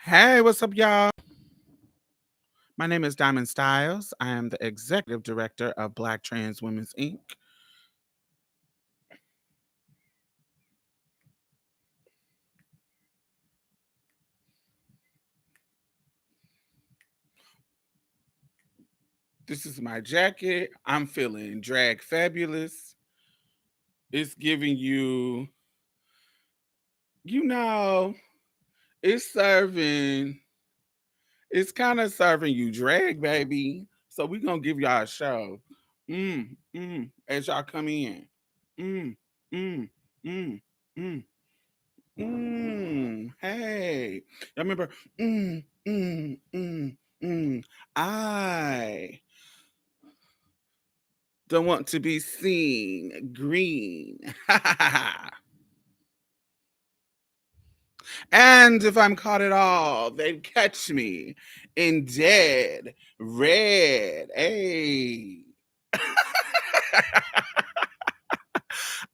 Hey, what's up, y'all? My name is Diamond Styles. I am the executive director of Black Trans Women's Inc. This is my jacket. I'm feeling drag fabulous. It's giving you, you know, it's serving, it's kind of serving you drag, baby. So we're going to give y'all a show. As y'all come in. Mm, mm, mm, mm. Hey, y'all remember? Mm, mm, mm, mm. I don't want to be seen green. And if I'm caught at all, they'd catch me in dead red. Hey.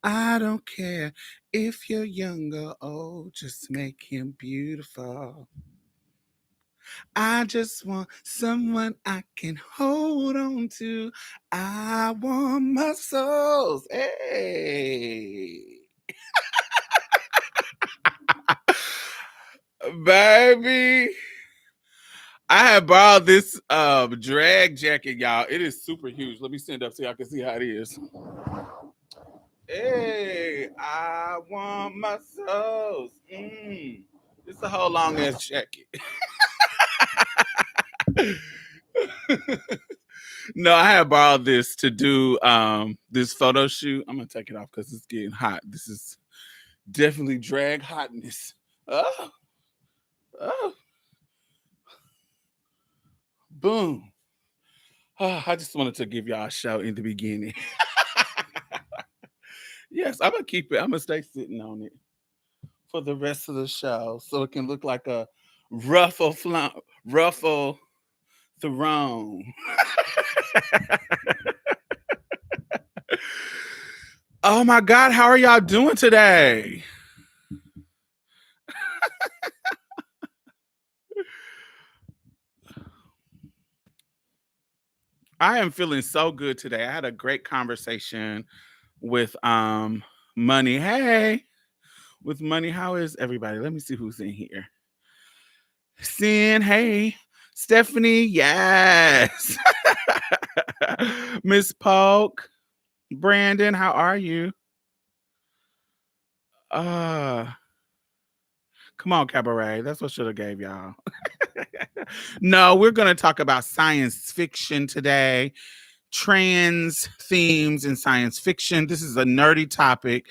I don't care if you're young or old, just make him beautiful. I just want someone I can hold on to. I want muscles. Hey. Baby. I have borrowed this drag jacket, y'all. It is super huge. Let me stand up so y'all can see how it is. Hey, I want muscles. It's a whole long ass jacket. No, I have borrowed this to do this photo shoot. I'm gonna take it off because it's getting hot. This is definitely drag hotness. Oh, oh, boom. Oh, I just wanted to give y'all a show in the beginning. Yes, I'm gonna keep it. I'm gonna stay sitting on it for the rest of the show so it can look like a ruffle throne. Oh my God, how are y'all doing today? I am feeling so good today. I had a great conversation with Money. Hey, with Money. How is everybody? Let me see who's in here. Sin, hey. Stephanie, yes. Miss Polk. Brandon, how are you? Uh Come on, Cabaret. That's what should have gave y'all. No, we're gonna talk about science fiction today. Trans themes in science fiction. This is a nerdy topic.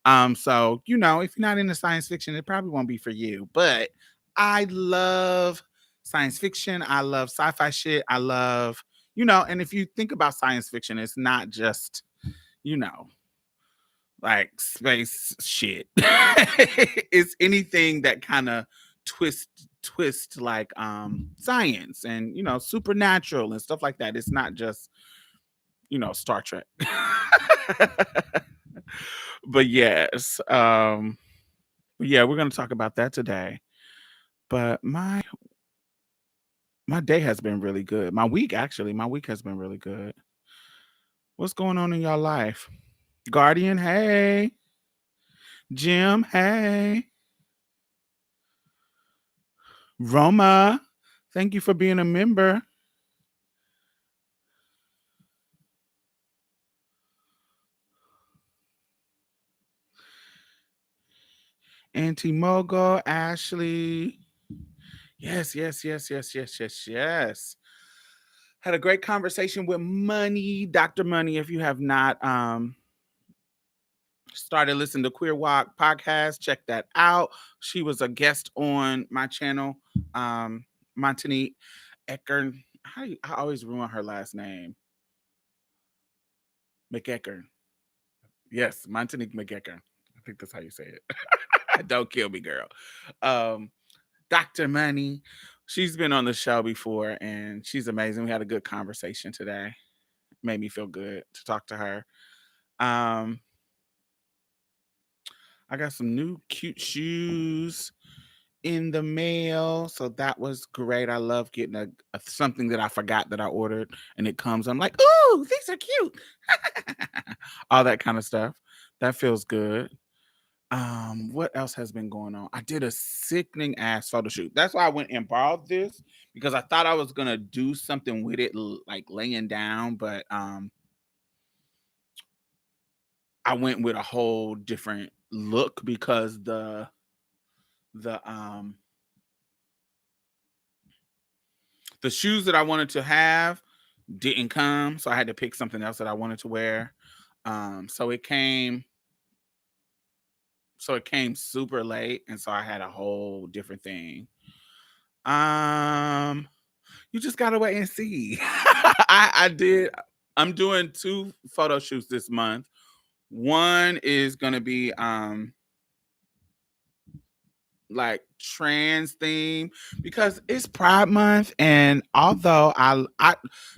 So if you're not into science fiction, it probably won't be for you. But I love science fiction. I love sci-fi shit. I love, and if you think about science fiction, it's not just, you know, like space shit. It's anything that kind of twist like science and supernatural and stuff like that. It's not just Star Trek. But yes, yeah, we're gonna talk about that today. But my day has been really good. My week has been really good. What's going on in your life? Guardian, hey. Jim, hey. Roma, thank you for being a member. Auntie Mogo, Ashley. Yes, yes, yes, yes, yes, yes, yes. Had a great conversation with Money, Dr. Money. If you have not started listening to Queer Walk podcast, check that out. She was a guest on my channel. Montanique Eckern. I always ruin her last name. McEckern. Yes, Montanique McEckern. I think that's how you say it. Don't kill me, girl. Um, Dr. Money. She's been on the show before and she's amazing. We had a good conversation today. Made me feel good to talk to her. Um, I got some new cute shoes in the mail, so that was great. I love getting something that I forgot that I ordered, and it comes. I'm like, ooh, these are cute. All that kind of stuff. That feels good. What else has been going on? I did a sickening ass photo shoot. That's why I went and borrowed this, because I thought I was gonna do something with it, like laying down, but I went with a whole different look because the the shoes that I wanted to have didn't come, so I had to pick something else that I wanted to wear. So it came super late, and so I had a whole different thing. You just gotta wait and see. I did. I'm doing 2 photo shoots this month. One is gonna be like trans theme, because it's Pride Month, and although I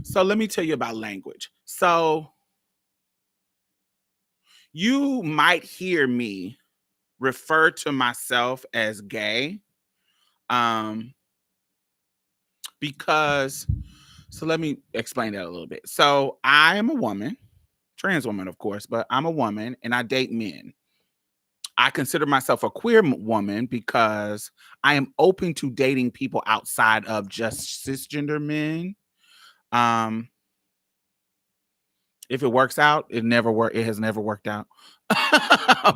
so let me tell you about language. So you might hear me refer to myself as gay, um because so let me explain that a little bit. So I am a woman, trans woman, of course, but I'm a woman and I date men. I consider myself a queer woman because I am open to dating people outside of just cisgender men. Um, if it works out, it has never worked out.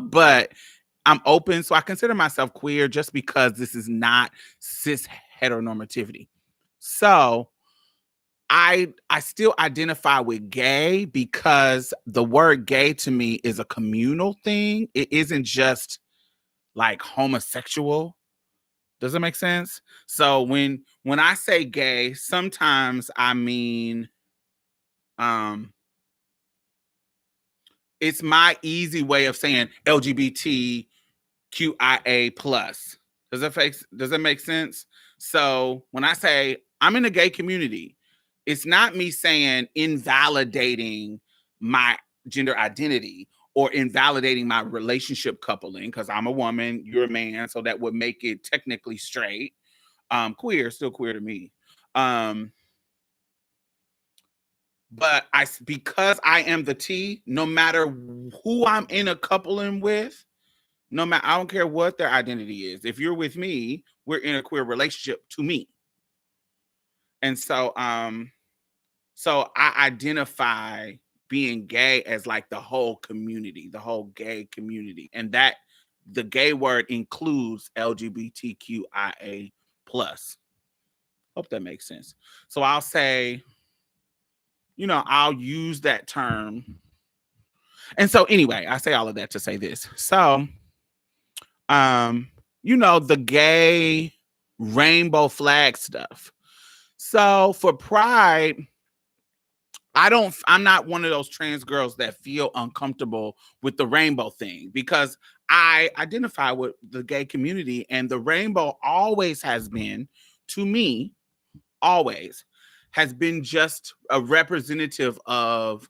But I'm open, so I consider myself queer just because this is not cis heteronormativity. So I still identify with gay because the word gay to me is a communal thing. It isn't just like homosexual. Does that make sense? So when I say gay, sometimes I mean um it's my easy way of saying LGBTQIA plus. Does that make sense? So when I say I'm in the gay community, it's not me saying invalidating my gender identity or invalidating my relationship coupling, because I'm a woman, you're a man, so that would make it technically straight. Queer, still queer to me. But because I am the T, no matter who I'm in a coupling with, no matter, I don't care what their identity is. If you're with me, we're in a queer relationship to me. And so I identify being gay as like the whole community, the whole gay community. And that the gay word includes LGBTQIA plus. Hope that makes sense. So I'll say, I'll use that term. And so anyway, I say all of that to say this. So the gay rainbow flag stuff. So for Pride, I'm not one of those trans girls that feel uncomfortable with the rainbow thing, because I identify with the gay community, and the rainbow always has been, to me, always has been just a representative of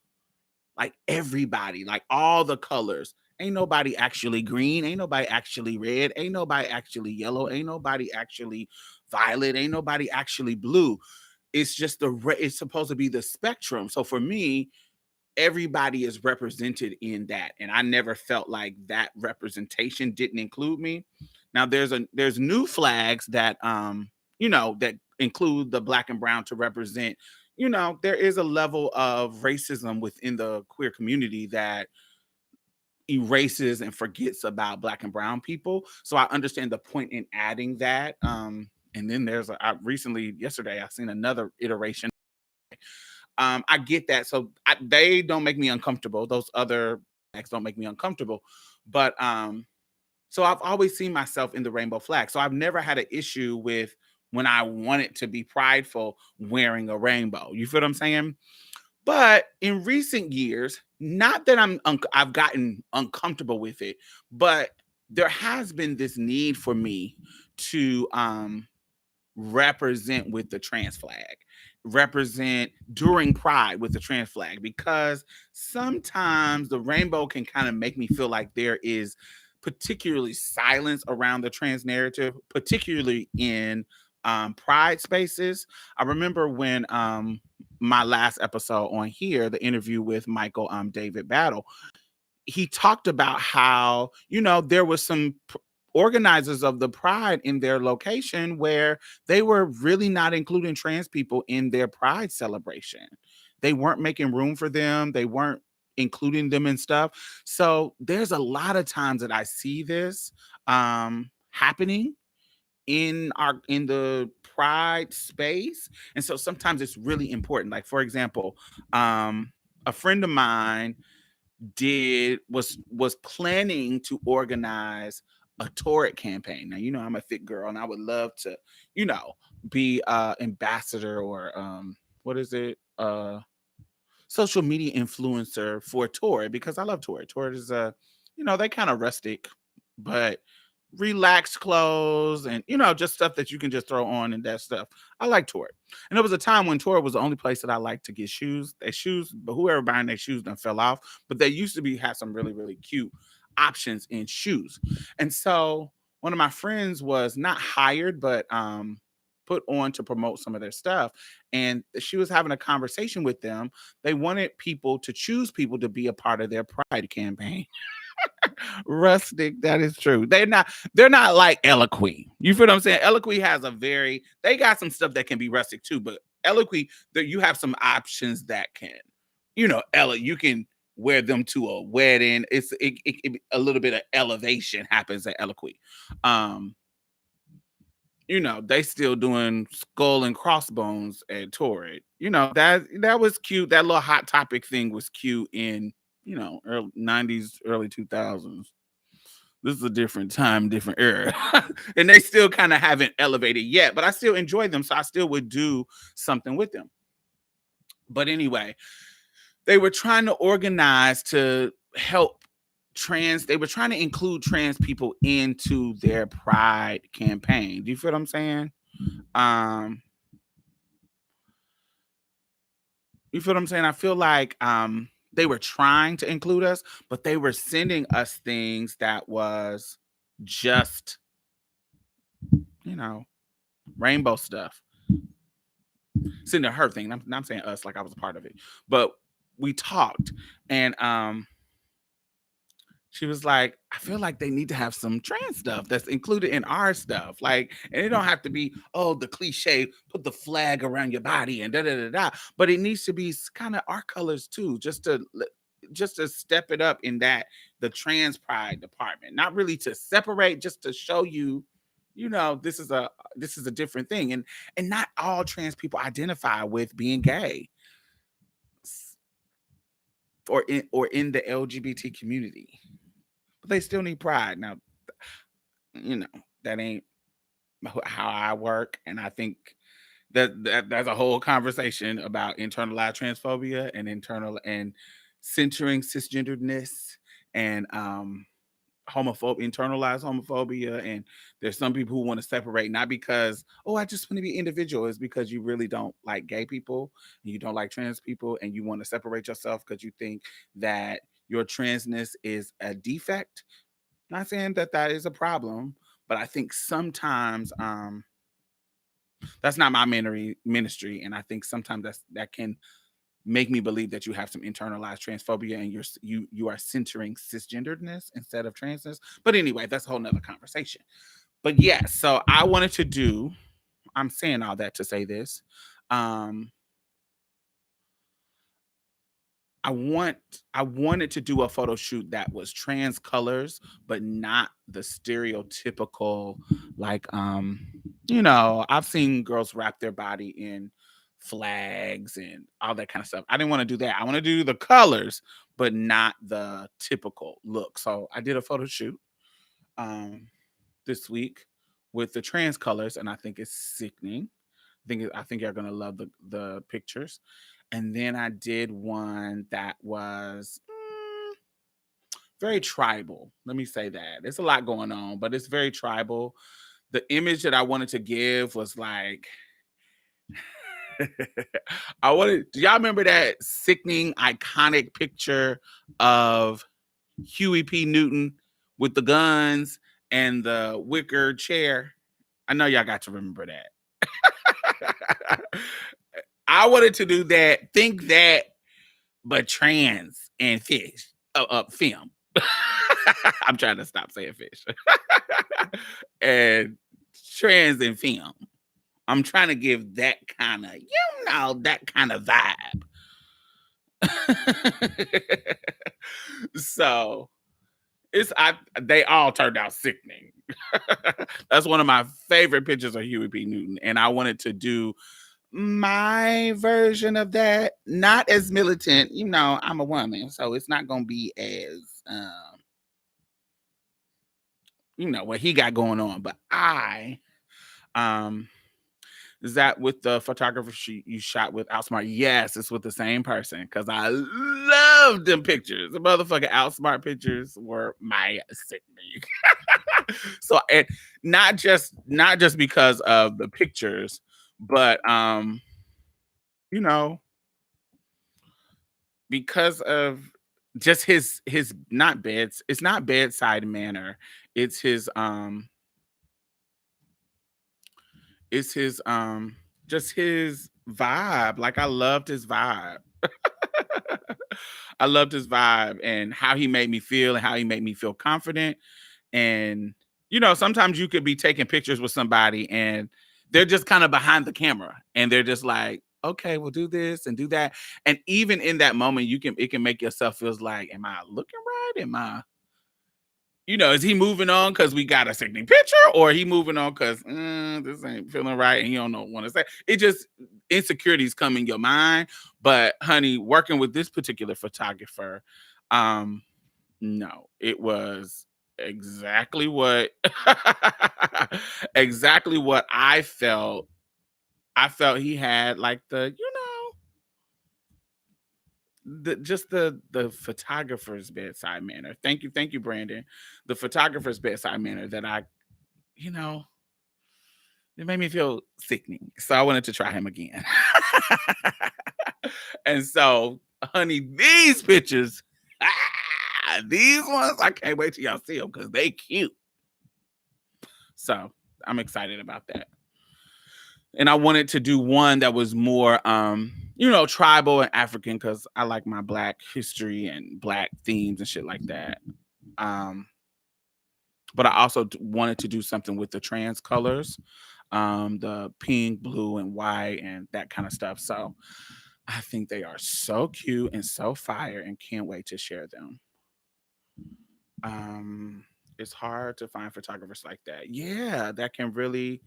like everybody, like all the colors. Ain't nobody actually green, ain't nobody actually red, ain't nobody actually yellow, ain't nobody actually violet, ain't nobody actually blue. It's just it's supposed to be the spectrum. So for me, everybody is represented in that, and I never felt like that representation didn't include me. Now there's new flags that that include the black and brown to represent. There is a level of racism within the queer community that erases and forgets about black and brown people. So I understand the point in adding that. And then yesterday I seen another iteration. I get that. So they don't make me uncomfortable. Those other flags don't make me uncomfortable. But so I've always seen myself in the rainbow flag. So I've never had an issue with, when I wanted to be prideful, wearing a rainbow. You feel what I'm saying? But in recent years, not that I've gotten uncomfortable with it, but there has been this need for me to represent with the trans flag, represent during Pride with the trans flag, because sometimes the rainbow can kind of make me feel like there is particularly silence around the trans narrative, particularly in pride spaces. I remember when my last episode on here, the interview with Michael David Battle, he talked about how, there was some organizers of the pride in their location where they were really not including trans people in their pride celebration. They weren't making room for them. They weren't including them and stuff. So there's a lot of times that I see this happening in the pride space. And so sometimes it's really important. Like, for example, a friend of mine was planning to organize a Torrid campaign. Now, I'm a fit girl and I would love to, be ambassador or what is it? Social media influencer for Torrid, because I love Torrid. Torrid is they kind of rustic, but relaxed clothes and just stuff that you can just throw on and that stuff. I like Torrid. And there was a time when Torrid was the only place that I liked to get shoes. Their shoes, but whoever buying their shoes done fell off. But they used to had some really, really cute options in shoes. And so one of my friends was not hired, but put on to promote some of their stuff. And she was having a conversation with them. They wanted people to choose people to be a part of their pride campaign. Rustic, that is true. They're not like Eloquy. You feel what I'm saying? Eloquy has they got some stuff that can be rustic too, but Eloquy, you have some options that can, you can wear them to a wedding. A little bit of elevation happens at Eloquy. They still doing skull and crossbones at Torrid. That was cute. That little Hot Topic thing was cute in early 90s, early 2000s. This is a different time, different era. And they still kind of haven't elevated yet, but I still enjoy them. So I still would do something with them. But anyway, they were trying to organize to help they were trying to include trans people into their pride campaign. Do you feel what I'm saying? You feel what I'm saying? I feel like they were trying to include us, but they were sending us things that was just, rainbow stuff. Sending her thing. I'm saying us like I was a part of it. But we talked and she was like, I feel like they need to have some trans stuff that's included in our stuff. Like, and it don't have to be, the cliche, put the flag around your body and da da da da. But it needs to be kind of our colors too, just to step it up in the trans pride department. Not really to separate, just to show you, this is a different thing. And not all trans people identify with being gay or in the LGBT community. But they still need pride. Now, that ain't how I work. And I think that's a whole conversation about internalized transphobia and centering cisgenderedness and internalized homophobia. And there's some people who want to separate, not because, I just want to be individual. It's because you really don't like gay people and you don't like trans people and you want to separate yourself because you think that your transness is a defect. Not saying that is a problem, but I think sometimes that's not my ministry. And I think sometimes that can make me believe that you have some internalized transphobia and you are centering cisgenderedness instead of transness. But anyway, that's a whole nother conversation. But yeah, so I'm saying all that to say this. I wanted to do a photo shoot that was trans colors, but not the stereotypical, like, I've seen girls wrap their body in flags and all that kind of stuff. I didn't want to do that. I want to do the colors, but not the typical look. So I did a photo shoot this week with the trans colors, and I think it's sickening. I think you're gonna love the pictures. And then I did one that was very tribal. Let me say that. There's a lot going on, but it's very tribal. The image that I wanted to give was like, do y'all remember that sickening, iconic picture of Huey P. Newton with the guns and the wicker chair. I know y'all got to remember that. I wanted to do that, think that, but trans and fish, film. I'm trying to stop saying fish. And trans and film. I'm trying to give that kind of, that kind of vibe. So they all turned out sickening. That's one of my favorite pictures of Huey P. Newton, and I wanted to do my version of that, not as militant. I'm a woman, so it's not gonna be as what he got going on. But is that with the photographer you shot with Outsmart? Yes, it's with the same person, because I love them pictures. The motherfucking Outsmart pictures were my sickening. So, and not just because of the pictures, but because of just his not beds. It's not bedside manner. It's his just his vibe. Like, I loved his vibe. I loved his vibe and how he made me feel and how he made me feel confident. And sometimes you could be taking pictures with somebody and they're just kind of behind the camera and they're just like, okay, we'll do this and do that. And even in that moment, it can make yourself feel like, am I looking right? Am I, is he moving on because we got a sickening picture, or he moving on because this ain't feeling right and he don't know what to say? It just, insecurities come in your mind. But honey, working with this particular photographer, no, it was exactly what exactly what I felt. I felt he had like the photographer's bedside manner. Thank you, Brandon. The photographer's bedside manner that it made me feel sickening. So I wanted to try him again. And so, honey, these pictures, these ones, I can't wait till y'all see them because they cute. So I'm excited about that. And I wanted to do one that was more, tribal and African, because I like my Black history and Black themes and shit like that. But I also wanted to do something with the trans colors, the pink, blue, and white, and that kind of stuff. So I think they are so cute and so fire, and can't wait to share them. It's hard to find photographers like that. Yeah, that can really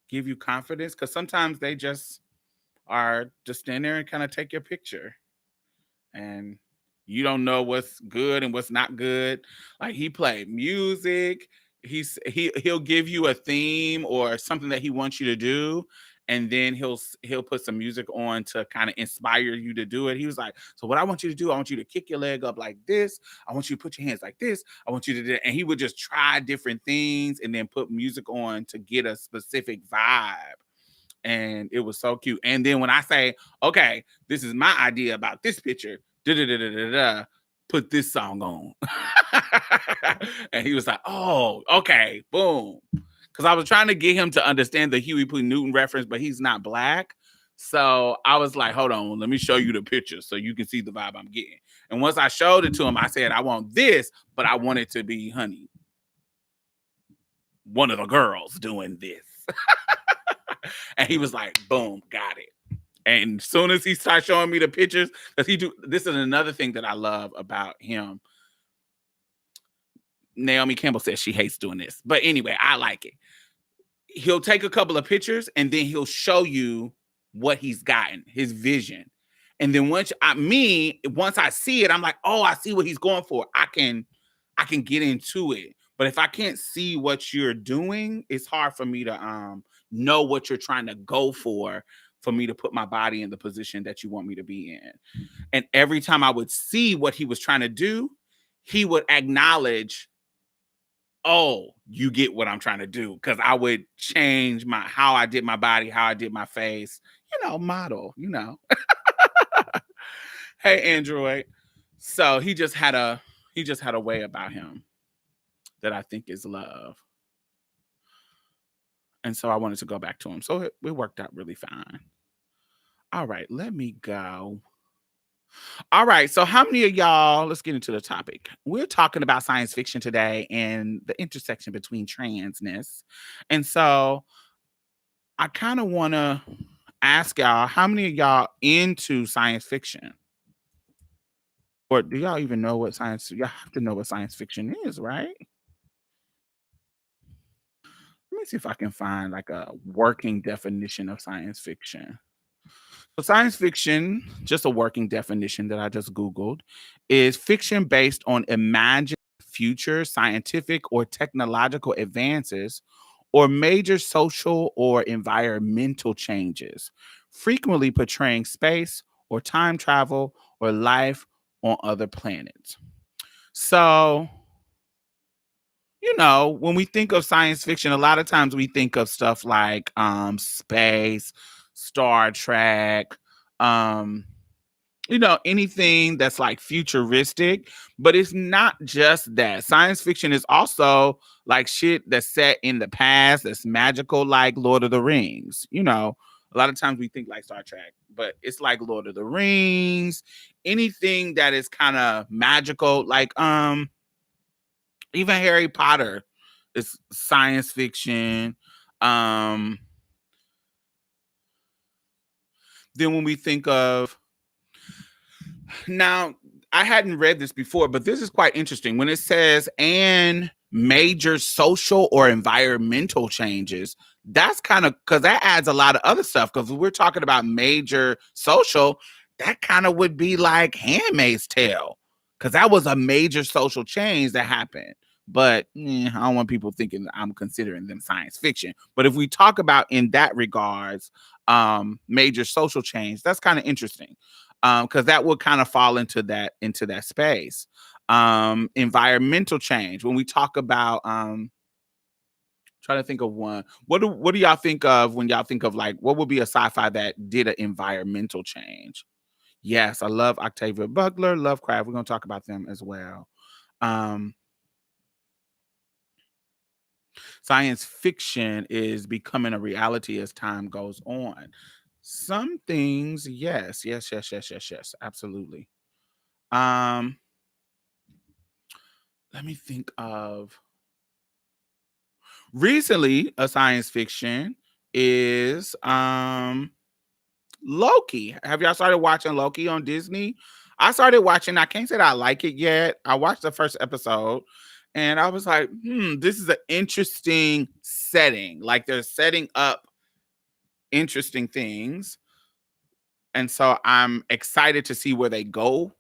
give you confidence, because sometimes they just are just stand there and kind of take your picture and you don't know what's good and what's not good. Like, he played music, he'll give you a theme or something that he wants you to do, and then he'll put some music on to kind of inspire you to do it. He was like, so what I want you to do, I want you to kick your leg up like this, I want you to put your hands like this, I want you to do it. And he would just try different things and then put music on to get a specific vibe. And it was so cute. And then when I say, okay, this is my idea about this picture, put this song on. And he was like, oh, okay, boom. Because I was trying to get him to understand the Huey P. Newton reference, but he's not Black. So I was like, hold on, let me show you the picture so you can see the vibe I'm getting. And once I showed it to him, I said, I want this, but I want it to be, honey, one of the girls doing this. And he was like, boom, got it. And as soon as he started showing me the pictures, because this is another thing that I love about him. Naomi Campbell says she hates doing this, but anyway, I like it. He'll take a couple of pictures and then he'll show you what he's gotten, his vision. And then once I see it, I'm like, oh, I see what he's going for. I can get into it. But if I can't see what you're doing, it's hard for me to know what you're trying to go for me to put my body in the position that you want me to be in. And every time I would see what he was trying to do, he would acknowledge, oh, you get what I'm trying to do. Because I would change how I did my body, how I did my face, model, Hey, Android. So he just had a way about him. that I think is love. And so I wanted to go back to him. So it worked out really fine. All right, let me go. All right, so how many of y'all, let's get into the topic. We're talking about science fiction today and the intersection between transness. And so I kind of want to ask y'all, how many of y'all into science fiction? Or do y'all even know what science, y'all have to know what science fiction is, right? Let me see if I can find like a working definition of science fiction. So science fiction, just a working definition that I just Googled, is fiction based on imagined future scientific or technological advances or major social or environmental changes, frequently portraying space or time travel or life on other planets. So, when we think of science fiction, a lot of times we think of stuff like space, Star Trek, um, anything that's like futuristic, but it's not just that. Science fiction is also like shit that's set in the past, that's magical, like Lord of the Rings. A lot of times we think like Star Trek, but it's like Lord of the Rings, anything that is kind of magical, like even Harry Potter is science fiction. Um, then when we think of now, I hadn't read this before, but this is quite interesting. When it says and major social or environmental changes, that's kind of because that adds a lot of other stuff. Because we're talking about major social, that kind of would be like Handmaid's Tale, because that was a major social change that happened. But I don't want people thinking I'm considering them science fiction. But if we talk about in that regards, major social change, that's kind of interesting because that would kind of fall into that space. Environmental change. When we talk about trying to think of one, what do y'all think of when y'all think of like what would be a sci-fi that did an environmental change? Yes, I love Octavia Butler, Lovecraft. We're gonna talk about them as well. Um, Science fiction is becoming a reality as time goes on. Some things, yes, yes, yes, yes, yes, yes, absolutely. Um, Let me think of recently a science fiction is Loki. Have y'all started watching Loki on Disney? I started watching. I can't say that I like it yet. I watched the first episode and I was like, this is an interesting setting. Like they're setting up interesting things. And so I'm excited to see where they go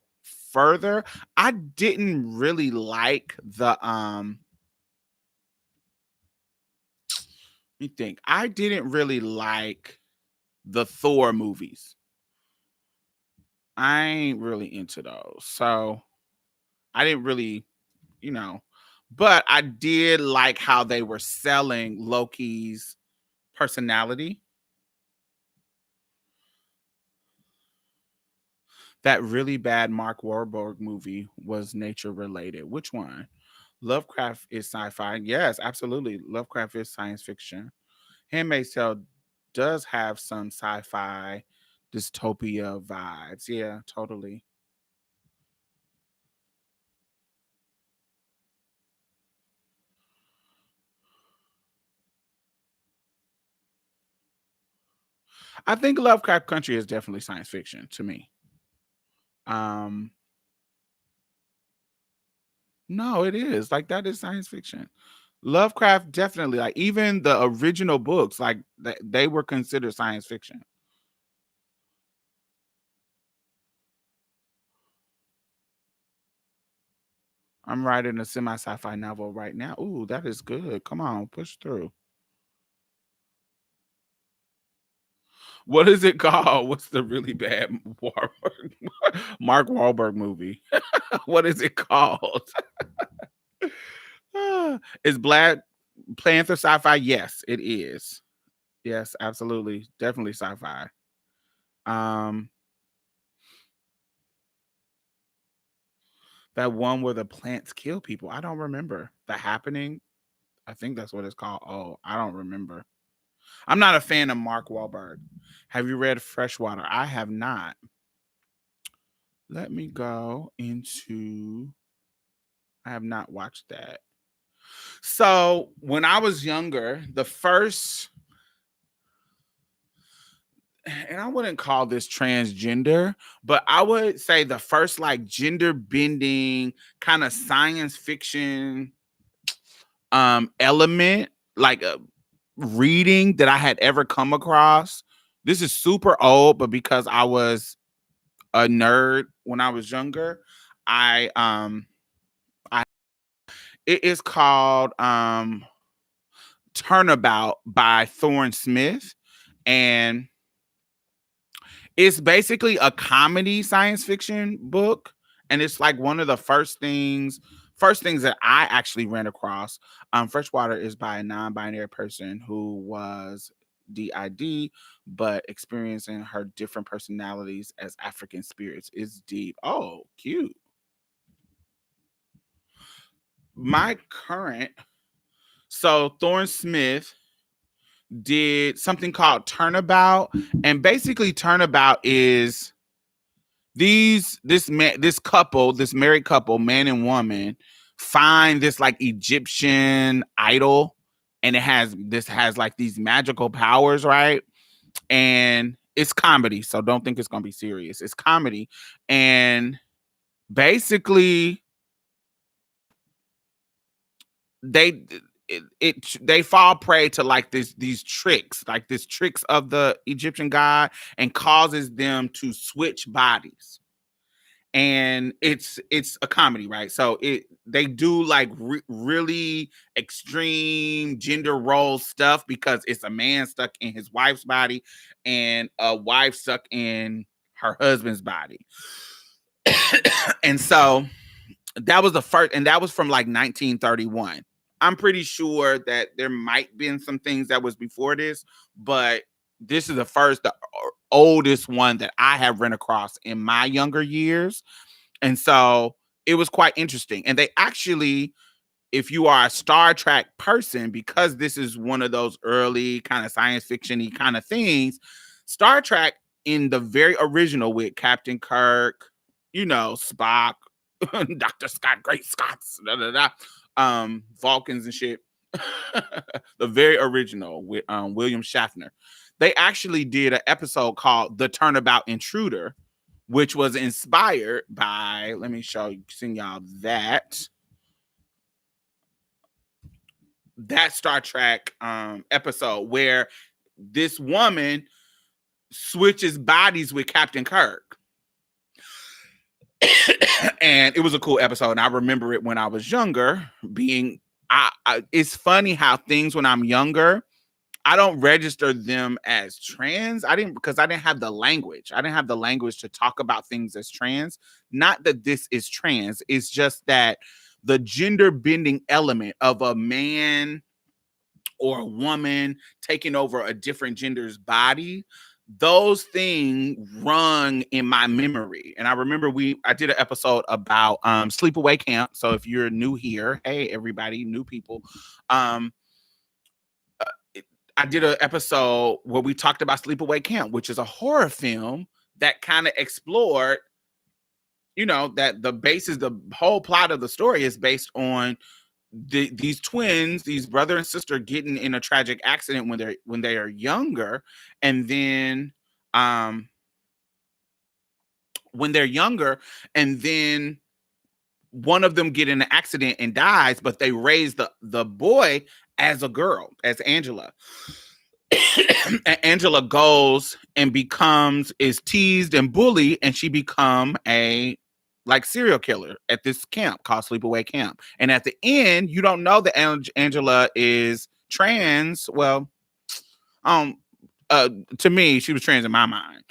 further. I didn't really like me think. I didn't really like the Thor movies. I ain't really into those. So I didn't really, you know, but I did like how they were selling Loki's personality. That really bad Mark Wahlberg movie was nature related. Which one? Lovecraft is sci-fi. Yes, absolutely. Lovecraft is science fiction. Handmaid's Tale does have some sci-fi dystopia vibes. Yeah, totally. I think Lovecraft Country is definitely science fiction to me. Um, no, it is. Like that is science fiction. Lovecraft definitely, like even the original books, like they were considered science fiction. I'm writing a semi-sci-fi novel right now. Ooh, that is good. Come on, push through. What is it called? What's the really bad Wahlberg, Mark Wahlberg movie? What is it called? Is Black Panther sci-fi? Yes, it is. Yes, absolutely. Definitely sci-fi. Um, That one where the plants kill people. I don't remember. The Happening. I think that's what it's called. Oh, I don't remember. I'm not a fan of Mark Wahlberg. Have you read Freshwater? I have not. Let me go into. I have not watched that. So when I was younger, the first, and I wouldn't call this transgender, but I would say the first like gender bending kind of science fiction element, like a reading that I had ever come across. This is super old, but because I was a nerd when I was younger, I it is called Turnabout by Thorne Smith, and it's basically a comedy science fiction book, and it's like one of the first things that I actually ran across. Freshwater is by a non-binary person who was DID, but experiencing her different personalities as African spirits is deep. Oh, cute. My current So Thorne Smith did something called Turnabout, and basically Turnabout is this married couple, man and woman, find this like Egyptian idol, and this has like these magical powers, right? And it's comedy, so don't think it's gonna be serious. It's comedy, and basically they they fall prey to like these tricks, like this tricks of the Egyptian god, and causes them to switch bodies. And it's a comedy, right? So they do like really extreme gender role stuff because it's a man stuck in his wife's body and a wife stuck in her husband's body. And so that was the first, and that was from like 1931. I'm pretty sure that there might been some things that was before this, but this is the oldest one that I have run across in my younger years. And so it was quite interesting. And they actually, if you are a Star Trek person, because this is one of those early kind of science fiction-y kind of things, Star Trek in the very original with Captain Kirk, Spock, Dr. Scott, Great Scots, da, da, da, Vulcans and shit. The very original with William Shatner. They actually did an episode called The Turnabout Intruder, which was inspired by, let me sing y'all that Star Trek episode where this woman switches bodies with Captain Kirk. And it was a cool episode, and I remember it when I was younger being it's funny how things when I'm younger, I don't register them as trans. Because I didn't have the language. I didn't have the language to talk about things as trans. Not that this is trans. It's just that the gender bending element of a man or a woman taking over a different gender's body, those things rung in my memory. And I remember I did an episode about sleepaway camp. So if you're new here, hey everybody, new people, I did an episode where we talked about Sleepaway Camp, which is a horror film that kind of explored, that the whole plot of the story is based on these twins, these brother and sister, getting in a tragic accident when they are younger, and then when they're younger, and then one of them get in an accident and dies, but they raise the boy as a girl, as Angela. And Angela goes and is teased and bullied, and she become a like serial killer at this camp called Sleepaway Camp. And at the end, you don't know that Angela is trans. Well, to me, she was trans in my mind.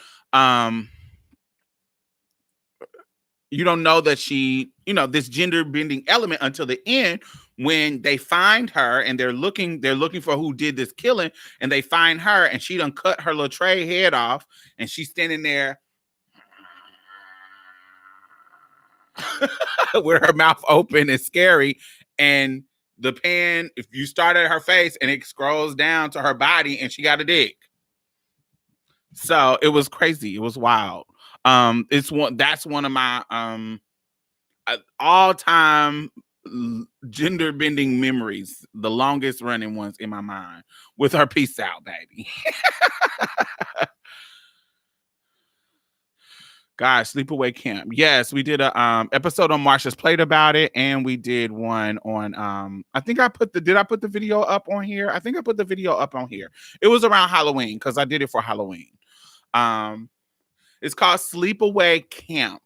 You don't know that she, this gender bending element until the end, when they find her and they're looking for who did this killing, and they find her and she done cut her little tray head off, and she's standing there with her mouth open and scary. And the pen, if you start at her face and it scrolls down to her body and she got a dick. So it was crazy. It was wild. That's one of my all time gender bending memories, the longest running ones in my mind, with her peace out, baby. Guys, sleepaway camp. Yes, we did a episode on Marsha's Plate about it, and we did one on I think I put the video up on here? I think I put the video up on here. It was around Halloween because I did it for Halloween. It's called Sleepaway Camp.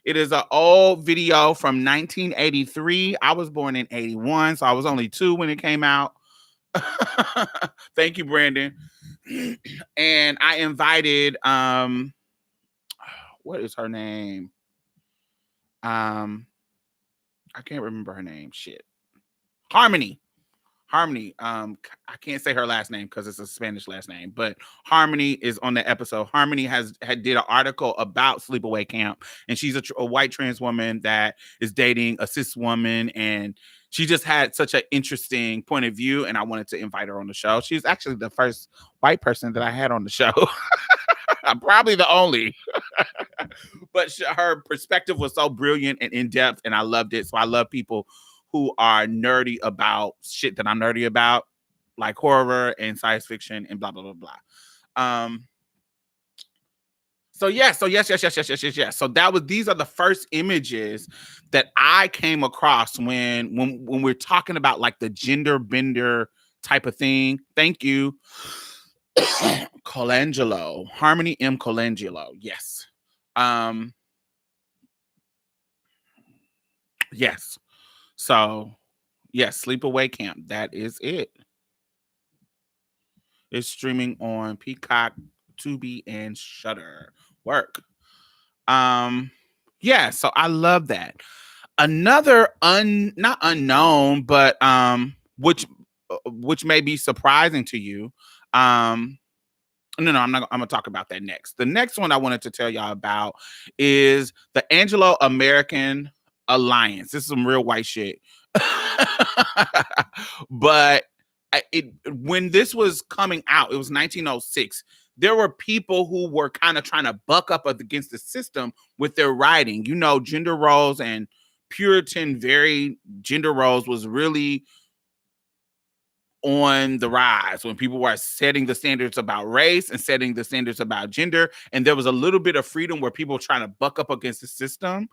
It is an old video from 1983. I was born in 81, so I was only 2 when it came out. Thank you, Brandon. And I invited what is her name? I can't remember her name. Shit. Harmony. I can't say her last name because it's a Spanish last name, but Harmony is on the episode. Harmony did an article about sleepaway camp, and she's a white trans woman that is dating a cis woman, and she just had such an interesting point of view, and I wanted to invite her on the show. She's actually the first white person that I had on the show. I'm probably the only. But her perspective was so brilliant and in-depth, and I loved it. So I love people who are nerdy about shit that I'm nerdy about, like horror and science fiction and blah, blah, blah, blah. So yes. So these are the first images that I came across when we're talking about like the gender bender type of thing. Thank you. Colangelo, Harmony M. Colangelo. Yes. Yes. So, yes, Sleepaway Camp. That is it. It's streaming on Peacock, Tubi, and Shudder. Work. Yeah, so I love that. Another not unknown, but which may be surprising to you. No, I'm gonna talk about that next. The next one I wanted to tell y'all about is the Anglo-American Alliance. This is some real white shit. But when this was coming out, it was 1906. There were people who were kind of trying to buck up against the system with their writing. You know, gender roles and Puritan very gender roles was really on the rise when people were setting the standards about race and setting the standards about gender. And there was a little bit of freedom where people were trying to buck up against the system.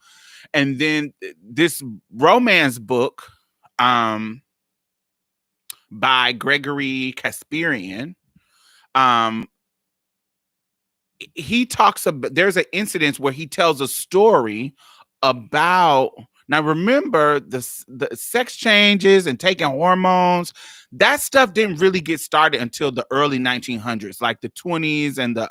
And then this romance book by Gregory Kasparian, he talks about, there's an incident where he tells a story about, now remember the sex changes and taking hormones, that stuff didn't really get started until the early 1900s, like the 20s and the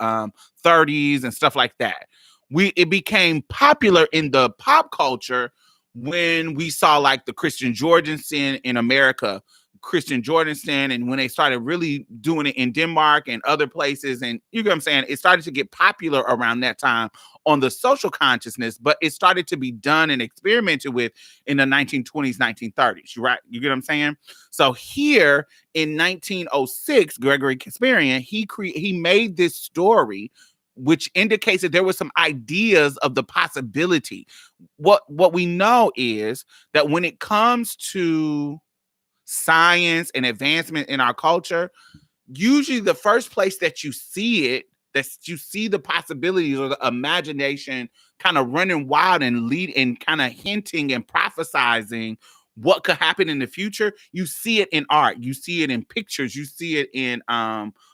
30s and stuff like that. It became popular in the pop culture when we saw like the Christian Jorgensen in America, and when they started really doing it in Denmark and other places, and you know what I'm saying, it started to get popular around that time on the social consciousness, but it started to be done and experimented with in the 1920s, 1930s, right? You get what I'm saying? So here in 1906, Gregory Kasparian, he made this story which indicates that there were some ideas of the possibility. What we know is that when it comes to science and advancement in our culture, usually the first place that you see it, that you see the possibilities or the imagination kind of running wild and kind of hinting and prophesizing what could happen in the future, you see it in art, you see it in pictures, you see it in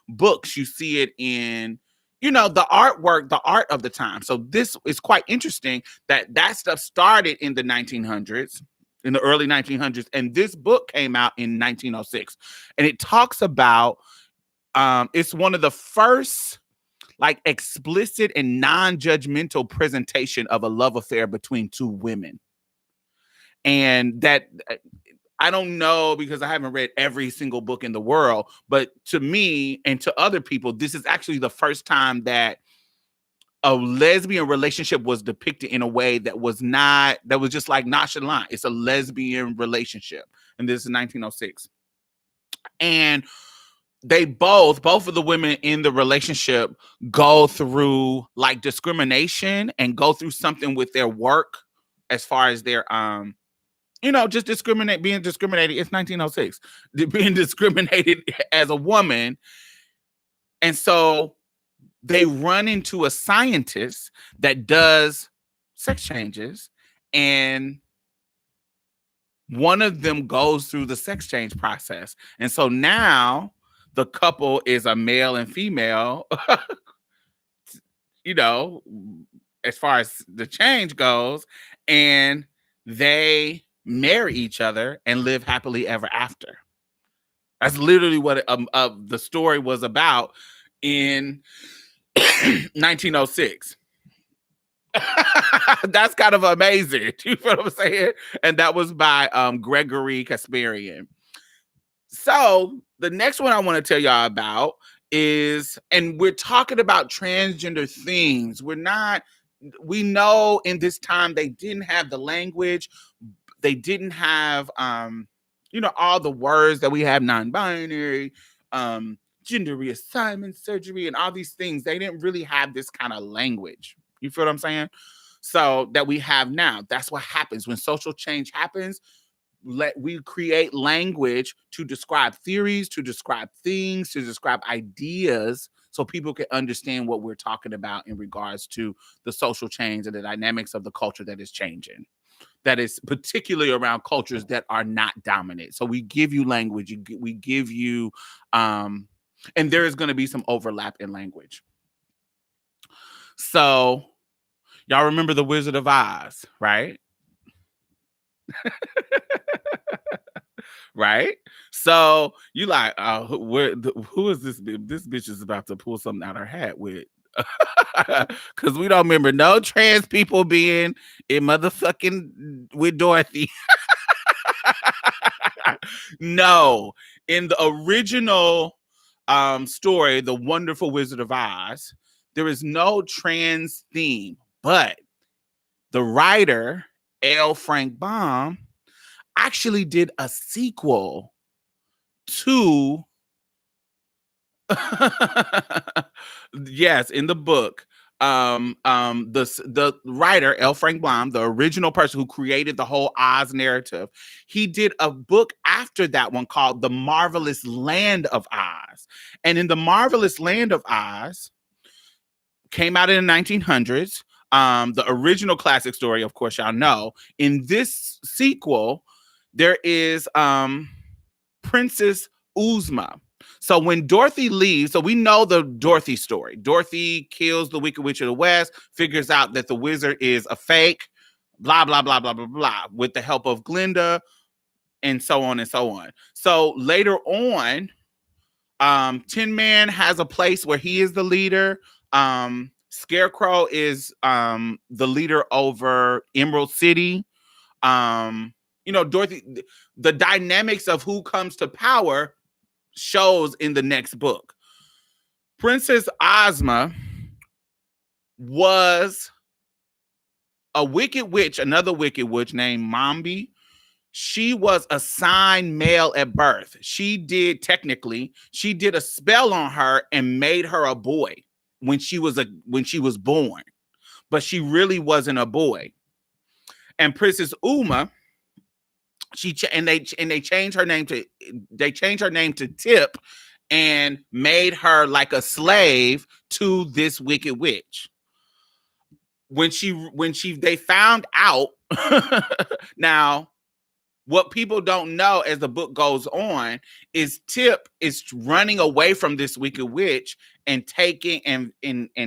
books, you see it in, you know, the artwork, the art of the time. So this is quite interesting that stuff started in the 1900s, in the early 1900s, and this book came out in 1906, and it talks about it's one of the first like explicit and non-judgmental presentation of a love affair between two women. And that, I don't know, because I haven't read every single book in the world, but to me and to other people, this is actually the first time that a lesbian relationship was depicted in a way that was just like nonchalant. It's a lesbian relationship. And this is 1906. And they both of the women in the relationship go through like discrimination and go through something with their work as far as their just being discriminated. It's 1906. Being discriminated as a woman. And so they run into a scientist that does sex changes, and one of them goes through the sex change process. And so now the couple is a male and female, as far as the change goes, and they marry each other and live happily ever after. That's literally what the story was about in 1906. That's kind of amazing. You know what I'm saying? And that was by Gregory Kasparian. So the next one I want to tell y'all about is, and we're talking about transgender themes. We know in this time they didn't have the language. They didn't have, all the words that we have, non-binary, gender reassignment surgery, and all these things. They didn't really have this kind of language. You feel what I'm saying? So that we have now. That's what happens when social change happens. We create language to describe theories, to describe things, to describe ideas, so people can understand what we're talking about in regards to the social change and the dynamics of the culture that is changing. That is particularly around cultures that are not dominant. So we give you language, we give you, and there is going to be some overlap in language. So y'all remember The Wizard of Oz, right? Right? So you like, who is this? This bitch is about to pull something out her hat with. Because we don't remember no trans people being in motherfucking with Dorothy. No. In the original story, The Wonderful Wizard of Oz, there is no trans theme, but the writer, L. Frank Baum, actually did a sequel to yes, in the book. The writer, L. Frank Baum, the original person who created the whole Oz narrative, he did a book after that one called The Marvelous Land of Oz. And in The Marvelous Land of Oz, came out in the 1900s. The original classic story, of course, y'all know. In this sequel, there is Princess Ozma. So when Dorothy leaves, so we know the Dorothy story. Dorothy kills the Wicked Witch of the West, figures out that the wizard is a fake, blah, blah, blah, blah, blah, blah, with the help of Glinda, and so on and so on. So later on, Tin Man has a place where he is the leader. Scarecrow is the leader over Emerald City. Dorothy, the dynamics of who comes to power shows in the next book. Princess Ozma was a wicked witch, another wicked witch named Mombi. She was assigned male at birth. She did a spell on her and made her a boy when she was born, but she really wasn't a boy. And Princess Uma, they changed her name to Tip and made her like a slave to this wicked witch. When they found out, now what people don't know as the book goes on is Tip is running away from this wicked witch and taking and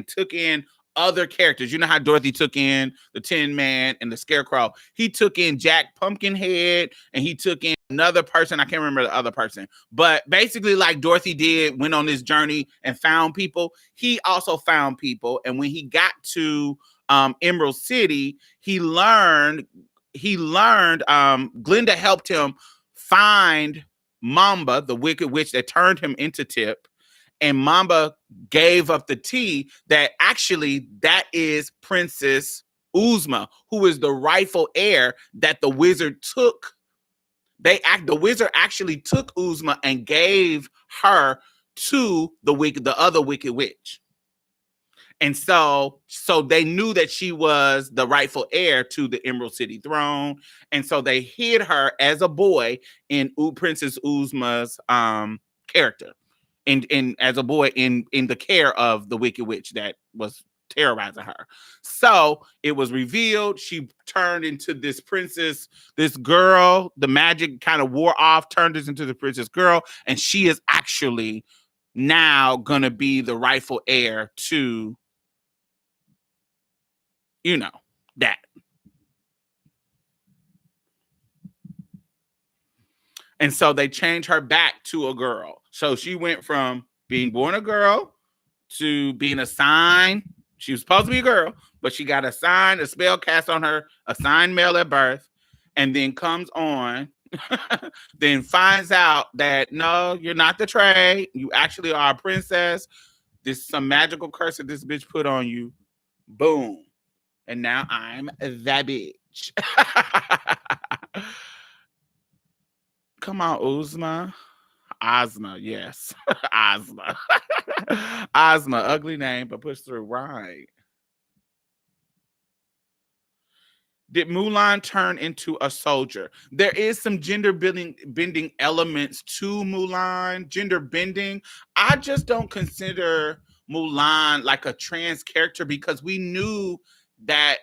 took in other characters. You know how Dorothy took in the Tin Man and the Scarecrow. He took in Jack Pumpkinhead, and he took in another person. I can't remember the other person. But basically, like Dorothy did, went on this journey and found people. He also found people. And when he got to Emerald City, he learned Glinda helped him find Mamba, the wicked witch that turned him into Tip. And Mamba gave up the tea that actually that is Princess Uzma, who is the rightful heir that the wizard took. The wizard actually took Uzma and gave her to the other wicked witch. And so they knew that she was the rightful heir to the Emerald City throne. And so they hid her as a boy in Princess Uzma's character. And as a boy in the care of the wicked witch that was terrorizing her. So it was revealed she turned into this princess, this girl. The magic kind of wore off, turned us into the princess girl, and she is actually now gonna be the rightful heir to, that. And so they changed her back to a girl. So she went from being born a girl to being assigned. She was supposed to be a girl, but she got assigned, a spell cast on her, assigned male at birth, and then comes on, then finds out that no, you're not the trade. You actually are a princess. This is some magical curse that this bitch put on you. Boom. And now I'm that bitch. Come on, Uzma. Ozma, yes. Ozma. Ozma, ugly name, but push through. Right. Did Mulan turn into a soldier? There is some gender bending elements to Mulan. Gender bending. I just don't consider Mulan like a trans character because we knew that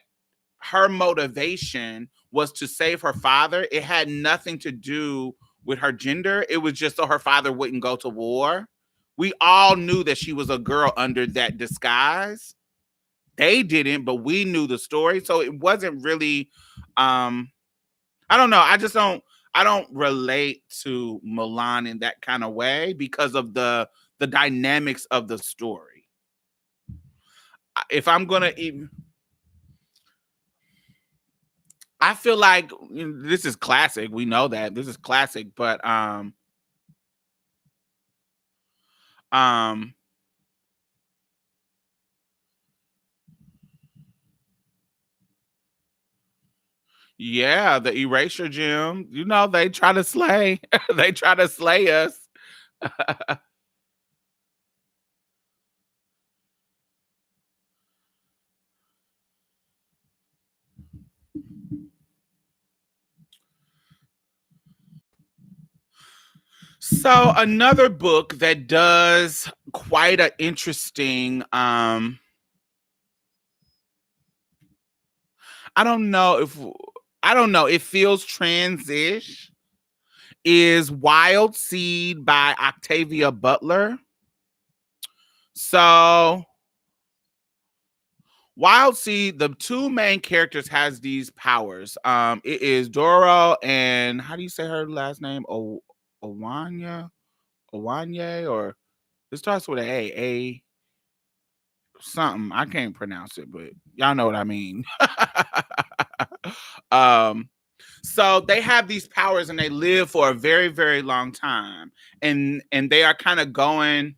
her motivation was to save her father. It had nothing to do with her gender. It was just so her father wouldn't go to war. We all knew that she was a girl under that disguise. They didn't, but we knew the story. So it wasn't really I don't know. I don't relate to Mulan in that kind of way because of the dynamics of the story. If I'm gonna even, I feel like this is classic. We know that this is classic, but um yeah, the erasure gem. They try to slay. They try to slay us. So another book that does quite an interesting I don't know if I don't know, it feels trans-ish, is Wild Seed by Octavia Butler. So Wild Seed, the two main characters has these powers. It is Doro and how do you say her last name? Owanya? Owanye, or it starts with A something. I can't pronounce it, but y'all know what I mean. um so they have these powers and they live for a very, very long time. And they are kind of going,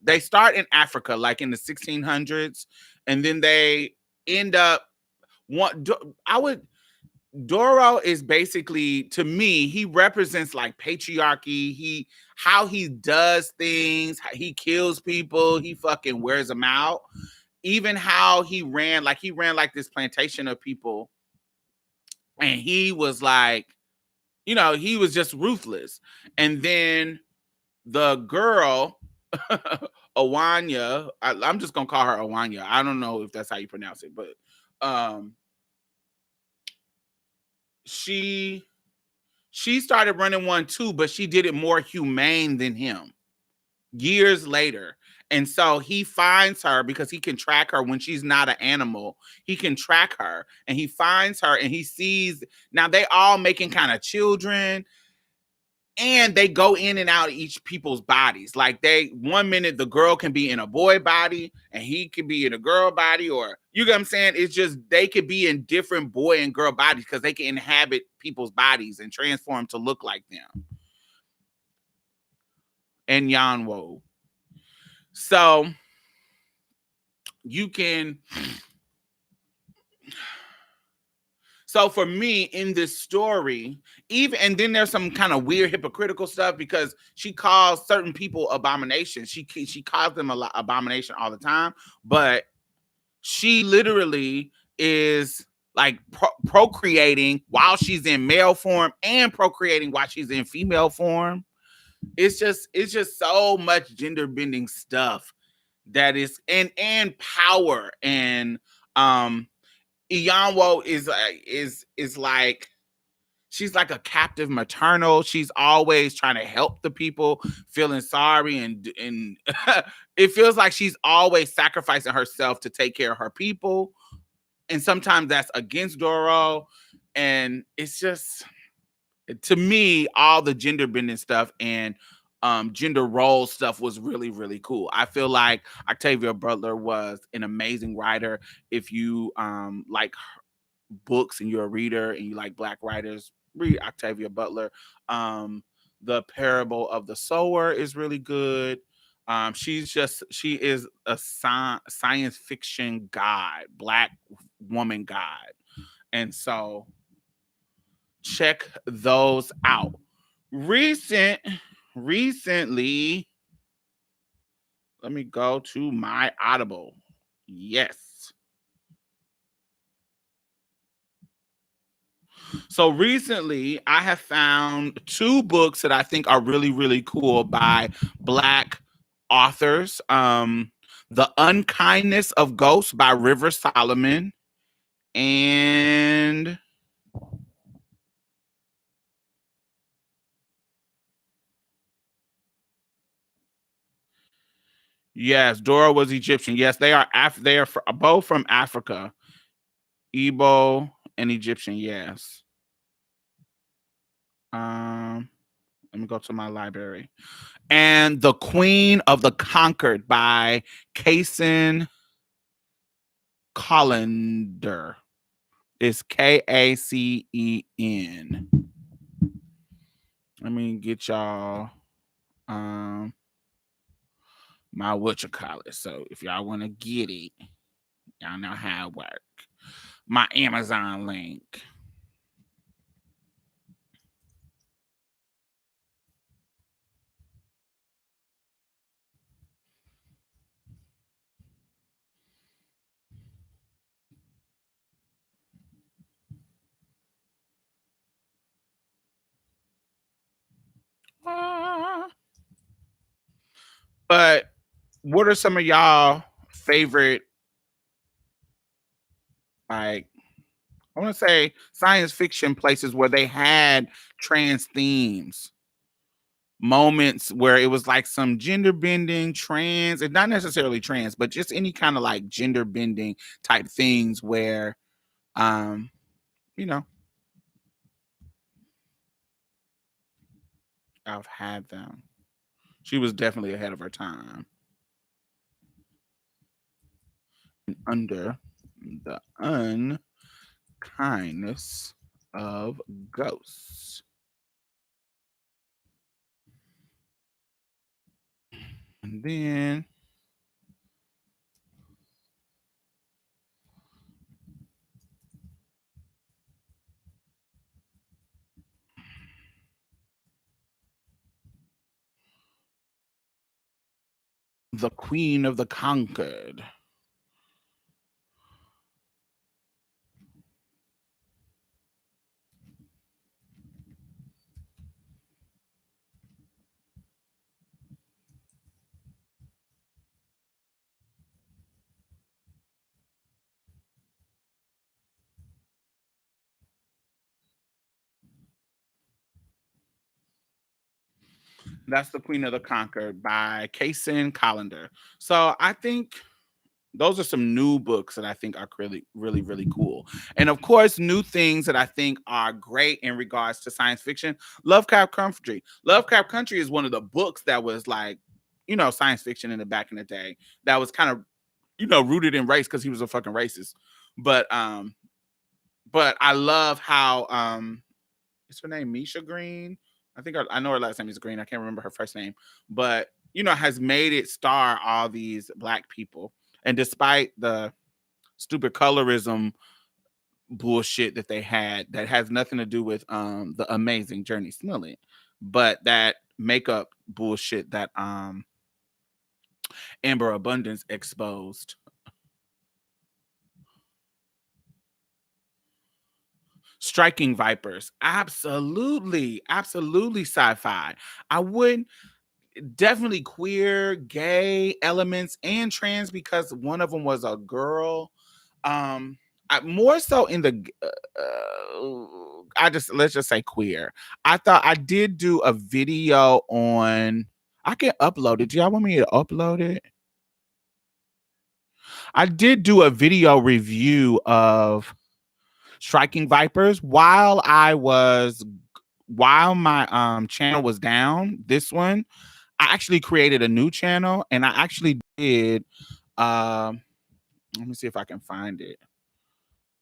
they start in Africa, like in the 1600s, and then they end up I would Doro is basically, to me, he represents like patriarchy. How he does things, how he kills people, he fucking wears them out. Even how he ran like this plantation of people, and he was like, he was just ruthless. And then the girl, Awanya, I'm just gonna call her Awanya. I don't know if that's how you pronounce it, but she started running one too, but she did it more humane than him years later. And so he finds her because he can track her when she's not an animal. He can track her and he finds her and he sees, now they all making kind of children, and they go in and out of each people's bodies. Like one minute the girl can be in a boy body and he can be in a girl body, or you get what I'm saying? It's just they could be in different boy and girl bodies because they can inhabit people's bodies and transform to look like them. and Yanwo. So you can so for me in this story, even and then there's some kind of weird hypocritical stuff because she calls certain people abominations. She calls them a lot abomination all the time, but she literally is like procreating while she's in male form and procreating while she's in female form. It's just so much gender bending stuff that is and power and Iyanwo is like she's like a captive maternal. She's always trying to help the people, feeling sorry and it feels like she's always sacrificing herself to take care of her people. And sometimes that's against Doro. And it's just to me, all the gender bending stuff and gender role stuff was really, really cool. I feel like Octavia Butler was an amazing writer. If you like books and you're a reader and you like black writers, read Octavia Butler. The Parable of the Sower is really good. She is a science fiction god, black woman god. And so check those out. Recently, let me go to my Audible. Yes. So recently, I have found two books that I think are really, really cool by Black authors. The Unkindness of Ghosts by River Solomon and yes, Dora was Egyptian. Yes, they are. They are both from Africa, Igbo and Egyptian. Yes. Um, Let me go to my library. And The Queen of the Conquered by Kason Collender. It's KaCen. Let me get y'all my whatchamacallit. So if y'all want to get it, y'all know how it works. My Amazon link. Ah. But what are some of y'all favorite, like, I want to say science fiction places where they had trans themes, moments where it was like some gender bending, trans, and not necessarily trans, but just any kind of like gender bending type things where, um, you know, I've had them. She was definitely ahead of her time. Under the unkindness of ghosts. And then The Queen of the Conquered. That's The Queen of the Conquered by Kason Collender. So I think those are some new books that I think are really, really, really cool. And of course, new things that I think are great in regards to science fiction. Lovecraft Country. Lovecraft Country is one of the books that was like, science fiction in the back in the day that was kind of, rooted in race because he was a fucking racist. But but I love how is her name Misha Green I know her last name is Green. I can't remember her first name, but has made it star all these black people. And despite the stupid colorism bullshit that they had, that has nothing to do with the amazing Journey Smollett, but that makeup bullshit that Amber Abundance exposed. Striking Vipers, absolutely, absolutely sci-fi. I would definitely queer, gay elements, and trans, because one of them was a girl. More so in the I just let's just say queer. I thought I did do a video on. I can upload it. Do y'all want me to upload it? I did do a video review of Striking Vipers while my channel was down. This one, I actually created a new channel, and I actually did let me see if I can find it.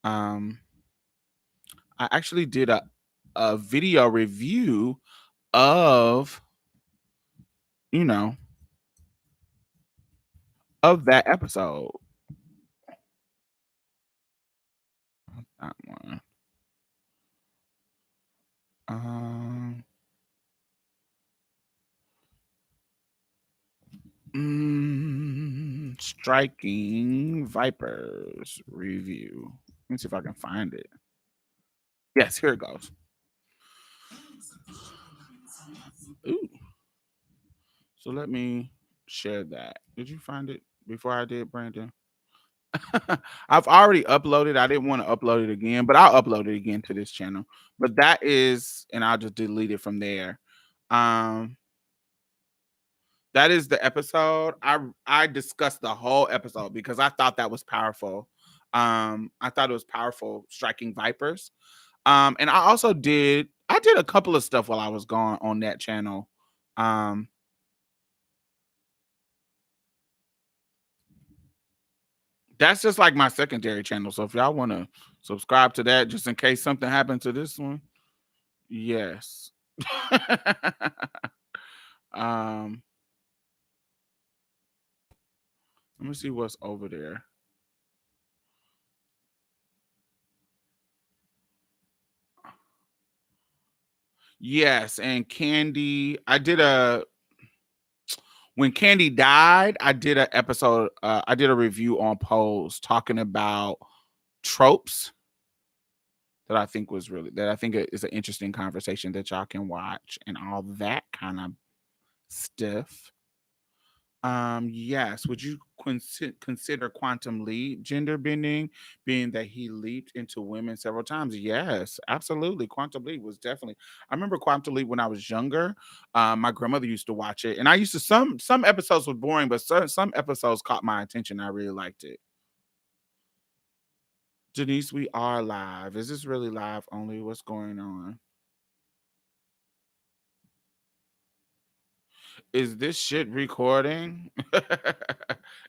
I actually did a video review of you know of that episode. That one. Um Striking Vipers review. Let me see if I can find it. Yes, here it goes. Ooh. So let me share that. Did you find it before I did, Brandon? I've already uploaded. I didn't want to upload it again, but I'll upload it again to this channel. But that is, and I'll just delete it from there. Um, that is the episode. I discussed the whole episode because I thought that was powerful. I thought it was powerful, striking vipers. And I did a couple of stuff while I was gone on that channel. Um, that's just like my secondary channel. So if y'all want to subscribe to that, just in case something happened to this one, yes. um, Let me see what's over there. Yes, and Candy, when Candy died, I did an episode, I did a review on Pose talking about tropes that I think is an interesting conversation that y'all can watch and all that kind of stuff. Yes. Would you consider Quantum Leap gender bending, being that he leaped into women several times? Yes, absolutely. Quantum Leap was definitely. I remember Quantum Leap when I was younger. My grandmother used to watch it, and I used to some episodes were boring, but some episodes caught my attention. I really liked it. Denise, we are live. Is this really live only? What's going on? Is this shit recording?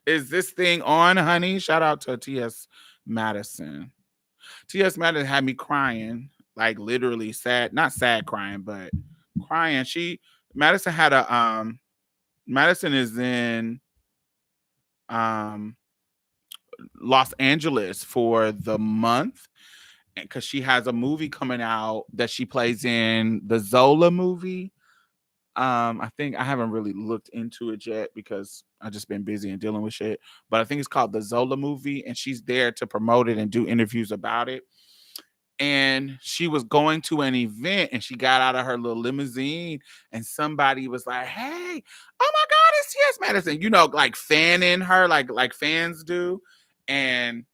Is this thing on, honey? Shout out to TS Madison. TS Madison had me crying, like literally sad, not sad crying, but crying. Madison had a Madison is in um Los Angeles for the month because she has a movie coming out that she plays in, the Zola movie. I think I haven't really looked into it yet because I just been busy and dealing with shit. But I think it's called the Zola movie, and she's there to promote it and do interviews about it. And she was going to an event, and she got out of her little limousine, and somebody was like, "Hey, oh my God, it's T.S. Madison!" Like fanning her, like fans do. And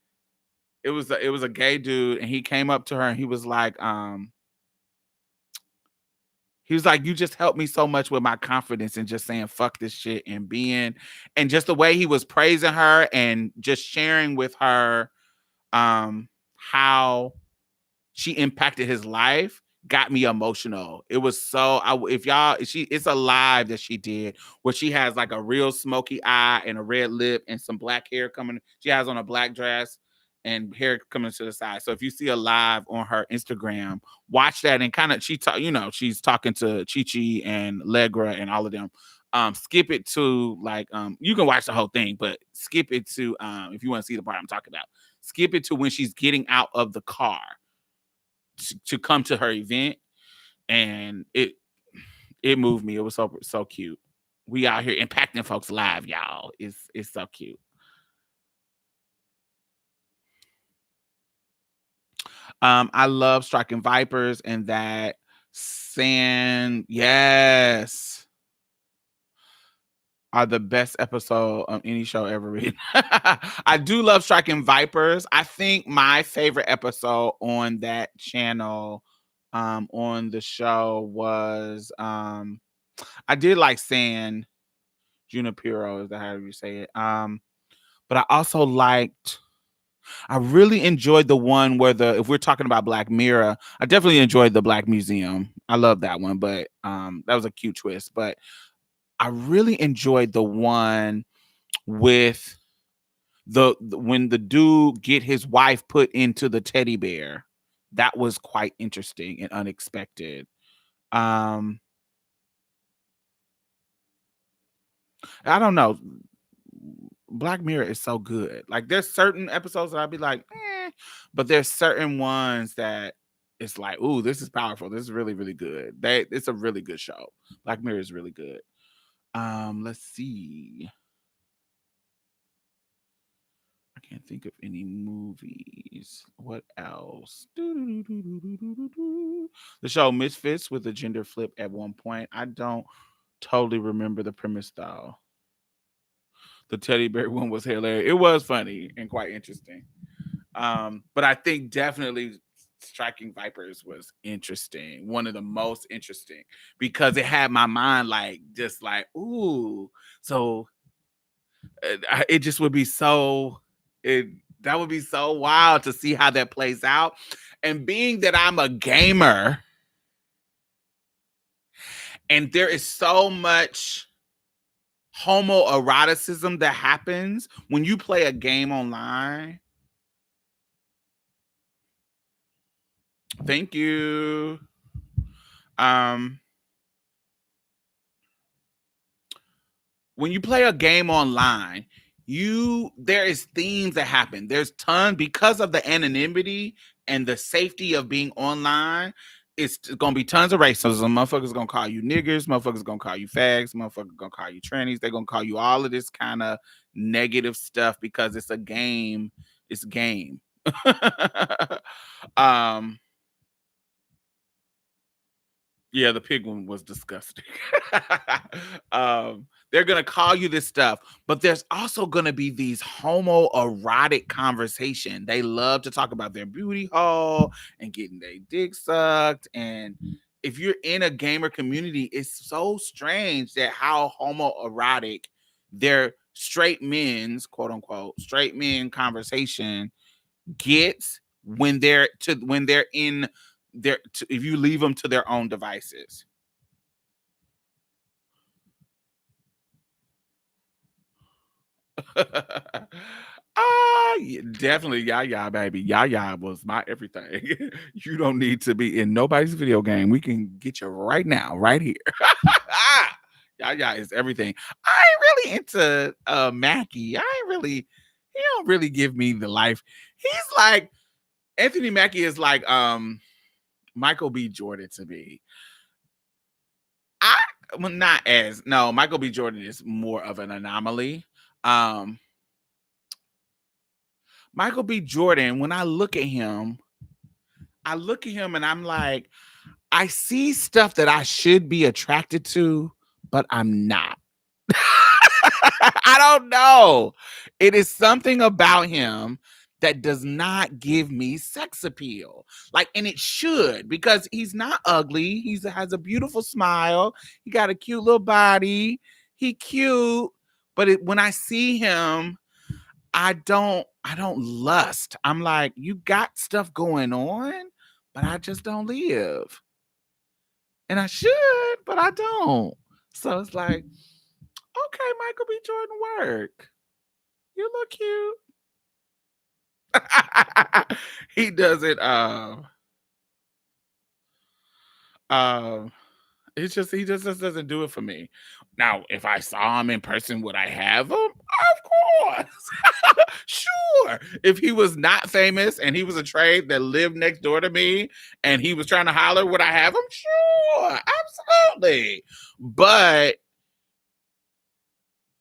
it was a gay dude, and he came up to her, and he was like, "You just helped me so much with my confidence and just saying fuck this shit and just the way he was praising her and just sharing with her how she impacted his life got me emotional. It was so if y'all it's a live that she did where she has like a real smoky eye and a red lip and some black hair coming. She has on a black dress and hair coming to the side. So if you see a live on her Instagram, watch that and kind of she's talking to Chi Chi and Legra and all of them. Skip it to you can watch the whole thing, but skip it to if you want to see the part I'm talking about. Skip it to when she's getting out of the car to come to her event, and it moved me. It was so cute. We out here impacting folks' live, y'all. It's so cute. I love Striking Vipers and that Sand, yes, are the best episode of any show ever written. I do love Striking Vipers. I think my favorite episode on that channel, on the show was I did like San Junipero, is that how you say it? But I also I really enjoyed the one where if we're talking about Black Mirror, I definitely enjoyed the Black Museum. I love that one, but that was a cute twist. But I really enjoyed the one with when the dude get his wife put into the teddy bear. That was quite interesting and unexpected. I don't know. Black Mirror is so good. Like there's certain episodes that I'd be like, but there's certain ones that it's like, ooh, this is powerful. This is really, really good. It's a really good show. Black Mirror is really good. Let's see. I can't think of any movies. What else? The show Misfits with a gender flip at one point. I don't totally remember the premise though. The teddy bear one was hilarious. It was funny and quite interesting. But I think definitely Striking Vipers was interesting. One of the most interesting because it had my mind just like, ooh. So it just would be that would be so wild to see how that plays out. And being that I'm a gamer and there is so much homoeroticism that happens when you play a game online. Thank you. When you play a game online, there is themes that happen. There's tons because of the anonymity and the safety of being online. It's gonna be tons of racism. Motherfuckers gonna call you niggers. Motherfuckers gonna call you fags. Motherfuckers gonna call you trannies. They're gonna call you all of this kind of negative stuff because it's a game. It's game. Yeah, the pig one was disgusting. They're gonna call you this stuff, but there's also gonna be these homoerotic conversation. They love to talk about their booty hole and getting their dick sucked. And if you're in a gamer community, it's so strange that how homoerotic their straight men's quote unquote straight men conversation gets when they're in if you leave them to their own devices. Definitely Yaya, baby. Yaya was my everything. You don't need to be in nobody's video game. We can get you right now, right here. Yaya is everything. I ain't really into Mackie. He don't really give me the life. He's like Anthony Mackie is like Michael B. Jordan to me. Michael B. Jordan is more of an anomaly. Michael B. Jordan, when I look at him and I'm like, I see stuff that I should be attracted to, but I'm not. I don't know. It is something about him that does not give me sex appeal. And it should, because he's not ugly. He has a beautiful smile. He got a cute little body. He cute. But when I see him, I don't lust. I'm like, you got stuff going on, but I just don't live. And I should, but I don't. So it's like, okay, Michael B. Jordan work. You look cute. He doesn't. Um, he just doesn't do it for me. Now, if I saw him in person, would I have him? Of course. Sure. If he was not famous and he was a trade that lived next door to me and he was trying to holler, would I have him? Sure. Absolutely. But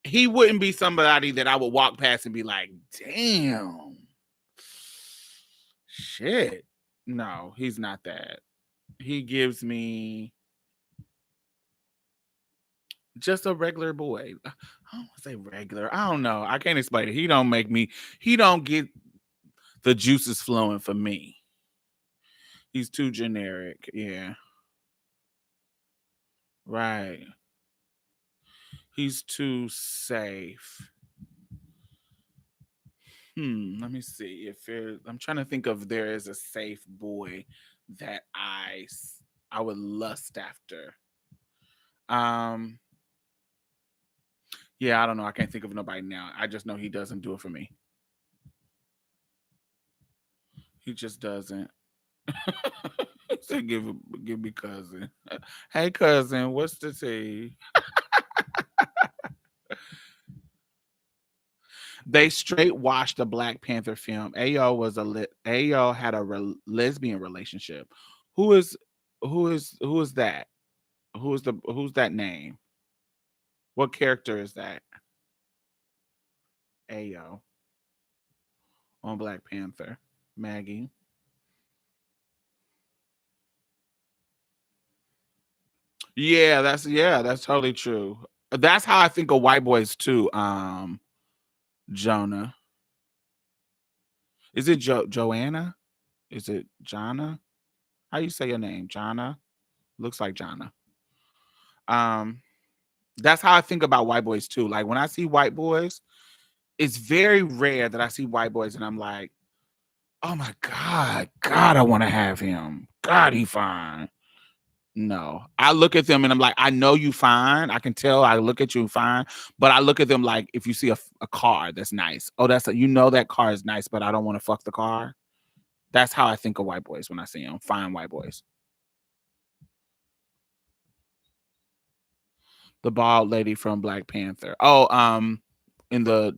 he wouldn't be somebody that I would walk past and be like, damn. Shit. No, he's not that. He gives me just a regular boy. I don't want to say regular. I don't know. I can't explain it. He don't get the juices flowing for me. He's too generic. Yeah. Right. He's too safe. Let me see if I'm trying to think of there is a safe boy that I would lust after. Um yeah, I don't know. I can't think of nobody now. I just know he doesn't do it for me. He just doesn't. So give me cousin. Hey cousin, what's the tea? They straight watched the Black Panther film. Ayo had a lesbian relationship. Who is who is that? Who's that name? What character is that? Ayo on Black Panther. Maggie. That's totally true. That's how I think of white boys too. Jonah. Is it Joanna? Is it Jana? How you say your name? Jana? Looks like Jana. Um, that's how I think about white boys too. Like when I see white boys, it's very rare that I see white boys and I'm like, oh my God, I want to have him. God, he fine. No, I look at them and I'm like, I know you fine. I can tell. I look at you fine, but I look at them like if you see a car that's nice. Oh, you know that car is nice, but I don't want to fuck the car. That's how I think of white boys when I see them. Fine white boys. The bald lady from Black Panther. Oh, in the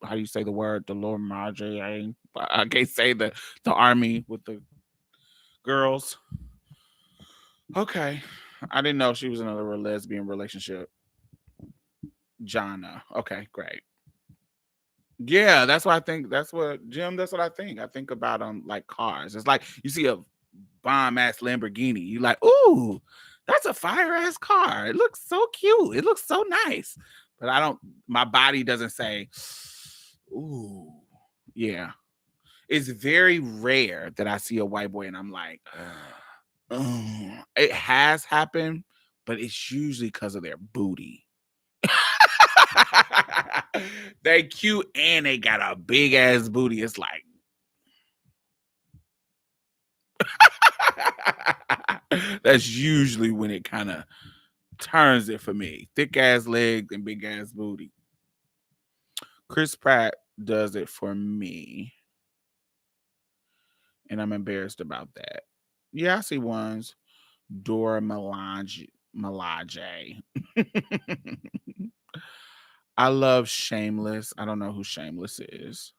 how do you say the word? The Lord Marjorie. I can't say the army with the girls. Okay, I didn't know she was in a lesbian relationship. Jana. Okay, great. Yeah, that's what I think. That's what Jim. That's what I think. I think about like cars. It's like you see a bomb ass Lamborghini. You like, ooh, that's a fire ass car. It looks so cute. It looks so nice. But I don't. My body doesn't say, ooh, yeah. It's very rare that I see a white boy and I'm like, it has happened, but it's usually because of their booty. They cute and they got a big ass booty. It's like that's usually when it kind of turns it for me. Thick ass legs and big ass booty. Chris Pratt does it for me. And I'm embarrassed about that. Yeah, I see ones. Dora Milaje. I love Shameless. I don't know who Shameless is.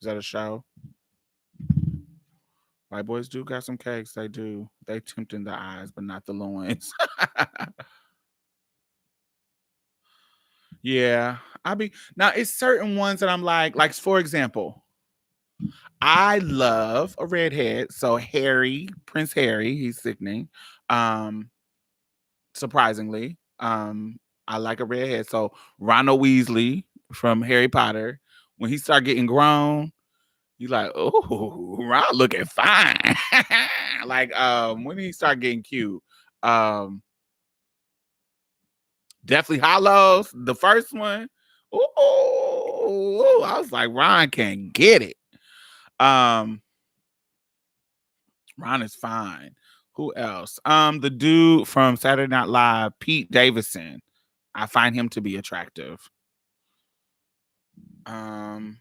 Is that a show? White boys do got some cakes. They do. They tempting the eyes, but not the loins. Yeah. Now it's certain ones that I'm like for example, I love a redhead. So Harry, Prince Harry, he's sickening. Um, surprisingly. I like a redhead. So Ronald Weasley from Harry Potter, when he start getting grown, you like, oh, Ron looking fine. Like when he start getting cute. Definitely Hollows, the first one. Ooh, I was like, Ron can get it. Um, Ron is fine. Who else? The dude from Saturday Night Live, Pete Davidson. I find him to be attractive. Um,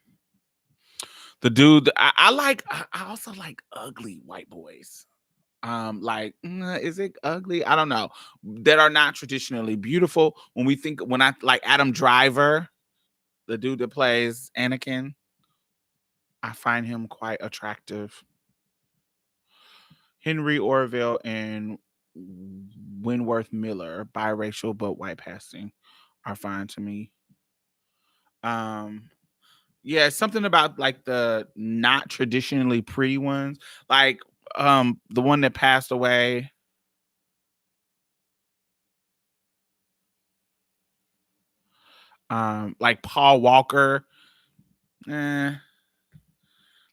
The dude I like. I also like ugly white boys. Like, is it ugly? I don't know. That are not traditionally beautiful. When I like Adam Driver, the dude that plays Anakin, I find him quite attractive. Henry Orville and Winworth Miller, biracial but white passing, are fine to me. Um, yeah, something about like the not traditionally pretty ones, like the one that passed away. Like Paul Walker. Eh,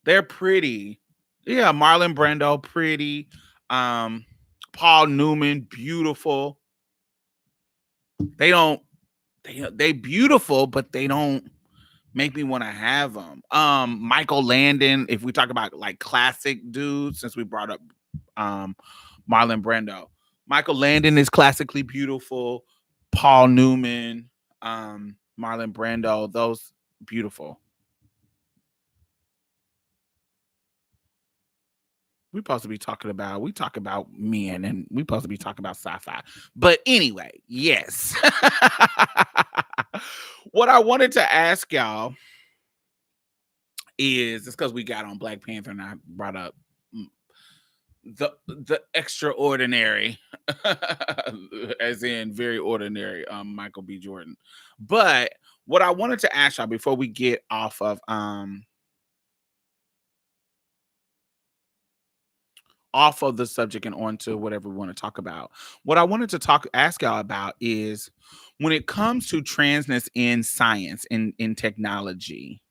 they're pretty. Yeah, Marlon Brando, pretty. Um, Paul Newman, beautiful. They don't. They beautiful, but they don't make me want to have them. Michael Landon. If we talk about like classic dudes, since we brought up um Marlon Brando, Michael Landon is classically beautiful. Paul Newman, Marlon Brando, those beautiful. We talk about men, and we supposed to be talking about sci-fi. But anyway, yes. What I wanted to ask y'all is it's because we got on Black Panther and I brought up the extraordinary, as in very ordinary, Michael B. Jordan. But what I wanted to ask y'all before we get off of the subject and onto whatever we want to talk about. What I wanted to ask y'all about is when it comes to transness in science, in technology,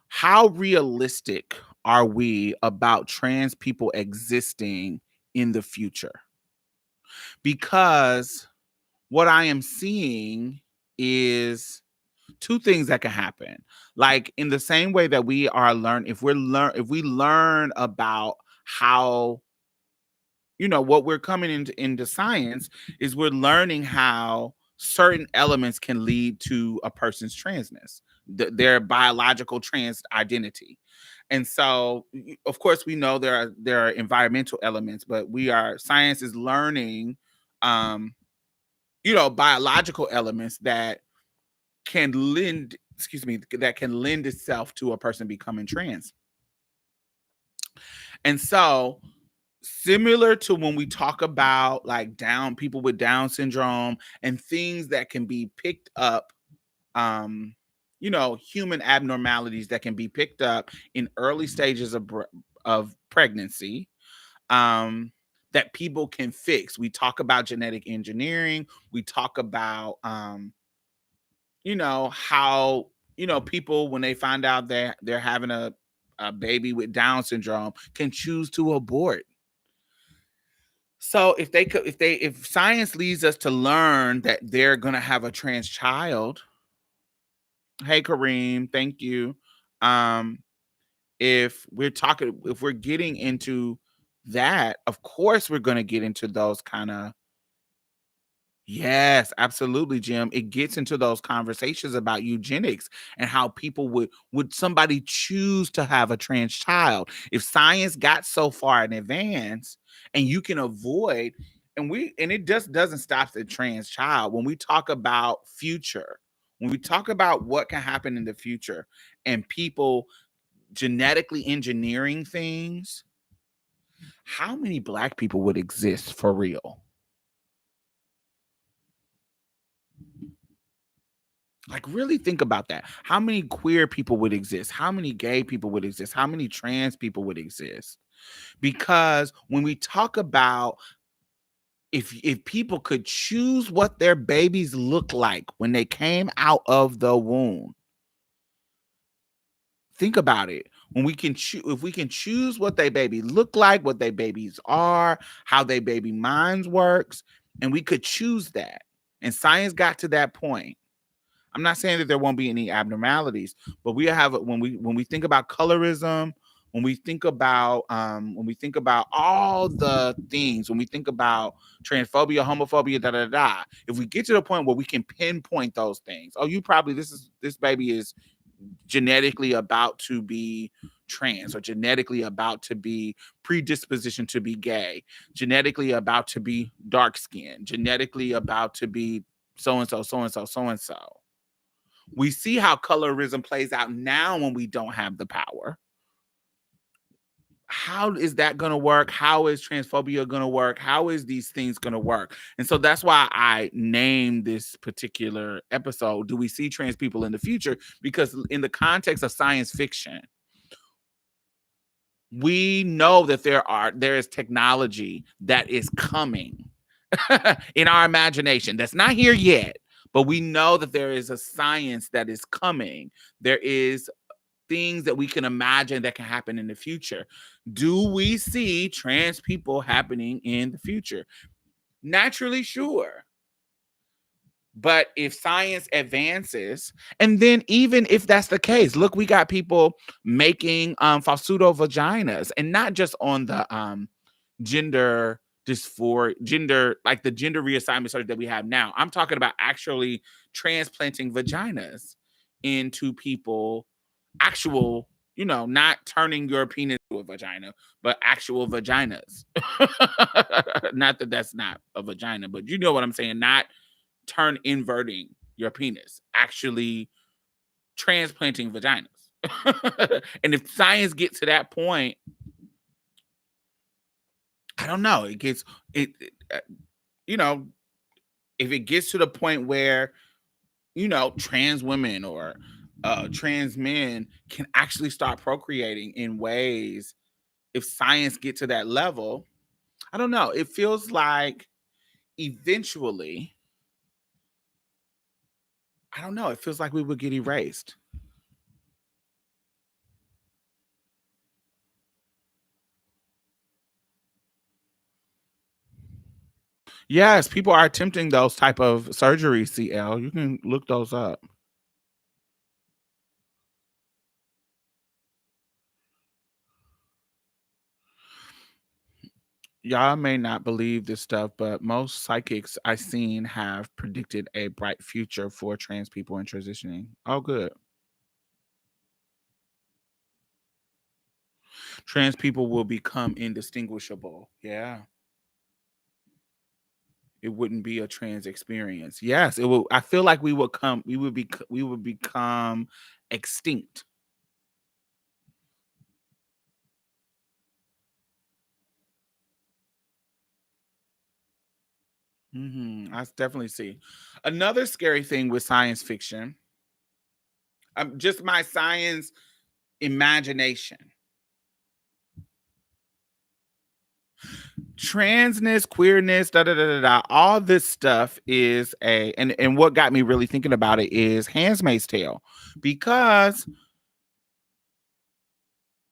how realistic are we about trans people existing in the future? Because what I am seeing is two things that can happen. Like in the same way that we are if we learn about how, what we're coming into science is we're learning how certain elements can lead to a person's transness, their biological trans identity. And so of course we know there are environmental elements, but science is learning um biological elements that can lend itself to a person becoming trans. And so similar to when we talk about like people with Down syndrome and things that can be picked up, human abnormalities that can be picked up in early stages of pregnancy, that people can fix. We talk about genetic engineering. We talk about how people, when they find out that they're having a baby with Down syndrome, can choose to abort. So if science leads us to learn that they're gonna have a trans child, hey Kareem, thank you. Um, if we're getting into that, of course we're gonna get into those kind of. Yes, absolutely, Jim. It gets into those conversations about eugenics and how people would somebody choose to have a trans child if science got so far in advance and you can avoid, and it just doesn't stop the trans child. When we talk about future, when we talk about what can happen in the future and people genetically engineering things, how many black people would exist for real? Like, really think about that. How many queer people would exist? How many gay people would exist? How many trans people would exist? Because when we talk about if people could choose what their babies look like when they came out of the womb, think about it. When we can choose, if we can choose what they baby look like, what they babies are, how they baby minds works, and we could choose that, and science got to that point. I'm not saying that there won't be any abnormalities, but we have when we think about colorism, when we think about all the things, when we think about transphobia, homophobia, da da da. If we get to the point where we can pinpoint those things, oh, this baby is genetically about to be trans, or genetically about to be predisposition to be gay, genetically about to be dark skinned, genetically about to be so and so, so and so, so and so. We see how colorism plays out now when we don't have the power. How is that going to work? How is transphobia going to work? How is these things going to work? And so that's why I named this particular episode, Do We See Trans People in the Future? Because in the context of science fiction, we know that there is technology that is coming in our imagination that's not here yet, but we know that there is a science that is coming. There is things that we can imagine that can happen in the future. Do we see trans people happening in the future? Naturally, sure. But if science advances, and then even if that's the case, look, we got people making falsudo vaginas, and not just on the gender dysphoria, gender, like the gender reassignment surgery that we have now. I'm talking about actually transplanting vaginas into people, actual, not turning your penis to a vagina, but actual vaginas. Not that that's not a vagina, but you know what I'm saying? Not inverting your penis, actually transplanting vaginas. And if science gets to that point, I don't know. It gets you know, if it gets to the point where trans women or trans men can actually start procreating in ways, if science get to that level, I don't know. It feels like eventually, I don't know. It feels like we would get erased. Yes, people are attempting those type of surgeries, CL. You can look those up. Y'all may not believe this stuff, but most psychics I've seen have predicted a bright future for trans people in transitioning. Oh, good. Trans people will become indistinguishable. Yeah. It wouldn't be a trans experience. Yes, it will. I feel like we would become extinct. I definitely see. Another scary thing with science fiction, just my science imagination. Transness, queerness, da da da da da. All this stuff is and what got me really thinking about it is Handmaid's Tale, because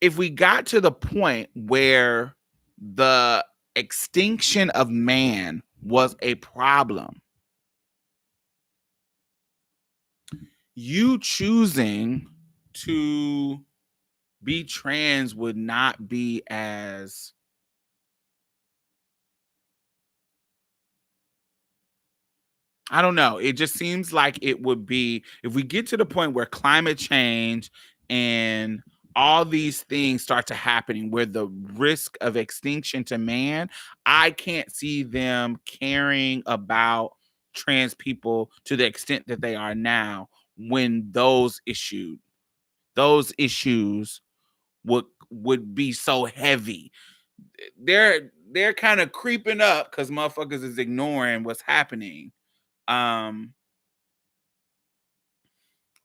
if we got to the point where the extinction of man was a problem, you choosing to be trans would not be as, I don't know. It just seems like it would be, if we get to the point where climate change and all these things start to happening where the risk of extinction to man, I can't see them caring about trans people to the extent that they are now, when those issues would be so heavy. They're kind of creeping up because motherfuckers is ignoring what's happening. Um,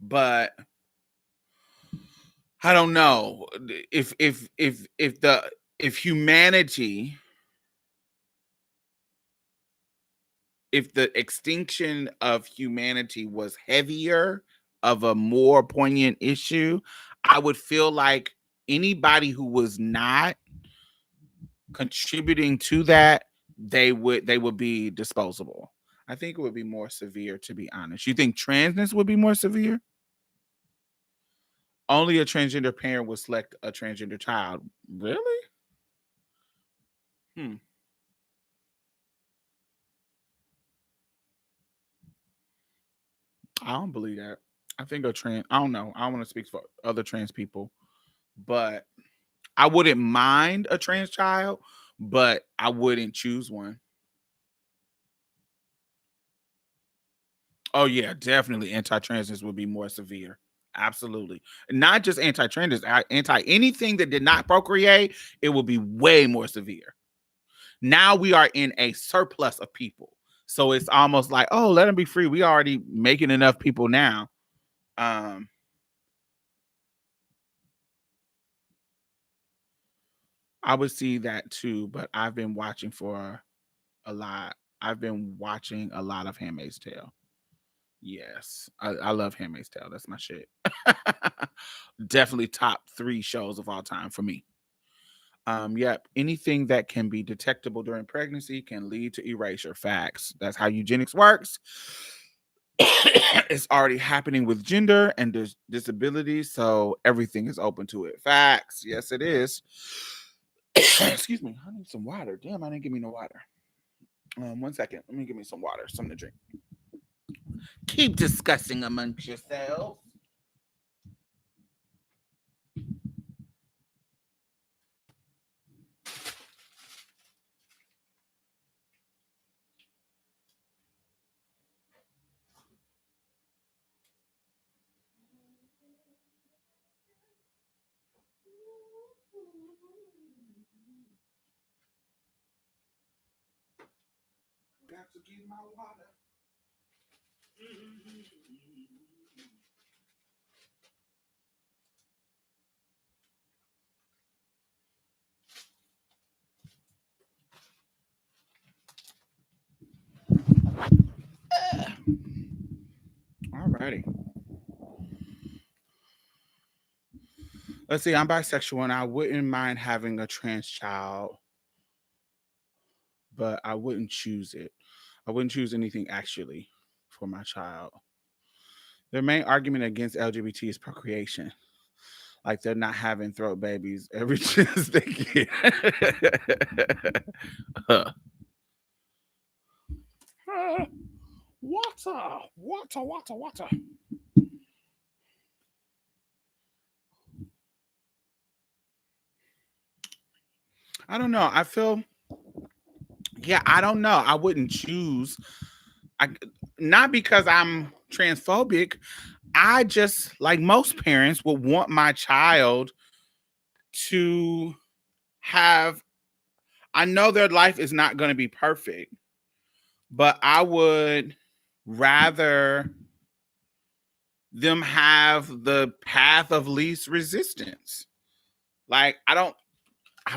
but I don't know if humanity, if the extinction of humanity was heavier, of a more poignant issue, I would feel like anybody who was not contributing to that, they would be disposable. I think it would be more severe, to be honest. You think transness would be more severe? Only a transgender parent would select a transgender child. Really? Hmm. I don't believe that. I think a trans. I don't know. I don't want to speak for other trans people, but I wouldn't mind a trans child, but I wouldn't choose one. Oh yeah, definitely anti-transness would be more severe. Absolutely. Not just anti-transness, anti anything that did not procreate, it will be way more severe. Now we are in a surplus of people. So it's almost like, oh, let them be free. We already making enough people now. Um I would see that too, but I've been watching for a lot. I've been watching a lot of Handmaid's Tale. Yes, I love Handmaid's Tale. That's my shit. Definitely top 3 shows of all time for me. Yep, anything that can be detectable during pregnancy can lead to erasure. Facts. That's how eugenics works. It's already happening with gender and disability, so everything is open to it. Facts. Yes, it is. Excuse me. I need some water. Damn, I didn't give me no water. 1 second. Let me give me some water, something to drink. Keep discussing amongst yourselves. Got to get my water. Alrighty. Let's see. I'm bisexual and I wouldn't mind having a trans child, but I wouldn't choose it. I wouldn't choose anything actually for my child. Their main argument against LGBT is procreation. Like they're not having throat babies every chance they get. Water, water, water, water. I don't know. I feel, yeah, I don't know. I wouldn't choose. I not because I'm transphobic. I just like most parents would want my child to have. I know their life is not going to be perfect, but I would rather them have the path of least resistance. Like I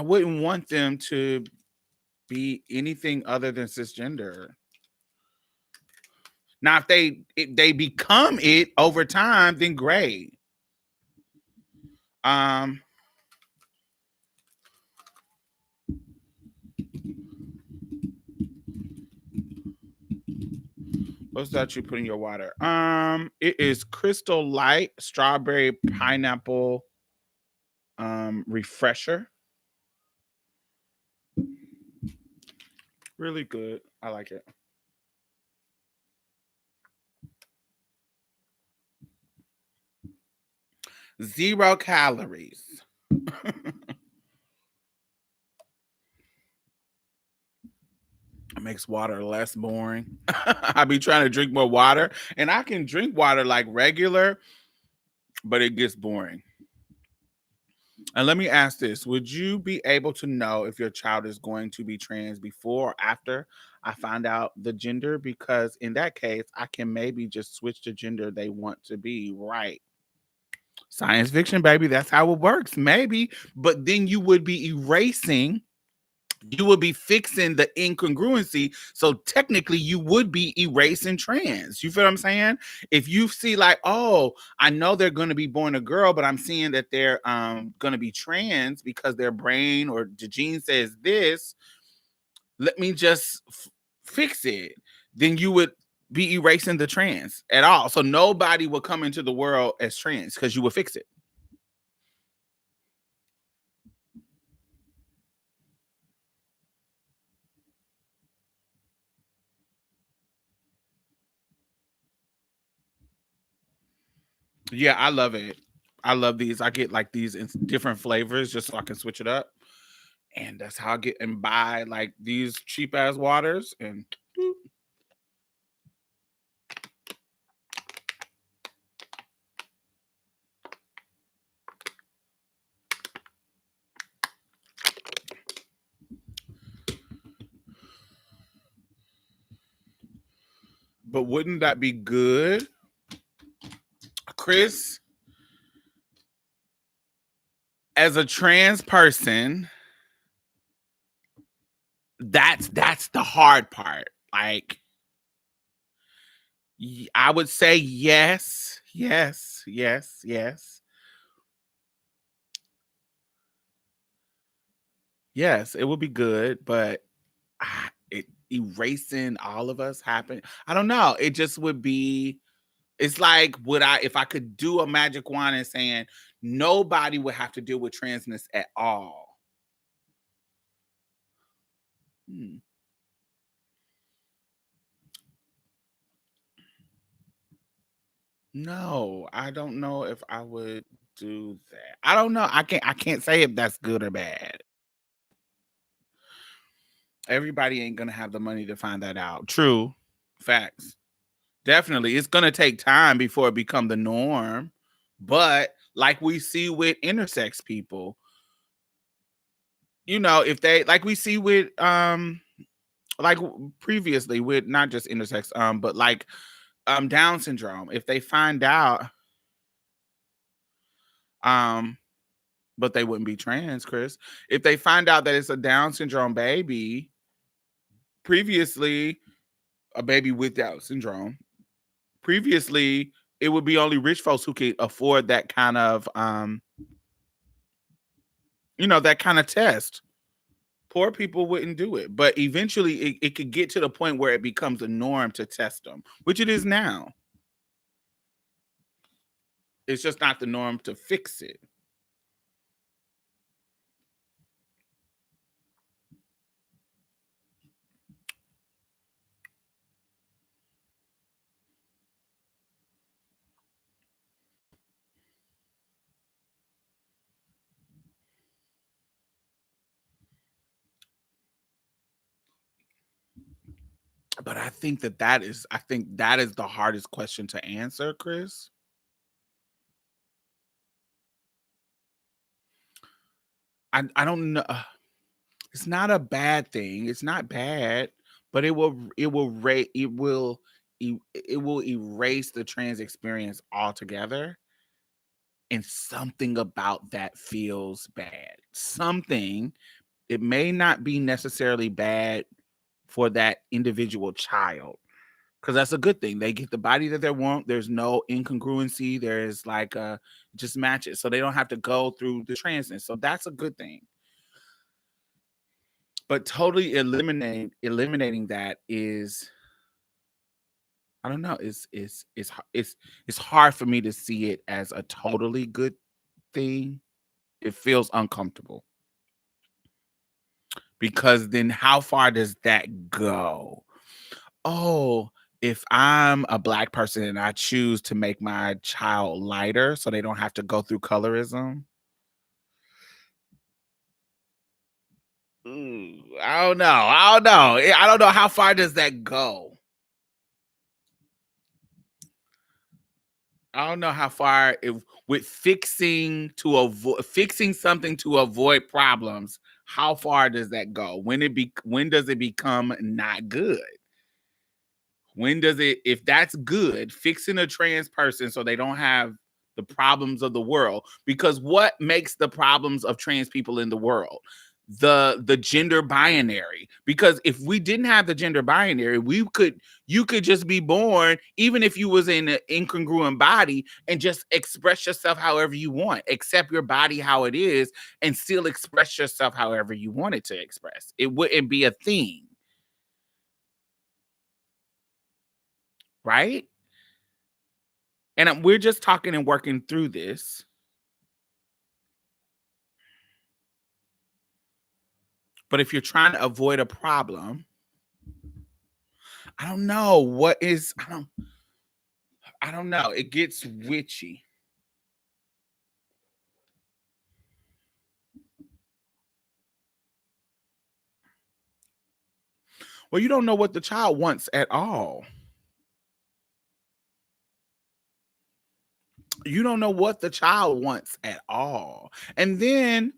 wouldn't want them to be anything other than cisgender. Now, if they become it over time, then great. Um, what's that you put in your water? It is Crystal Light Strawberry Pineapple Refresher. Really good. I like it. 0 calories. It makes water less boring. I be trying to drink more water, and I can drink water like regular, but it gets boring. And let me ask this: would you be able to know if your child is going to be trans before or after I find out the gender? Because in that case, I can maybe just switch the gender they want to be, right? Science fiction, baby. That's how it works, maybe. But then you would be fixing the incongruency. So technically, you would be erasing trans. You feel what I'm saying? If you see, like, oh, I know they're going to be born a girl, but I'm seeing that they're going to be trans because their brain or the gene says this, let me just fix it. Then you would be erasing the trans at all. So nobody will come into the world as trans because you will fix it. Yeah, I love it. I love these. I get like these in different flavors just so I can switch it up. And that's how I get and buy like these cheap ass waters and but wouldn't that be good? Chris, as a trans person, that's the hard part. Like I would say yes, yes, yes, yes. Yes, it would be good, but it erasing all of us happen. I don't know. It just would be it's like would I if I could do a magic wand and saying nobody would have to deal with transness at all. Hmm. No, I don't know if I would do that. I don't know. I can't say if that's good or bad. Everybody ain't gonna have the money to find that out. True. Facts. Definitely. It's gonna take time before it become the norm. But like we see with intersex people, if they like we see with like previously with not just intersex, but like Down syndrome, if they find out, um, but they wouldn't be trans, Chris. If they find out that it's a Down syndrome baby, previously a baby with Down syndrome, previously it would be only rich folks who could afford that kind of that kind of test. Poor people wouldn't do it, but eventually it could get to the point where it becomes a norm to test them, which it is now. It's just not the norm to fix it. But I think that is the hardest question to answer, Chris. I don't know. It's not a bad thing. It's not bad, but it will erase the trans experience altogether. And something about that feels bad. Something it may not be necessarily bad for that individual child because that's a good thing. They get the body that they want. There's no incongruency. There's like just matches, so they don't have to go through the transness. So that's a good thing. But totally eliminating that is I don't know. It's hard for me to see it as a totally good thing. It feels uncomfortable because then how far does that go? Oh, if I'm a black person and I choose to make my child lighter so they don't have to go through colorism. I don't know. I don't know. I don't know how far does that go. I don't know how far if with fixing something to avoid problems. How far does that go? When does it become not good? When does it, if that's good, fixing a trans person so they don't have the problems of the world? Because what makes the problems of trans people in the world? The gender binary. Because if we didn't have the gender binary, you could just be born, even if you was in an incongruent body, and just express yourself however you want, accept your body how it is, and still express yourself however you want it to express. It wouldn't be a thing, right? And we're just talking and working through this. But if you're trying to avoid a problem, I don't know what is. I don't know. It gets witchy. Well, you don't know what the child wants at all. You don't know what the child wants at all. And then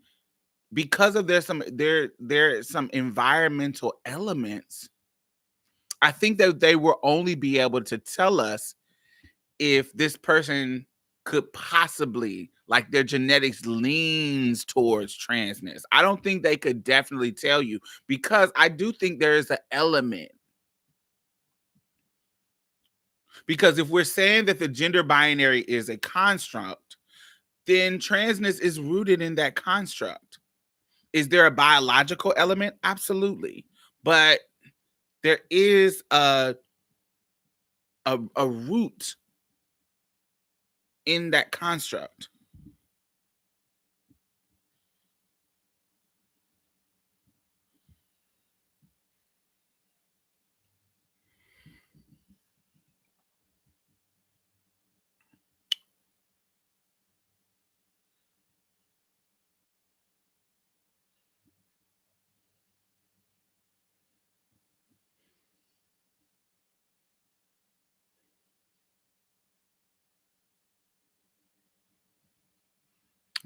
because of there's some environmental elements, I think that they will only be able to tell us if this person could possibly, like, their genetics leans towards transness. I don't think they could definitely tell you, because I do think there is an element. Because if we're saying that the gender binary is a construct, then transness is rooted in that construct. Is there a biological element? Absolutely. But there is a root in that construct.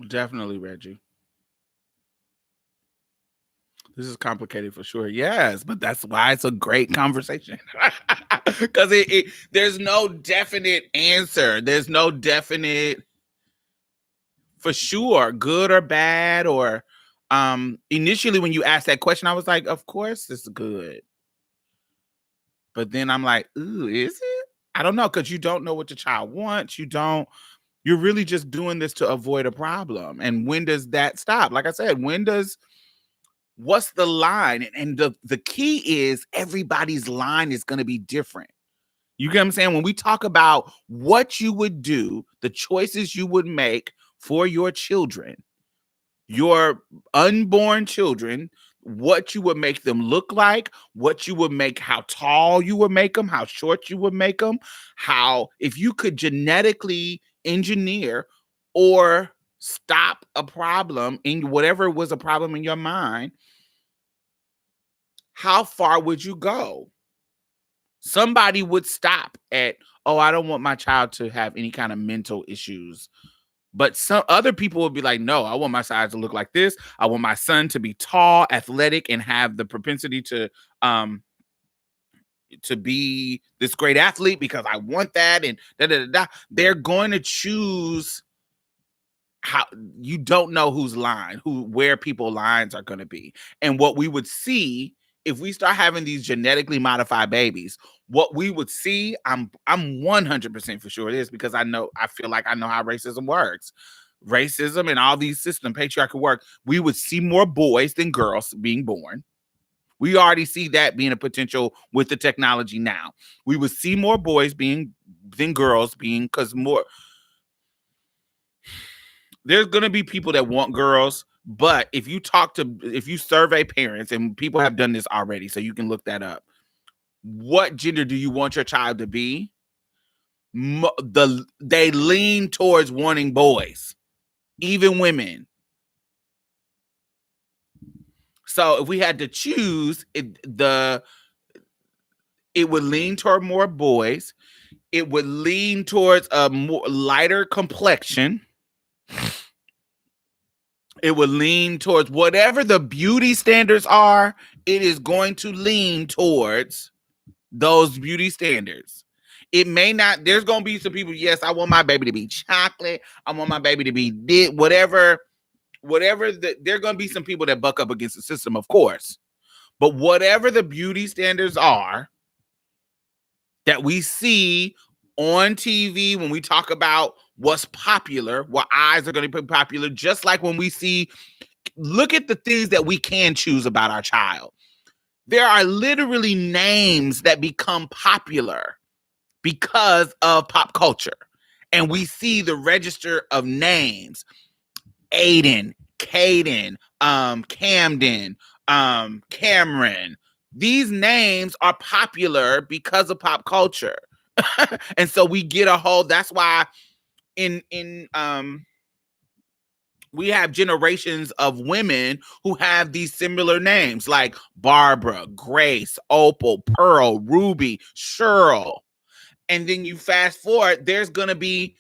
Definitely, Reggie. This is complicated for sure. Yes, but that's why it's a great conversation. Because there's no definite answer. There's no definite, for sure, good or bad. Or initially when you asked that question, I was like, of course it's good. But then I'm like, ooh, is it? I don't know, because you don't know what your child wants. You're really just doing this to avoid a problem. And when does that stop? Like I said, what's the line? And the key is everybody's line is going to be different. You get what I'm saying? When we talk about what you would do, the choices you would make for your children, your unborn children, what you would make them look like, what you would make, how tall you would make them, how short you would make them, how, if you could genetically engineer or stop a problem in whatever was a problem in your mind, how far would you go? Somebody would stop at, oh, I don't want my child to have any kind of mental issues. But some other people would be like, no, I want my child to look like this. I want my son to be tall, athletic, and have the propensity to be this great athlete because I want that. And da da da da. They're going to choose. How you don't know where people lines are going to be. And what we would see if we start having these genetically modified babies, what we would see, I'm 100% for sure it is, because I feel like I know how racism works. Racism and all these systems, patriarchy work. We would see more boys than girls being born. We already see that being a potential with the technology now. We would see more boys than girls being, because more. There's going to be people that want girls, but if you survey parents, and people have done this already, so you can look that up. What gender do you want your child to be? They lean towards wanting boys, even women. So if we had to choose, it would lean toward more boys. It would lean towards a more lighter complexion. It would lean towards whatever the beauty standards are. It is going to lean towards those beauty standards. It may not. There's going to be some people. Yes, I want my baby to be chocolate. I want my baby to be whatever. There are going to be some people that buck up against the system, of course. But whatever the beauty standards are that we see on TV, when we talk about what's popular, what eyes are going to be popular, just like when we see, look at the things that we can choose about our child. There are literally names that become popular because of pop culture. And we see the register of names: Aiden, Caden, Camden, Cameron. These names are popular because of pop culture. And so we get a whole, that's why in we have generations of women who have these similar names like Barbara, Grace, Opal, Pearl, Ruby, Cheryl. And then you fast forward, there's going to be,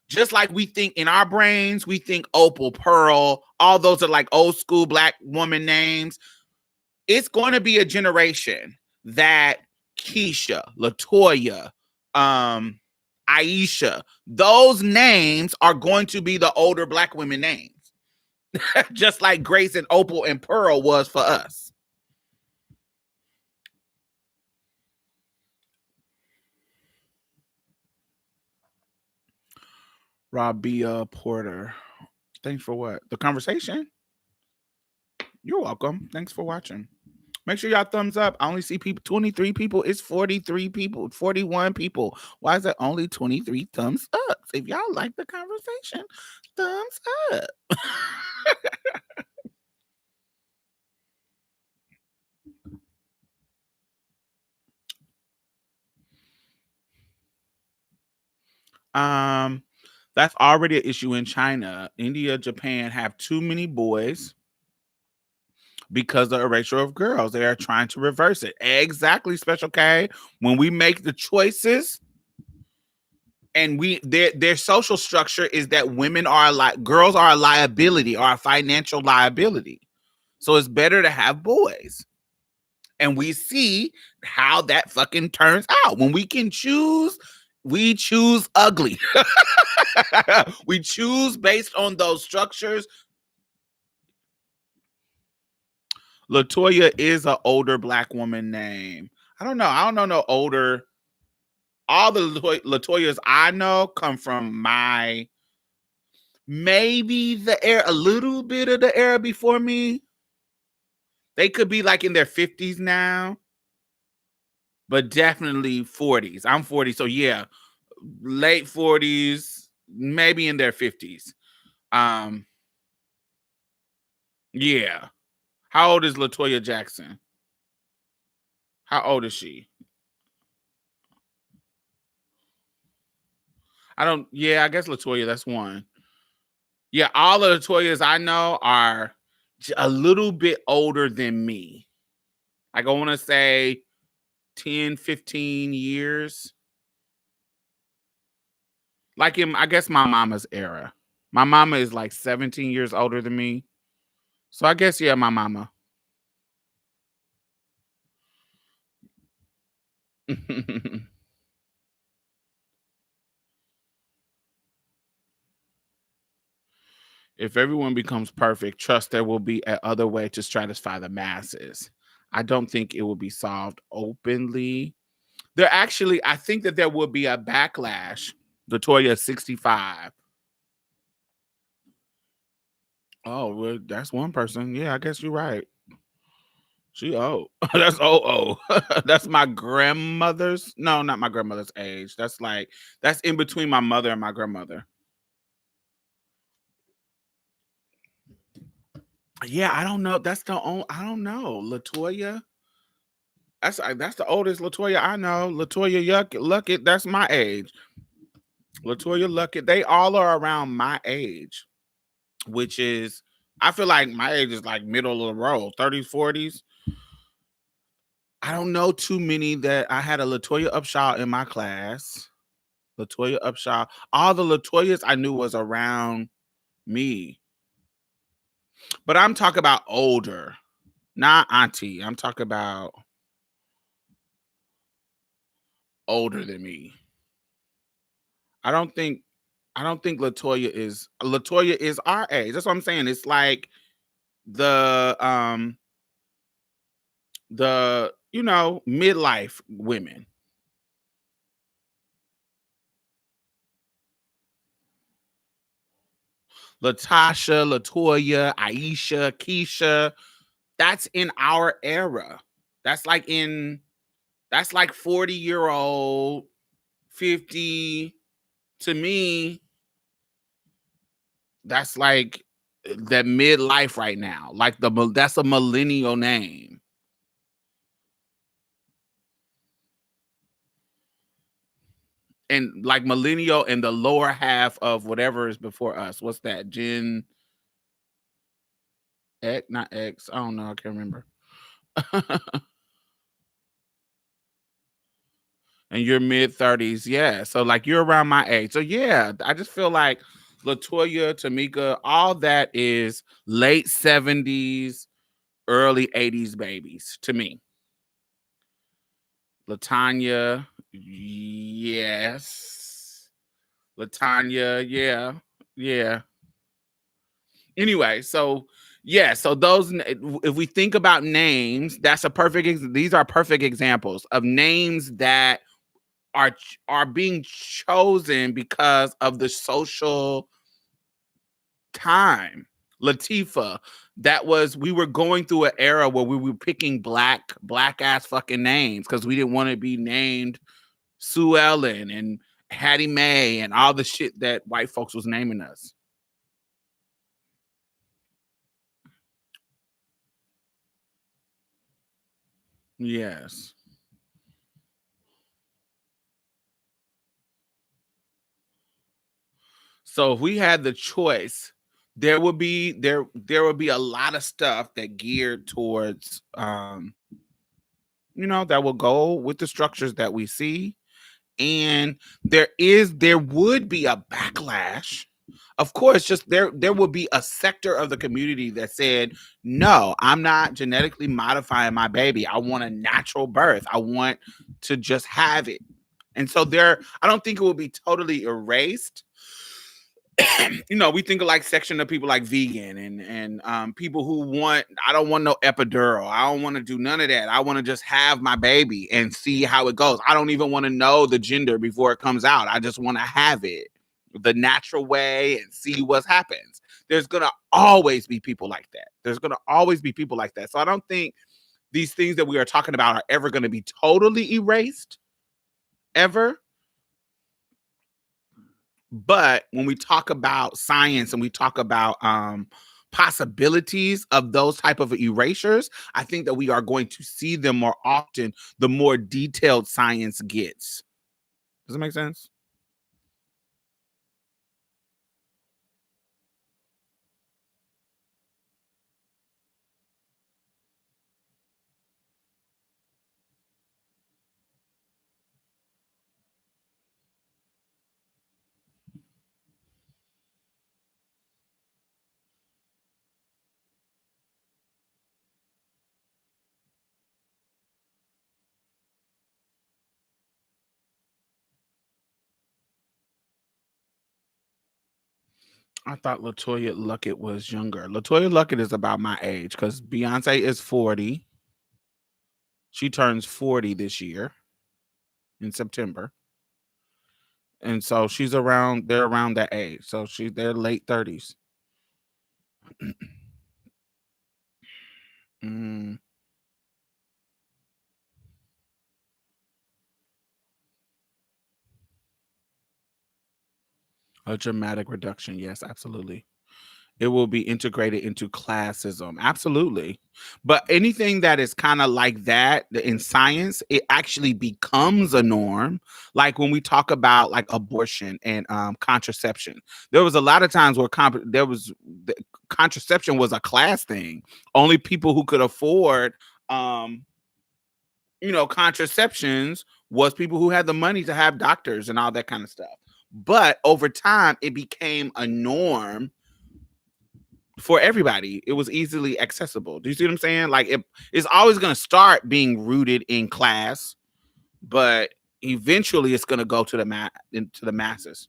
just like we think in our brains, we think Opal, Pearl, all those are like old school Black woman names. It's going to be a generation that Keisha, Latoya, Aisha, those names are going to be the older Black women names. Just like Grace and Opal and Pearl was for us. Rabia Porter. Thanks for what? The conversation? You're welcome. Thanks for watching. Make sure y'all thumbs up. I only see people, 23 people. It's 43 people, 41 people. Why is it only 23 thumbs up? If y'all like the conversation, thumbs up. That's already an issue in China. India, Japan have too many boys because of erasure of girls. They are trying to reverse it. Exactly, Special K. When we make the choices, and their social structure is that women are like girls are a liability, or a financial liability. So it's better to have boys. And we see how that fucking turns out. When we can choose, we choose ugly. We choose based on those structures. Latoya is an older Black woman name. I don't know no older. All the Latoyas I know come from my, maybe the era, a little bit of the era before me. They could be like in their 50s now, but definitely 40s. I'm 40, so yeah, late 40s, maybe in their 50s. Yeah. How old is Latoya Jackson? How old is she? I guess Latoya, that's one. Yeah, all the Latoyas I know are a little bit older than me. Like, I want to say 10, 15 years. Like in, I guess, my mama's era. My mama is like 17 years older than me. So I guess, yeah, my mama. If everyone becomes perfect, trust there will be a other way to stratify the masses. I don't think it will be solved openly. I think that there will be a backlash. Latoya 65. Oh, well, that's one person. Yeah, I guess you're right. She old. That's old. That's my grandmother's. No, not my grandmother's age. That's in between my mother and my grandmother. Yeah, I don't know. That's the only. I don't know. Latoya. That's the oldest Latoya I know. Latoya Luckett. That's my age. Latoya Luckett. They all are around my age, which is, I feel like my age is like middle of the road, 30s, 40s. I don't know too many that I had a Latoya Upshaw in my class. Latoya Upshaw. All the Latoyas I knew was around me. But I'm talking about older, not auntie. I'm talking about older than me. I don't think Latoya is our age. That's what I'm saying. It's like the midlife women. Latasha, Latoya, Aisha, Keisha. That's in our era. That's like 40-year-old, 50. To me, that's like that midlife right now. Like that's a millennial name. And like millennial and the lower half of whatever is before us. What's that? Gen X, not X. I don't know. I can't remember. And you're mid 30s, yeah. So like you're around my age. So yeah, I just feel like Latoya, Tamika, all that is late 70s, early 80s babies to me. Latanya, yes. Latanya, yeah, yeah. Anyway, so yeah, so those if we think about names, that's a these are perfect examples of names that are being chosen because of the social time. Latifah, that was we were going through an era where we were picking black ass fucking names because we didn't want to be named Sue Ellen and Hattie Mae and all the shit that white folks was naming us. Yes. So if we had the choice, there would be a lot of stuff that geared towards that will go with the structures that we see. And there would be a backlash. Of course, just there would be a sector of the community that said, no, I'm not genetically modifying my baby. I want a natural birth. I want to just have it. And so I don't think it will be totally erased. We think of like section of people like vegan and people who I don't want no epidural. I don't want to do none of that. I want to just have my baby and see how it goes. I don't even want to know the gender before it comes out. I just want to have it the natural way and see what happens. There's gonna always be people like that. There's gonna always be people like that. So I don't think these things that we are talking about are ever going to be totally erased, ever. But when we talk about science and we talk about possibilities of those type of erasures, I think that we are going to see them more often the more detailed science gets. Does that make sense? I thought Latoya Luckett was younger. Latoya Luckett is about my age because Beyonce is 40. She turns 40 this year in September. And so they're around that age. So they're late 30s. Mm, a dramatic reduction. Yes, absolutely. It will be integrated into classism. Absolutely. But anything that is kind of like that in science, it actually becomes a norm. Like when we talk about like abortion and contraception, there was a lot of times where contraception was a class thing. Only people who could afford, um, contraceptions was people who had the money to have doctors and all that kind of stuff. But over time, it became a norm for everybody. It was easily accessible. Do you see what I'm saying? Like it's always going to start being rooted in class, but eventually it's going to go to into the masses.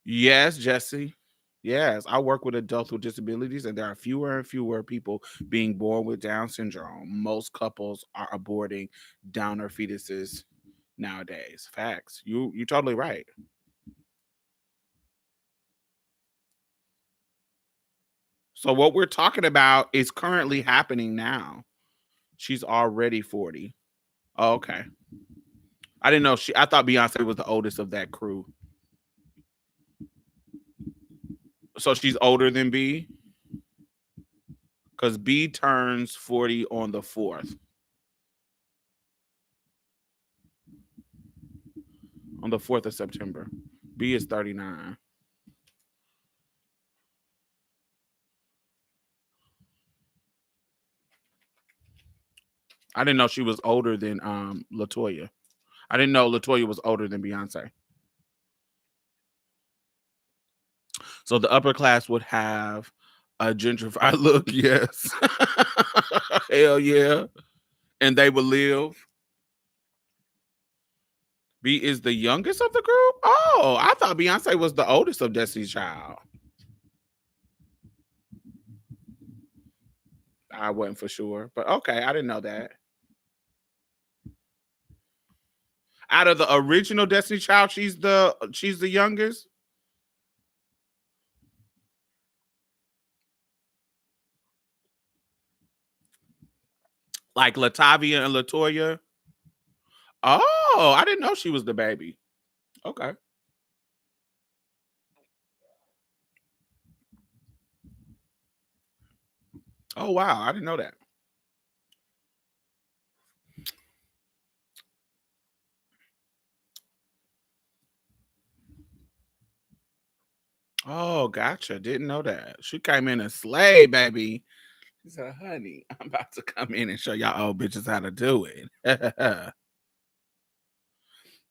Yes, Jesse. Yes, I work with adults with disabilities, and there are fewer and fewer people being born with Down syndrome. Most couples are aborting Downer fetuses nowadays. Facts. You're totally right. So what we're talking about is currently happening now. She's already 40. Oh, okay. I didn't know I thought Beyonce was the oldest of that crew. So she's older than B because B turns 40 on the 4th. on the 4th of September. B is 39. I didn't know she was older than Latoya. I didn't know Latoya was older than Beyonce. So the upper class would have a gentrified look, yes. Hell yeah. And they would live. B is the youngest of the group? Oh, I thought Beyonce was the oldest of Destiny's Child. I wasn't for sure, but okay, I didn't know that. Out of the original Destiny Child, she's the youngest. Like Latavia and Latoya. Oh, I didn't know she was the baby. Okay. Oh wow, I didn't know that. Oh, gotcha. Didn't know that. She came in and slayed, baby. She said, honey, I'm about to come in and show y'all old bitches how to do it.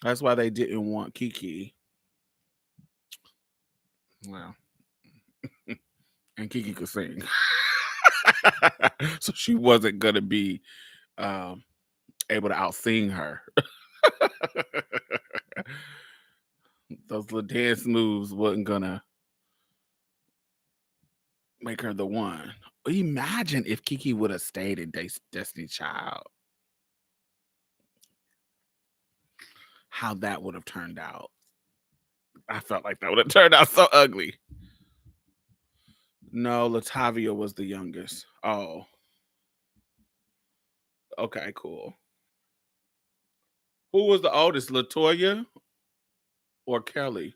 That's why they didn't want Kiki. Well, and Kiki could sing. So she wasn't going to be um, able to out sing her. Those little dance moves wasn't going to make her the one. Imagine if Kiki would have stayed in Destiny Child. How that would have turned out. I felt like that would have turned out so ugly. No, Latavia was the youngest. Oh, okay, cool. Who was the oldest, Latoya or Kelly?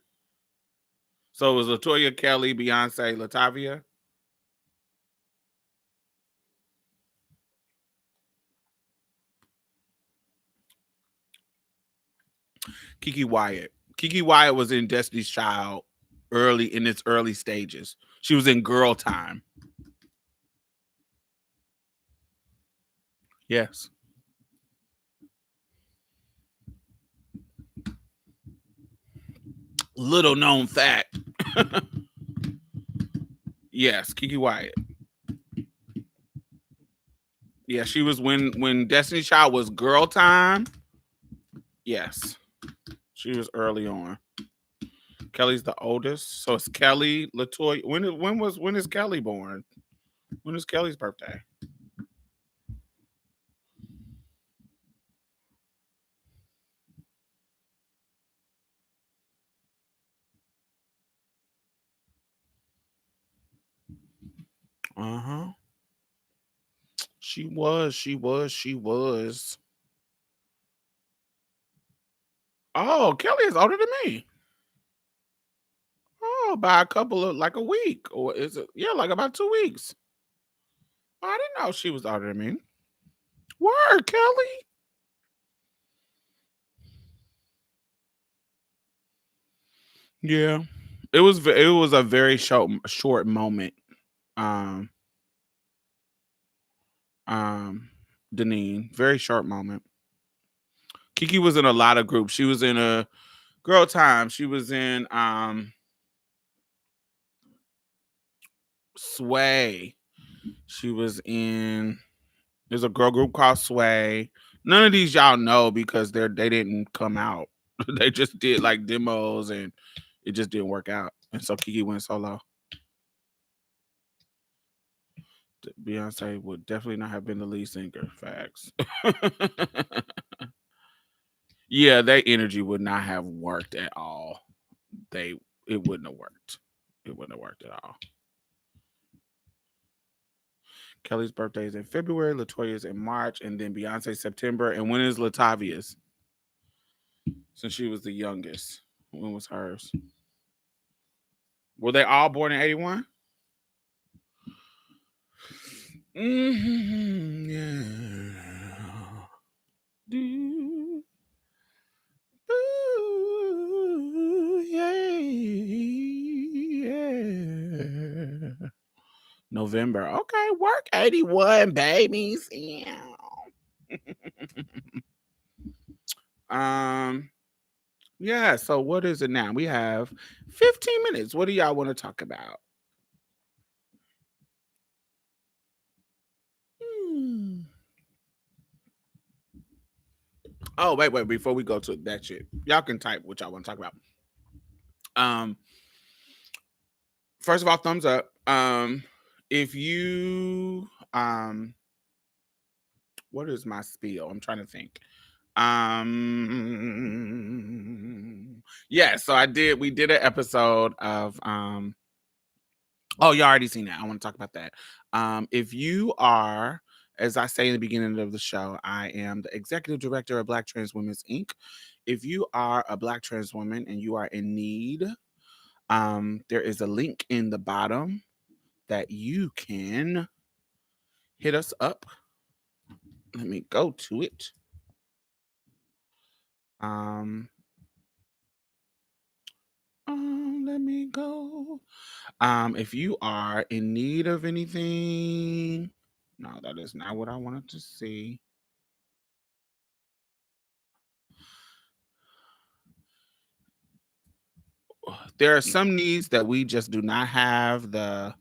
So it was Latoya, Kelly, Beyonce, Latavia? Kiki Wyatt. Kiki Wyatt was in Destiny's Child early in its early stages. She was in Girl Time. Yes. Little known fact. Yes, Kiki Wyatt. Yeah, she was when Destiny's Child was Girl Time. Yes, she was early on. Kelly's the oldest, so it's Kelly, Latoya. When is Kelly born? When is Kelly's birthday? Uh huh. She was. She was. She was. Oh, Kelly is older than me. Oh, by a couple of like a week, or is it? Yeah, like about 2 weeks. Oh, I didn't know she was older than me. Word, Kelly. Yeah, it was a very short moment. Um, um, Deneen, very short moment. Kiki was in a lot of groups. She was in a Girl Time. She was in Sway. She was in there's a girl group called Sway. None of these y'all know because they didn't come out. They just did like demos and it just didn't work out. And so Kiki went solo. Beyonce would definitely not have been the lead singer. Facts. Yeah, their energy would not have worked at all. They it wouldn't have worked. It wouldn't have worked at all. Kelly's birthday is in February, Latoya's in March, and then Beyonce September. And when is Latavia's? Since she was the youngest. When was hers? Were they all born in 81? Mm-hmm, yeah. November. Okay, work 81 babies. Yeah. um yeah, so what is it now? We have 15 minutes. What do y'all want to talk about? Hmm. Oh, wait, before we go to that shit. Y'all can type what y'all want to talk about. Um First of all, thumbs up. If you what is my spiel? I'm trying to think. Yeah, so we did an episode of oh, you already seen that. I want to talk about that. If you are, as I say in the beginning of the show, I am the executive director of Black Trans Women's Inc. If you are a Black trans woman and you are in need, there is a link in the bottom that you can hit us up. Let me go to it. Um, Let me go. If you are in need of anything, no, that is not what I wanted to see. There are some needs that we just do not have the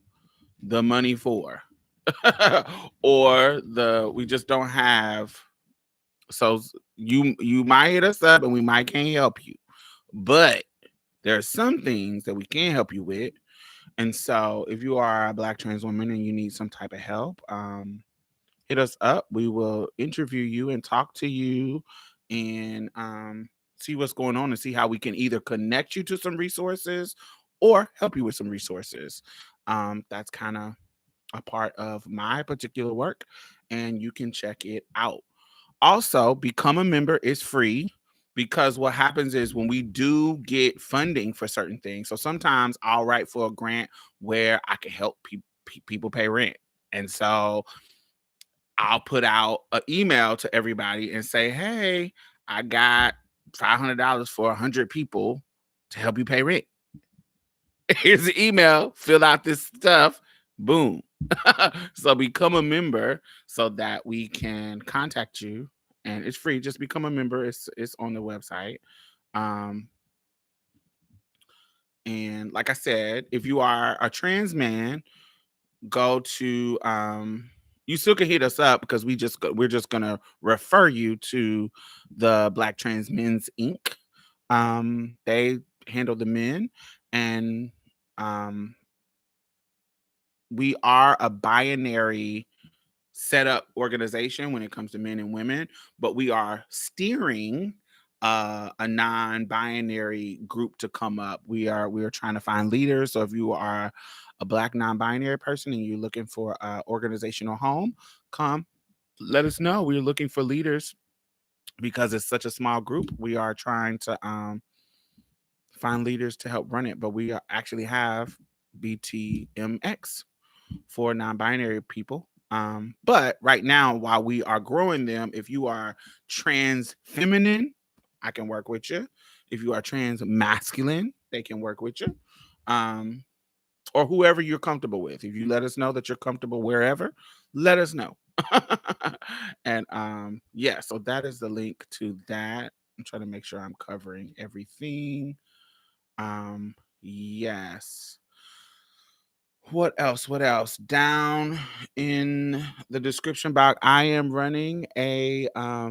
money for, or we just don't have. So you might hit us up and we might can't help you, but there are some things that we can help you with. And so if you are a Black trans woman and you need some type of help, hit us up. We will interview you and talk to you and see what's going on and see how we can either connect you to some resources or help you with some resources. That's kind of a part of my particular work, and you can check it out. Also, become a member is free, because what happens is when we do get funding for certain things, so sometimes I'll write for a grant where I can help people pay rent. And so I'll put out an email to everybody and say, hey, I got $500 for 100 people to help you pay rent. Here's the email, fill out this stuff, boom. So become a member so that we can contact you, and it's free. Just become a member. It's on the website. Um, and like I said, if you are a trans man, go to you still can hit us up because we're just gonna refer you to the Black Trans Men's Inc. They handle the men, and um we are a binary setup organization when it comes to men and women, but we are steering a non-binary group to come up. We are trying to find leaders. So if you are a Black non-binary person and you're looking for a organizational home, come let us know. We're looking for leaders because it's such a small group. We are trying to find leaders to help run it, but actually have BTMX for non-binary people. But right now, while we are growing them, if you are trans feminine, I can work with you. If you are trans masculine, they can work with you. Um, or whoever you're comfortable with. If you let us know that you're comfortable wherever, let us know. And yeah, so that is the link to that. I'm trying to make sure I'm covering everything. Yes. What else? What else? Down in the description box, I am running a uh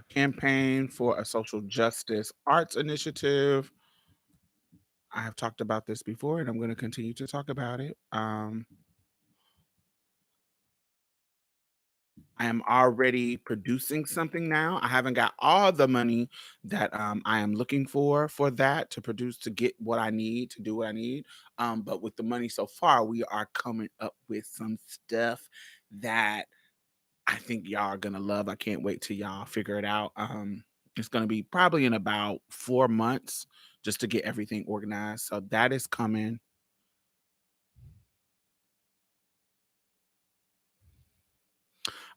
campaign for a social justice arts initiative. I have talked about this before and I'm going to continue to talk about it. I am already producing something now. I haven't got all the money that I am looking for that to produce to get what I need to do what I need. But with the money so far, we are coming up with some stuff that I think y'all are gonna love. I can't wait till y'all figure it out. It's gonna be probably in about 4 months just to get everything organized. So that is coming.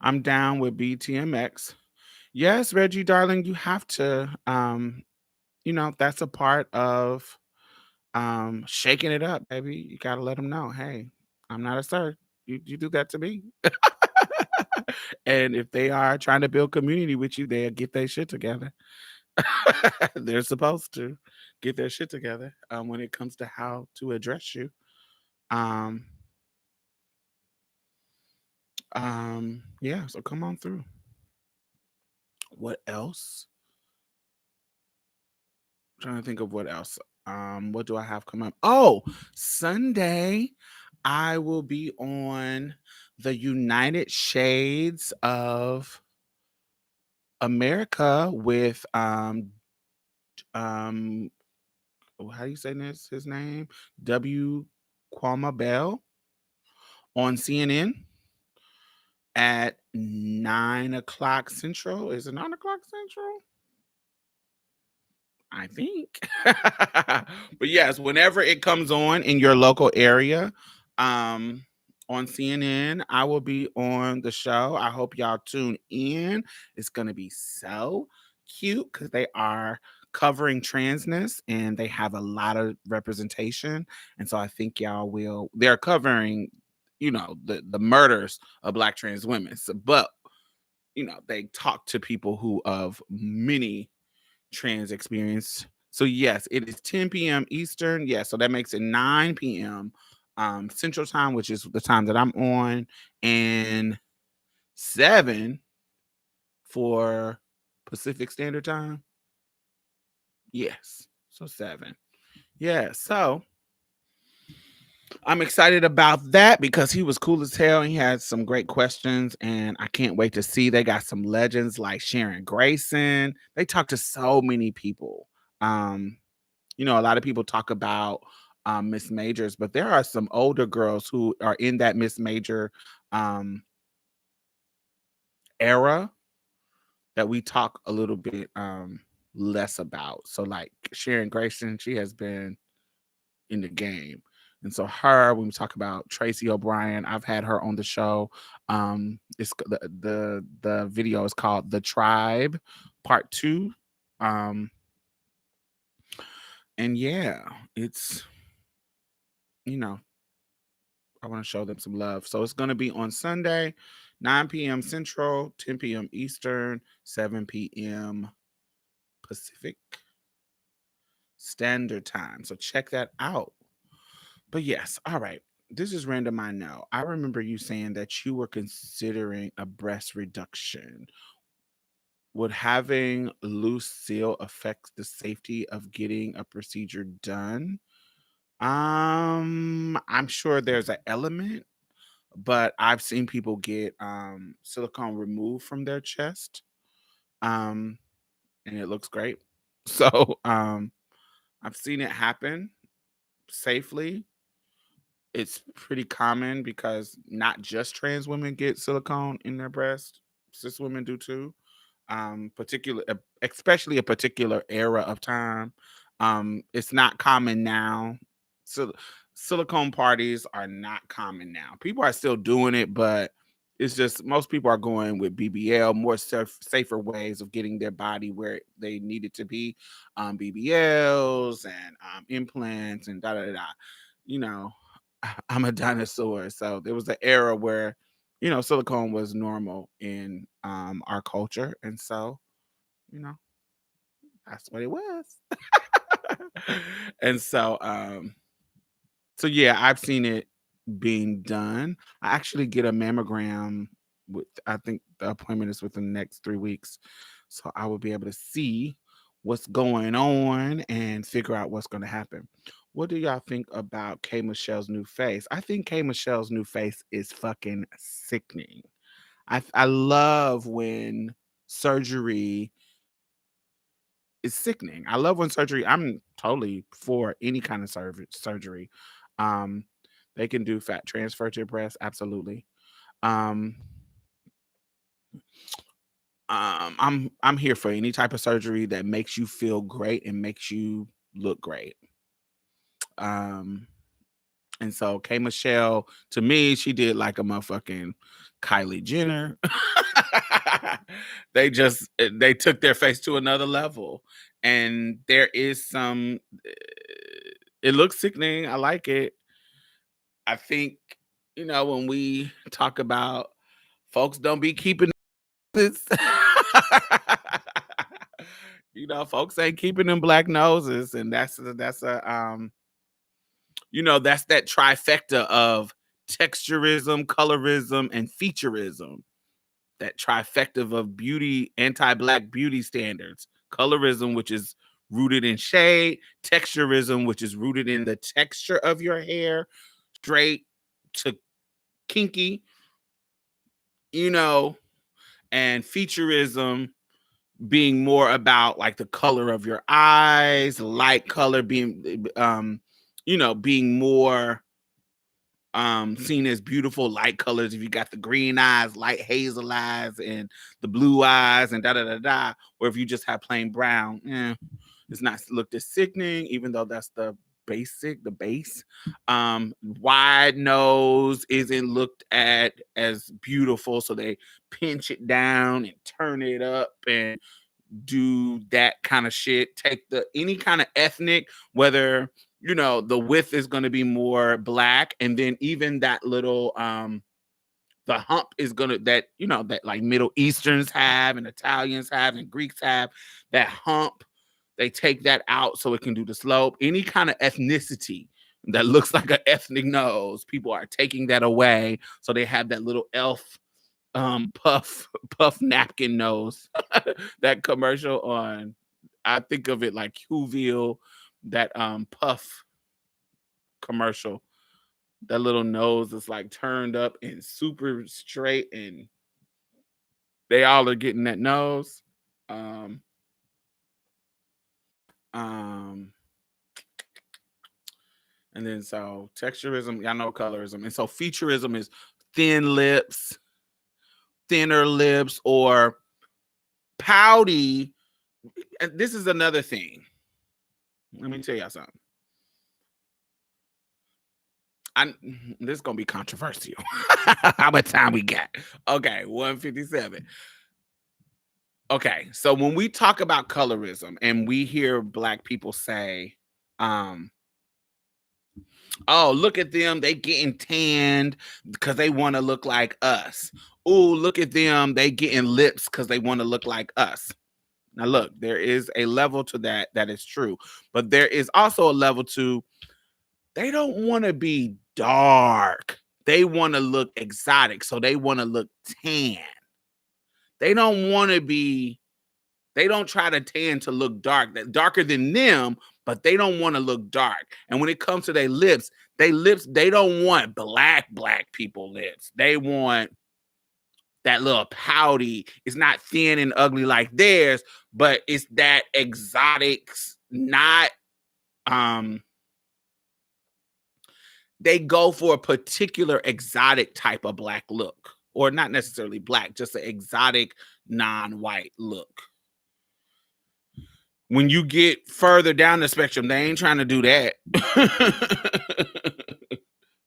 I'm down with BTMX. Yes, Reggie, darling, you have to. That's a part of shaking it up, baby. You gotta let them know, hey, I'm not a sir. You do that to me. And if they are trying to build community with you, they'll get their shit together. They're supposed to get their shit together when it comes to how to address you. Um, yeah, so come on through. What else? Trying to think of what else. What do I have coming up? Oh, Sunday, I will be on the United Shades of America with um how do you say this his name? W Kwama Bell on CNN at 9 o'clock Central. Is it 9 o'clock Central? I think. But yes, whenever it comes on in your local area, um, on CNN, I will be on the show. I hope y'all tune in. It's gonna be so cute because they are covering transness and they have a lot of representation. And so I think y'all will. They're covering, the murders of Black trans women. But they talk to people who of many trans experience. So yes, it is 10 p.m. Eastern. Yeah, so that makes it 9 p.m. Central Time, which is the time that I'm on, and 7 for Pacific Standard Time. Yes, so 7. Yeah, so I'm excited about that because he was cool as hell. He had some great questions, and I can't wait to see. They got some legends like Sharon Grayson. They talked to so many people. Um, a lot of people talk about Miss Majors, but there are some older girls who are in that Miss Major um, era that we talk a little bit less about. So, like Sharon Grayson, she has been in the game. And so her, when we talk about Tracy O'Brien, I've had her on the show. It's the video is called The Tribe Part 2. Um, and yeah, it's you know, I want to show them some love. So it's going to be on Sunday, 9 p.m. Central, 10 p.m. Eastern, 7 p.m. Pacific Standard Time. So check that out. But yes, all right. This is random, I know. I remember you saying that you were considering a breast reduction. Would having loose seal affect the safety of getting a procedure done? I'm sure there's an element, but I've seen people get silicone removed from their chest. Um, and it looks great. So I've seen it happen safely. It's pretty common because not just trans women get silicone in their breast, cis women do too. Especially a particular era of time. It's not common now. So silicone parties are not common now. People are still doing it, but it's just most people are going with BBL, more safer ways of getting their body where they need it to be. BBLs and implants and da da da. You know, I'm a dinosaur, so there was an era where silicone was normal in our culture, and so you know that's what it was. And so yeah, I've seen it being done. I actually get a mammogram with I think the appointment is within the next 3 weeks. So I will be able to see what's going on and figure out what's going to happen. What do y'all think about K Michelle's new face? I think K Michelle's new face is fucking sickening. I love when surgery is sickening. I love when surgery. I'm totally for any kind of surgery. Um, they can do fat transfer to your breast, absolutely. Um, I'm here for any type of surgery that makes you feel great and makes you look great. Um, and so K Michelle, to me, she did like a motherfucking Kylie Jenner. They took their face to another level, and there is some. It looks sickening. I like it. I think when we talk about folks don't be keeping this. Folks ain't keeping them black noses, and that's that trifecta of texturism, colorism, and featureism. That trifecta of beauty, anti-black beauty standards. Colorism, which is rooted in shade, texturism, which is rooted in the texture of your hair, straight to kinky, and featureism being more about like the color of your eyes, light color being more seen as beautiful light colors. If you got the green eyes, light hazel eyes, and the blue eyes, and da da da da, or if you just have plain brown, it's not looked as sickening, even though that's the base. Wide nose isn't looked at as beautiful, so they pinch it down and turn it up and do that kind of shit. Take any kind of ethnic, whether the width is going to be more black, and then even that little the hump is gonna that like Middle Easterns have and Italians have and Greeks have, that hump. They take that out so it can do the slope. Any kind of ethnicity that looks like an ethnic nose, people are taking that away, so they have that little elf puff napkin nose. That commercial on, I think of it like Whoville, that puff commercial. That little nose is like turned up and super straight, and they all are getting that nose. Um and then so texturism, y'all know colorism, and so featureism is thin lips, thinner lips, or pouty. And this is another thing. Let me tell y'all something. This is gonna be controversial. How much time we got? Okay, 157. Okay, so when we talk about colorism and we hear black people say, "Oh, look at them, they getting tanned because they want to look like us." Oh, look at them, they getting lips because they want to look like us. Now, look, there is a level to that is true, but there is also a level to they don't want to be dark. They want to look exotic, so they want to look tan. They don't want to be. They don't try to tan to look darker than them, but they don't want to look dark. And when it comes to their lips, they don't want black people lips. They want that little pouty. It's not thin and ugly like theirs, but it's that exotic, not they go for a particular exotic type of black look, or not necessarily black, just an exotic non-white look. When you get further down the spectrum, they ain't trying to do that.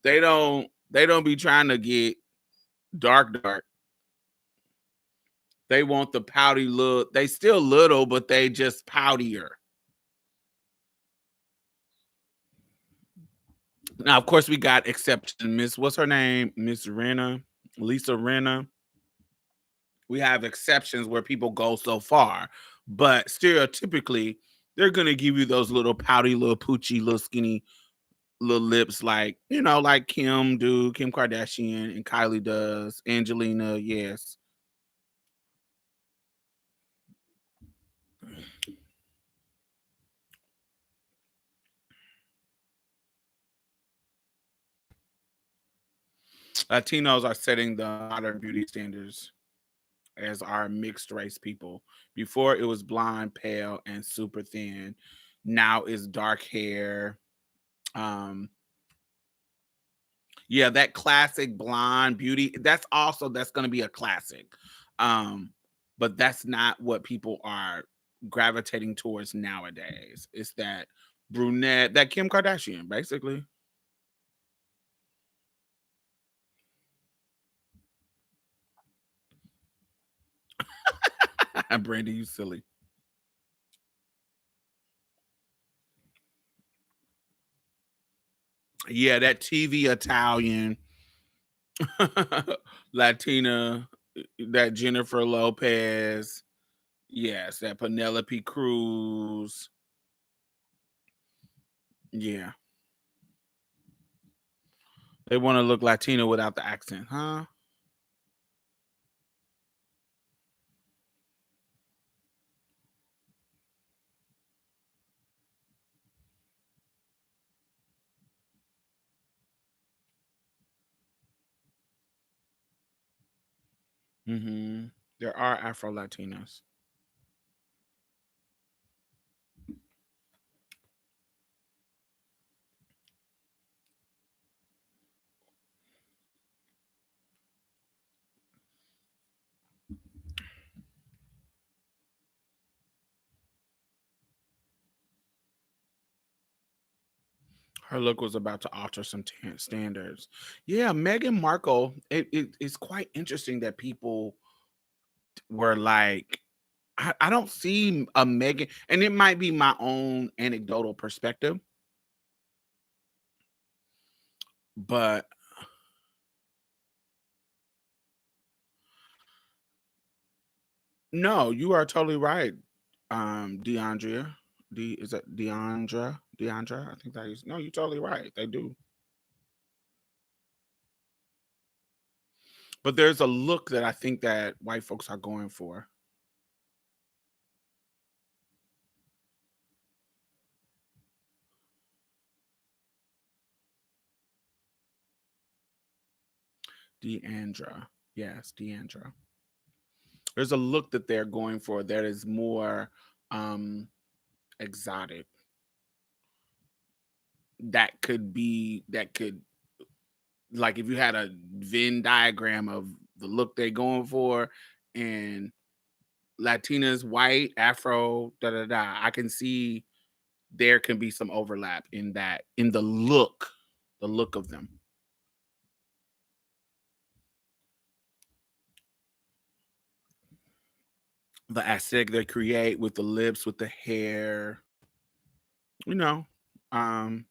They don't be trying to get dark. They want the pouty look. They still little, but they just poutier. Now, of course, we got exception. What's her name? Miss Renna, Lisa Renna. We have exceptions where people go so far, but stereotypically, they're gonna give you those little pouty, little poochy, little skinny, little lips, like like Kim Kardashian, and Kylie does, Angelina, yes. Latinos are setting the modern beauty standards, as are mixed race people. Before it was blonde, pale, and super thin. Now it's dark hair. Um, yeah, that classic blonde beauty. That's going to be a classic. But that's not what people are gravitating towards nowadays. It's that brunette, that Kim Kardashian, basically. Brandy, you silly. Yeah, that TV Italian, Latina, that Jennifer Lopez. Yes, that Penelope Cruz. Yeah, they want to look Latino without the accent, huh? Hmm. There are Afro Latinos. Her look was about to alter some standards. Yeah, Meghan Markle. It's quite interesting that people were like, I don't see a Meghan, and it might be my own anecdotal perspective, but no, you are totally right. DeAndrea, is that Deandra? Deandra, I think that is. No, you're totally right. They do, but there's a look that I think that white folks are going for. Deandra, yes, Deandra. There's a look that they're going for that is more um exotic. That could, like, if you had a Venn diagram of the look they're going for, and Latinas, white, Afro, da da da. I can see there can be some overlap in that, in the look of them. The aesthetic they create with the lips, with the hair, you know. Um,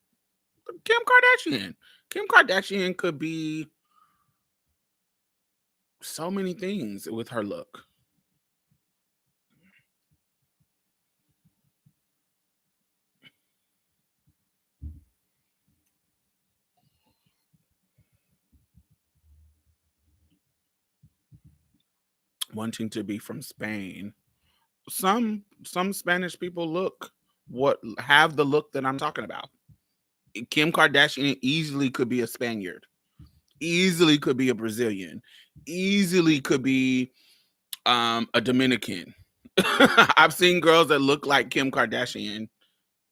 Kim Kardashian. Kim Kardashian could be so many things with her look. Wanting to be from Spain. Some Spanish people look what have the look that I'm talking about. Kim Kardashian easily could be a Spaniard, easily could be a Brazilian, easily could be a Dominican. I've seen girls that look like Kim Kardashian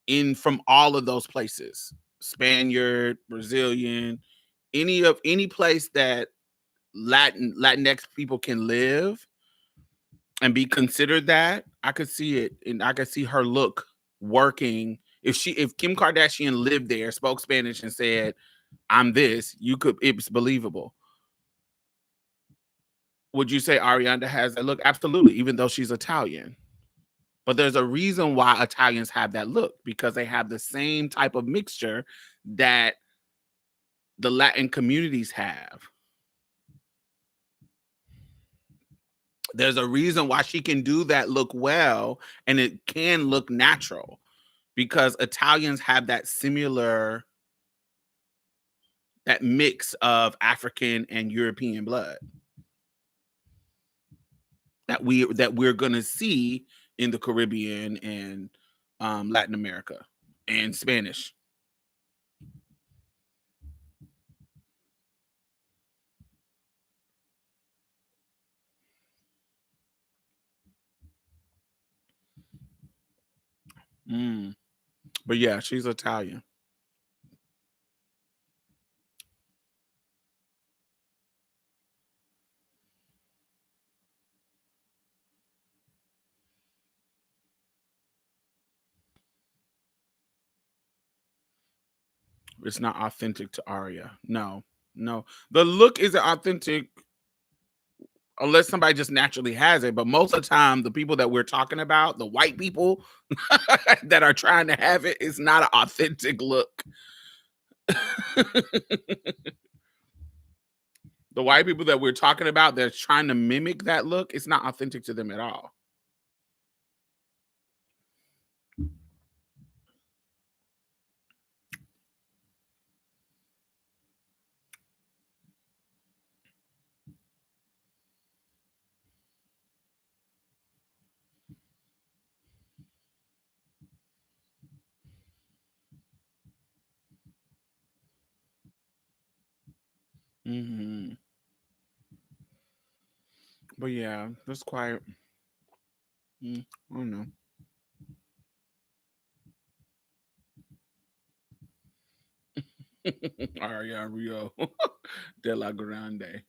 in from all of those places. Spaniard, Brazilian, any place that Latinx people can live and be considered that, I could see it, and I could see her look working. If Kim Kardashian lived there, spoke Spanish, and said, "I'm this," you could it's believable. Would you say Ariana has that look? Absolutely, even though she's Italian. But there's a reason why Italians have that look, because they have the same type of mixture that the Latin communities have. There's a reason why she can do that look well, and it can look natural, because Italians have that similar, that mix of African and European blood that we're gonna see in the Caribbean and Latin America and Spanish. Mm. But yeah, she's Italian. It's not authentic to Aria. No, no. The look isn't authentic unless somebody just naturally has it. But most of the time, the people that we're talking about, the white people that are trying to have it, is not an authentic look. The white people that we're talking about, they're trying to mimic that look. It's not authentic to them at all. Hmm. But yeah, that's quite. I don't know. Aria Rio de la Grande.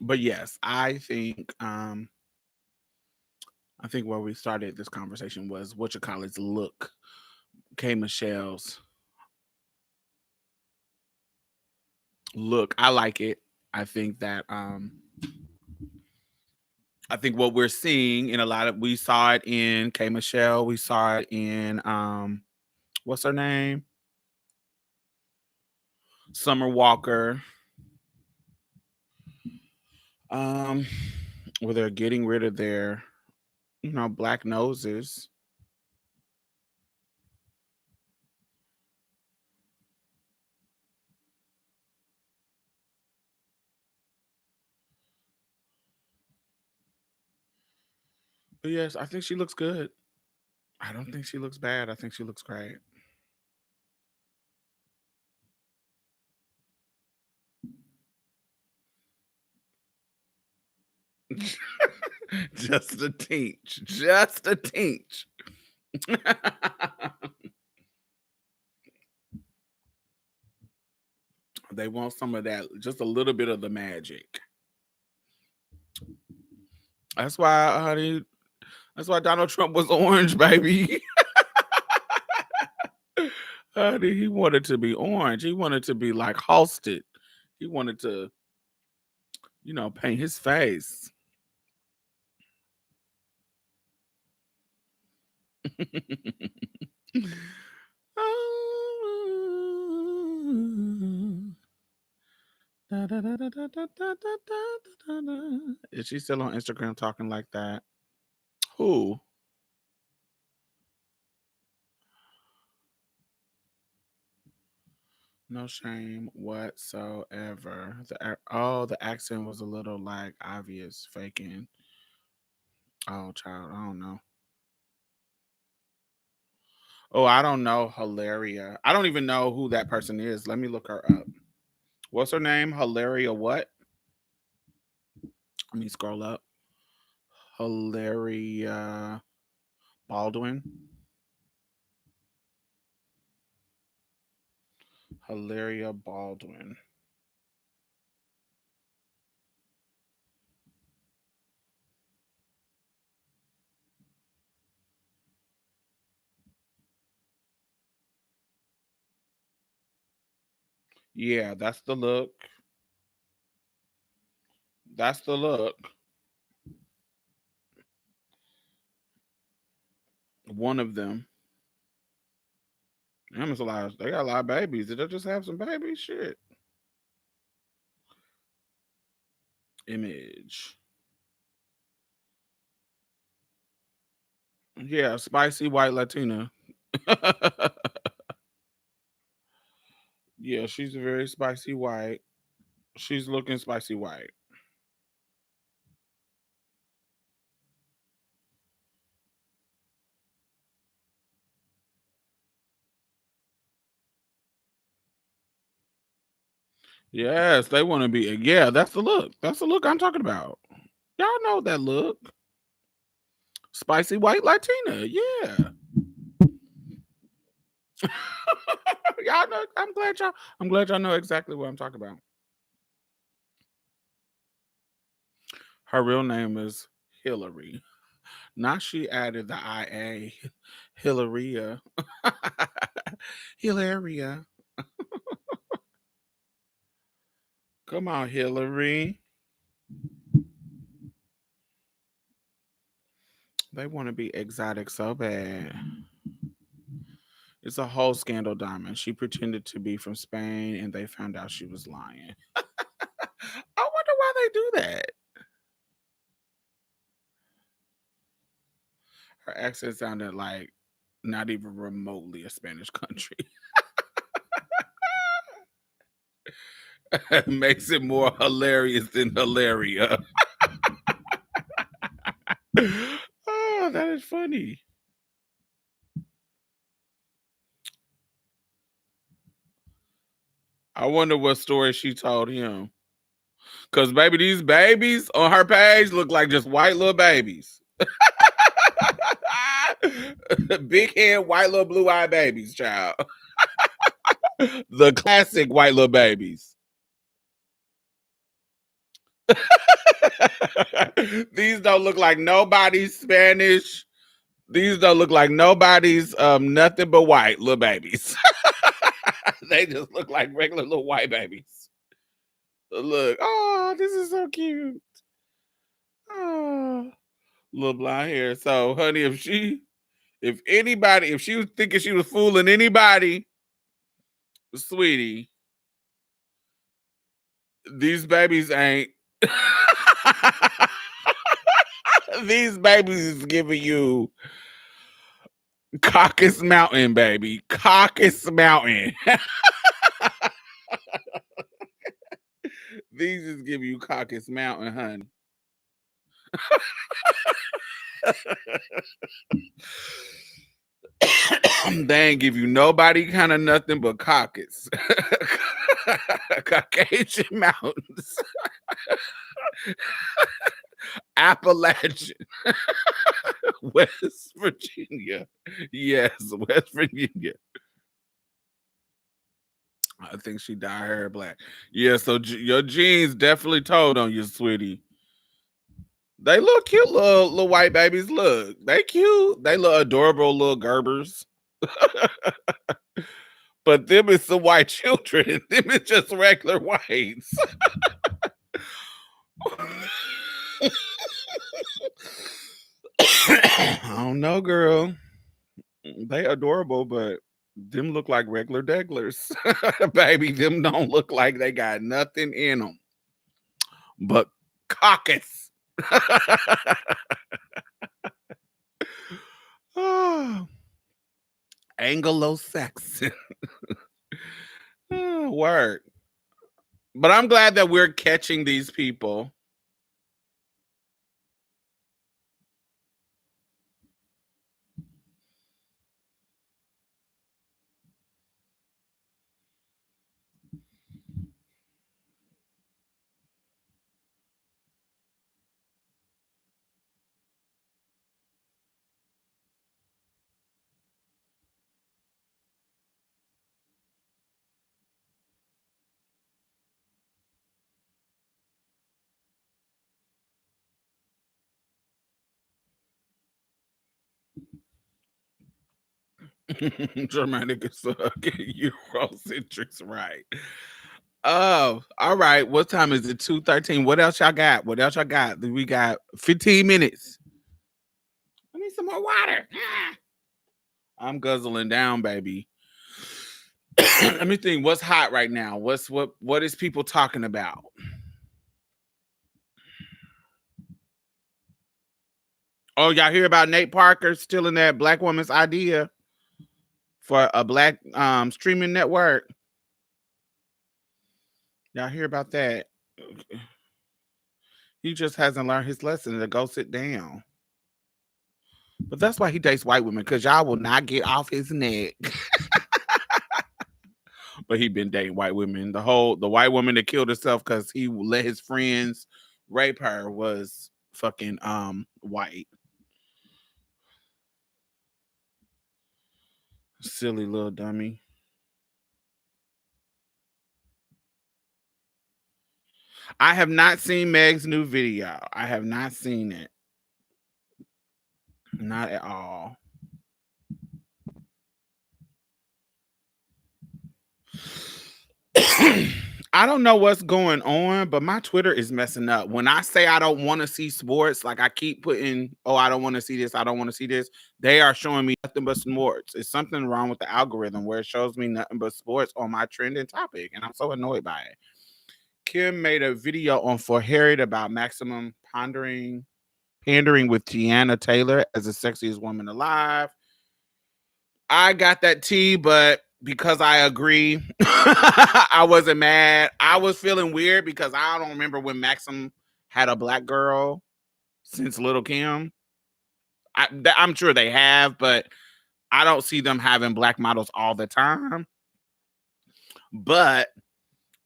But yes, I think where we started this conversation was what you call its look. K Michelle's look. I like it. I think that I think what we're seeing in a lot of, we saw it in K Michelle, we saw it in what's her name? Summer Walker. Um where they're getting rid of their, black noses. But yes, I think she looks good. I don't think she looks bad. I think she looks great. Just a teach. Just a teach. They want some of that, just a little bit of the magic. That's why, honey. That's why Donald Trump was orange, baby. Honey, he wanted to be orange. He wanted to be like Halsted. He wanted to, paint his face. Is she still on Instagram talking like that? Who? No shame whatsoever. The accent was a little like obvious faking. Oh, child, I don't know. Oh, I don't know. Hilaria. I don't even know who that person is. Let me look her up. What's her name? Hilaria what? Let me scroll up. Hilaria Baldwin. Hilaria Baldwin. Yeah, that's the look. That's the look. One of them. Them is a lot. They got a lot of babies. Did they just have some babies? Shit. Image. Yeah, spicy white Latina. Yeah, she's a very spicy white. She's looking spicy white. Yes, they want to be. Yeah, that's the look. That's the look I'm talking about. Y'all know that look. Spicy white Latina. Yeah. Y'all know. I'm glad y'all. I'm glad y'all know exactly what I'm talking about. Her real name is Hillary. Now she added the IA. Hilaria. Hilaria. Come on, Hillary. They want to be exotic so bad. It's a whole scandal, Diamond. She pretended to be from Spain and they found out she was lying. I wonder why they do that. Her accent sounded like not even remotely a Spanish country. Makes it more hilarious than Hilaria. Oh, that is funny. I wonder what story she told him. Because, baby, these babies on her page look like just white little babies. Big head, white little blue-eyed babies, child. The classic white little babies. These don't look like nobody's Spanish. These don't look like nobody's nothing but white little babies. They just look like regular little white babies. Look, oh, this is so cute. Oh, little blonde hair. So, honey, if she was thinking she was fooling anybody, sweetie, these babies ain't. These babies is giving you Caucasus Mountain, baby. Caucasus Mountain. These is giving you Caucasus Mountain, honey. They ain't give you nobody kind of nothing but Caucasus. Caucasian Mountains. Appalachian. West Virginia. Yes, West Virginia. I think she dyed her hair black. Yeah, so your genes definitely told on you, sweetie. They look cute, little white babies. Look, they cute. They look adorable, little Gerbers. But them is some white children. Them is just regular whites. I don't know, girl. They adorable, but them look like regular degglers. Baby, them don't look like they got nothing in them but caucus. Oh, Anglo-Saxon. Oh, word. But I'm glad that we're catching these people. Germanic is Eurocentrics, right? Oh, all right. What time is it? 2:13. What else y'all got? What else y'all got? We got 15 minutes. I need some more water. I'm guzzling down, baby. Let me think. What's hot right now? What is people talking about? Oh, y'all hear about Nate Parker stealing that black woman's idea for a black streaming network? Y'all hear about that? He just hasn't learned his lesson to go sit down. But that's why he dates white women, because y'all will not get off his neck. But he been dating white women. The white woman that killed herself because he let his friends rape her was fucking white. Silly little dummy. I have not seen Meg's new video. I have not seen it. Not at all. I don't know what's going on, but my Twitter is messing up. When I say I don't want to see sports, like I keep putting, oh, I don't want to see this, I don't want to see this, they are showing me nothing but sports. It's something wrong with the algorithm where it shows me nothing but sports on my trending topic, and I'm so annoyed by it. Kim made a video on For Harriet about maximum pandering with Tiana Taylor as the sexiest woman alive. I got that tea, but because I agree, I wasn't mad. I was feeling weird because I don't remember when Maxim had a black girl since Little Kim. I'm sure they have, but I don't see them having black models all the time. But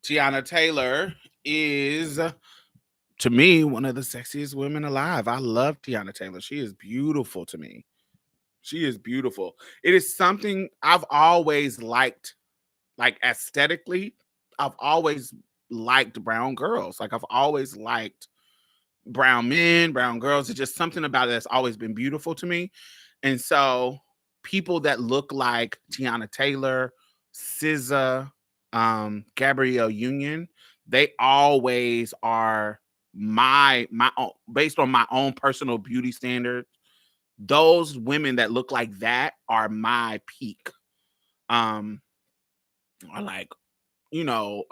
Tiana Taylor is, to me, one of the sexiest women alive. I love Tiana Taylor. She is beautiful to me. She is beautiful. It is something I've always liked, like aesthetically. I've always liked brown girls. Like I've always liked brown men, brown girls. It's just something about it that's always been beautiful to me. And so people that look like Tiana Taylor, SZA, Gabrielle Union, they always are my own, based on my own personal beauty standards. Those women that look like that are my peak. Are like, you know,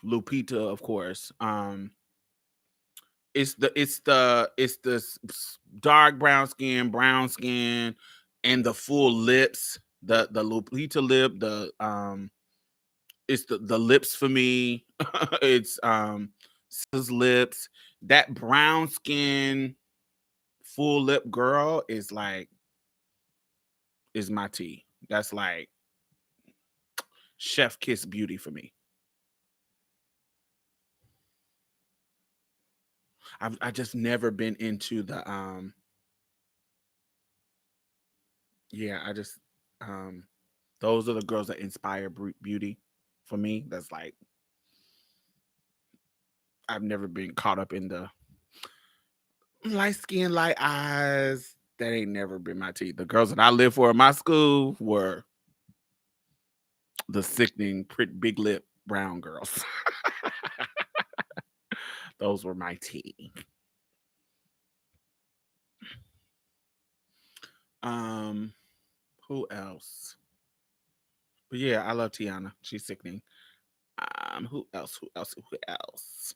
Lupita, of course. It's the dark brown skin, and the full lips. The Lupita lip. It's the lips for me. It's Sis lips. That brown skin, full lip girl is like is my tea. That's like chef kiss beauty for me. I just never been into the yeah, I just those are the girls that inspire beauty for me. That's like I've never been caught up in the light skin, light eyes. That ain't never been my tea. The girls that I lived for in my school were the sickening, pretty big lip brown girls. Those were my tea. Um, who else? But yeah, I love Tiana. She's sickening. Who else? Who else? Who else?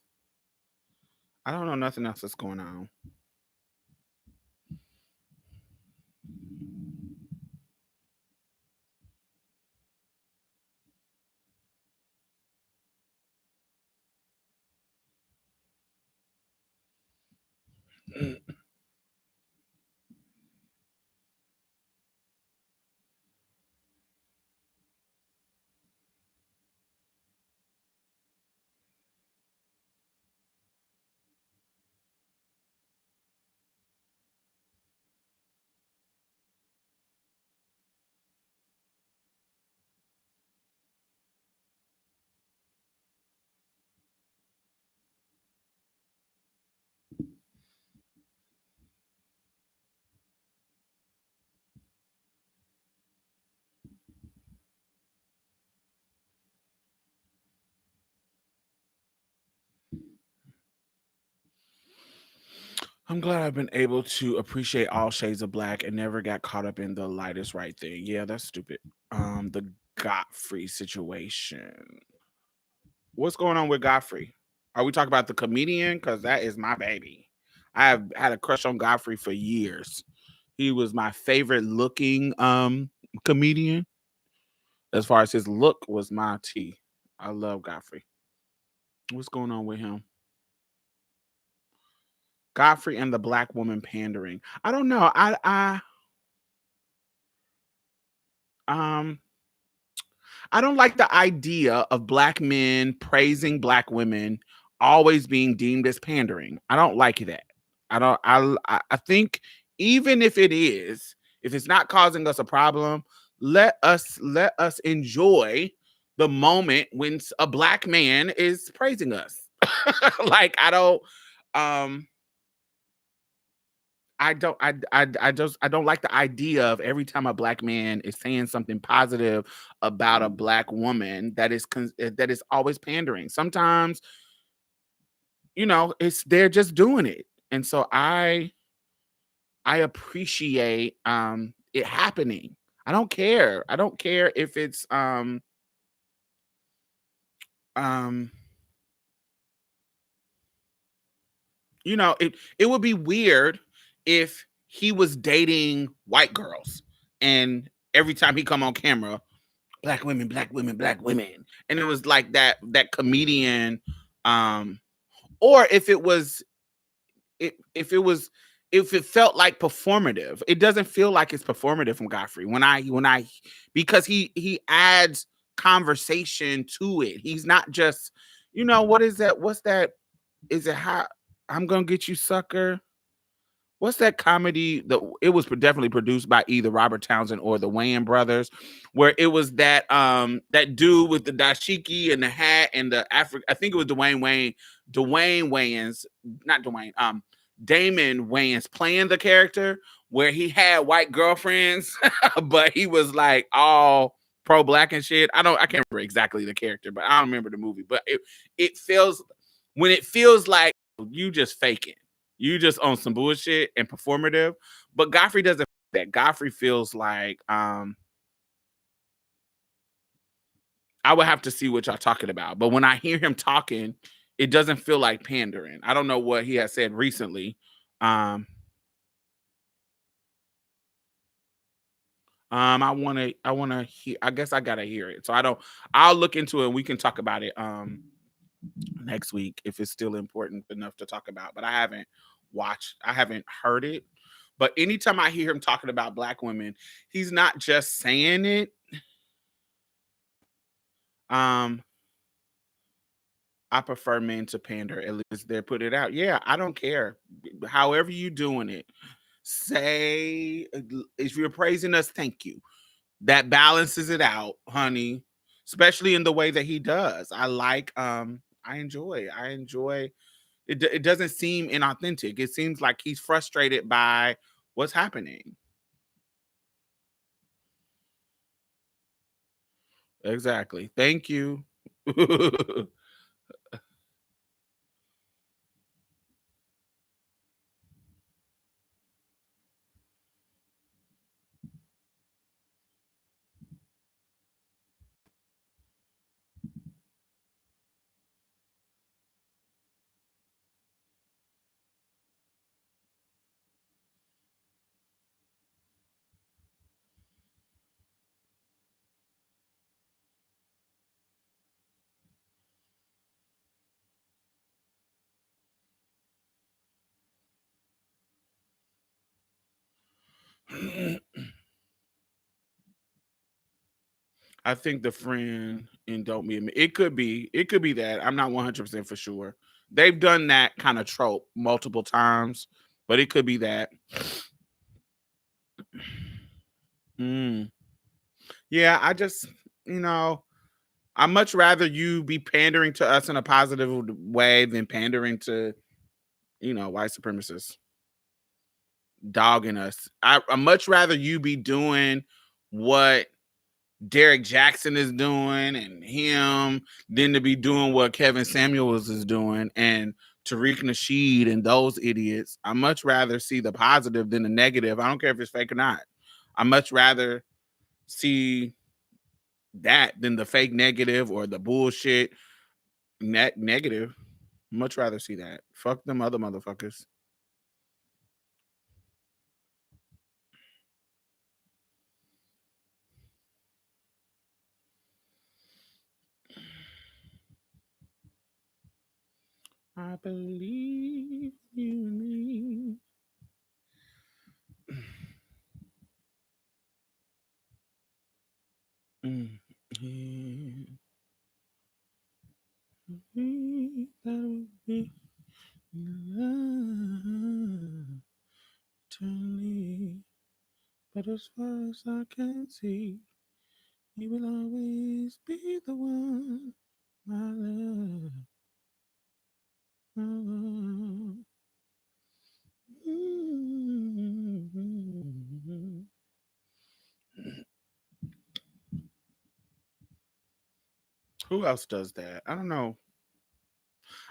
I don't know nothing else that's going on. I'm glad I've been able to appreciate all shades of black and never got caught up in the lightest right thing. Yeah, that's stupid. The Godfrey situation. What's going on with Godfrey? Are we talking about the comedian? Because that is my baby. I have had a crush on Godfrey for years. He was my favorite looking comedian. As far as his look was my tea. I love Godfrey. What's going on with him? Godfrey and the black woman pandering. I don't know. Um I don't like the idea of black men praising black women always being deemed as pandering. I don't like that. I don't I think even if it is, if it's not causing us a problem, let us enjoy the moment when a black man is praising us. Like I don't um I don't like the idea of every time a black man is saying something positive about a black woman that is always pandering. Sometimes, it's they're just doing it. And so I appreciate it happening. I don't care. I don't care if it's um it would be weird if he was dating white girls and every time he come on camera, black women, black women, black women. And it was like that comedian, um or if it was if it felt like performative. It doesn't feel like it's performative from Godfrey when I because he adds conversation to it. He's not just, what is that? What's that? Is it how I'm gonna get you, sucker? What's that comedy? It was definitely produced by either Robert Townsend or the Wayans brothers, where it was that dude with the dashiki and the hat and the Africa. I think it was Dwayne Wayans, not Dwayne, Damon Wayans playing the character where he had white girlfriends, but he was like all pro black and shit. I can't remember exactly the character, but I don't remember the movie. But it feels like you just faking. You just on some bullshit and performative. But Godfrey doesn't that. Godfrey feels like I would have to see what y'all talking about. But when I hear him talking, it doesn't feel like pandering. I don't know what he has said recently. I wanna hear, I guess I gotta hear it. So I'll look into it and we can talk about it next week if it's still important enough to talk about. But I haven't heard it. But anytime I hear him talking about black women, he's not just saying it. Um, I prefer men to pander. At least they put it out. Yeah, I don't care. However you doing it, say if you're praising us, thank you. That balances it out, honey. Especially in the way that he does. I enjoy it. It doesn't seem inauthentic. It seems like he's frustrated by what's happening. Exactly. Thank you. I think the friend in Don't Be a it could be that. I'm not 100% for sure. They've done that kind of trope multiple times, but it could be that. Mm. Yeah, you know, I much rather you be pandering to us in a positive way than pandering to, white supremacists dogging us. I much rather you be doing what Derek Jackson is doing and him than to be doing what Kevin Samuels is doing and Tariq Nasheed and those idiots. I much rather see the positive than the negative. I don't care if it's fake or not. I much rather see that than the fake negative or the bullshit negative. Much rather see that. Fuck them other motherfuckers. I believe you and me. Mm. That would be love eternally. But as far as I can see, you will always be the one, my love, my love. Who else does that? I don't know.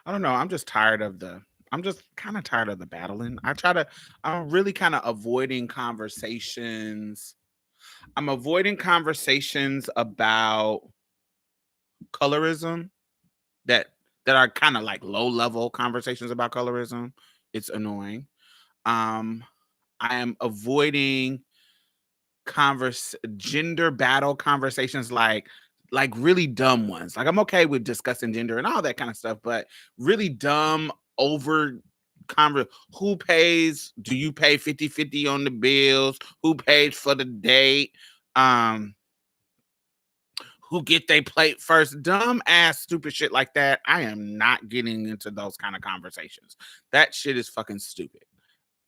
I don't know. I'm just tired of the. I'm just kind of tired of the battling. I'm really kind of avoiding conversations. I'm avoiding conversations about colorism that are kind of like low level conversations about colorism. It's annoying. Um, I am avoiding gender battle conversations like really dumb ones. Like I'm okay with discussing gender and all that kind of stuff, but really dumb over who pays, do you pay 50-50 on the bills, who paid for the date, um who get they plate first, dumb ass stupid shit like that. I am not getting into those kind of conversations. That shit is fucking stupid.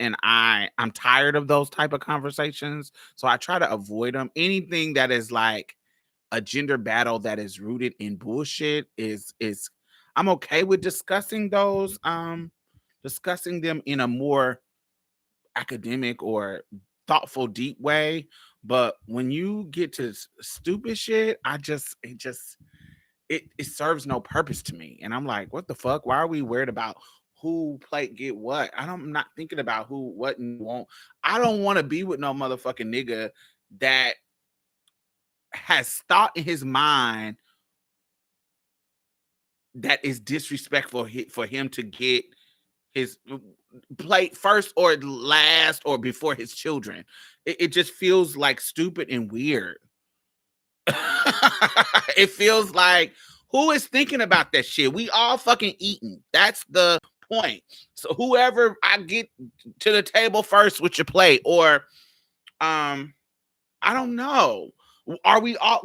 And I'm tired of those type of conversations, so I try to avoid them. Anything that is like a gender battle that is rooted in bullshit is I'm okay with discussing those, discussing them in a more academic or thoughtful, deep way. But when you get to stupid shit, it serves no purpose to me. And I'm like, what the fuck? Why are we worried about who plate get what? I'm not thinking about who, what, and won't. I don't want to be with no motherfucking nigga that has thought in his mind that is disrespectful for him to get his plate first or last or before his children. It just feels like stupid and weird. It feels like, who is thinking about that shit? We all fucking eating. That's the point. So whoever I get to the table first with your plate, or I don't know.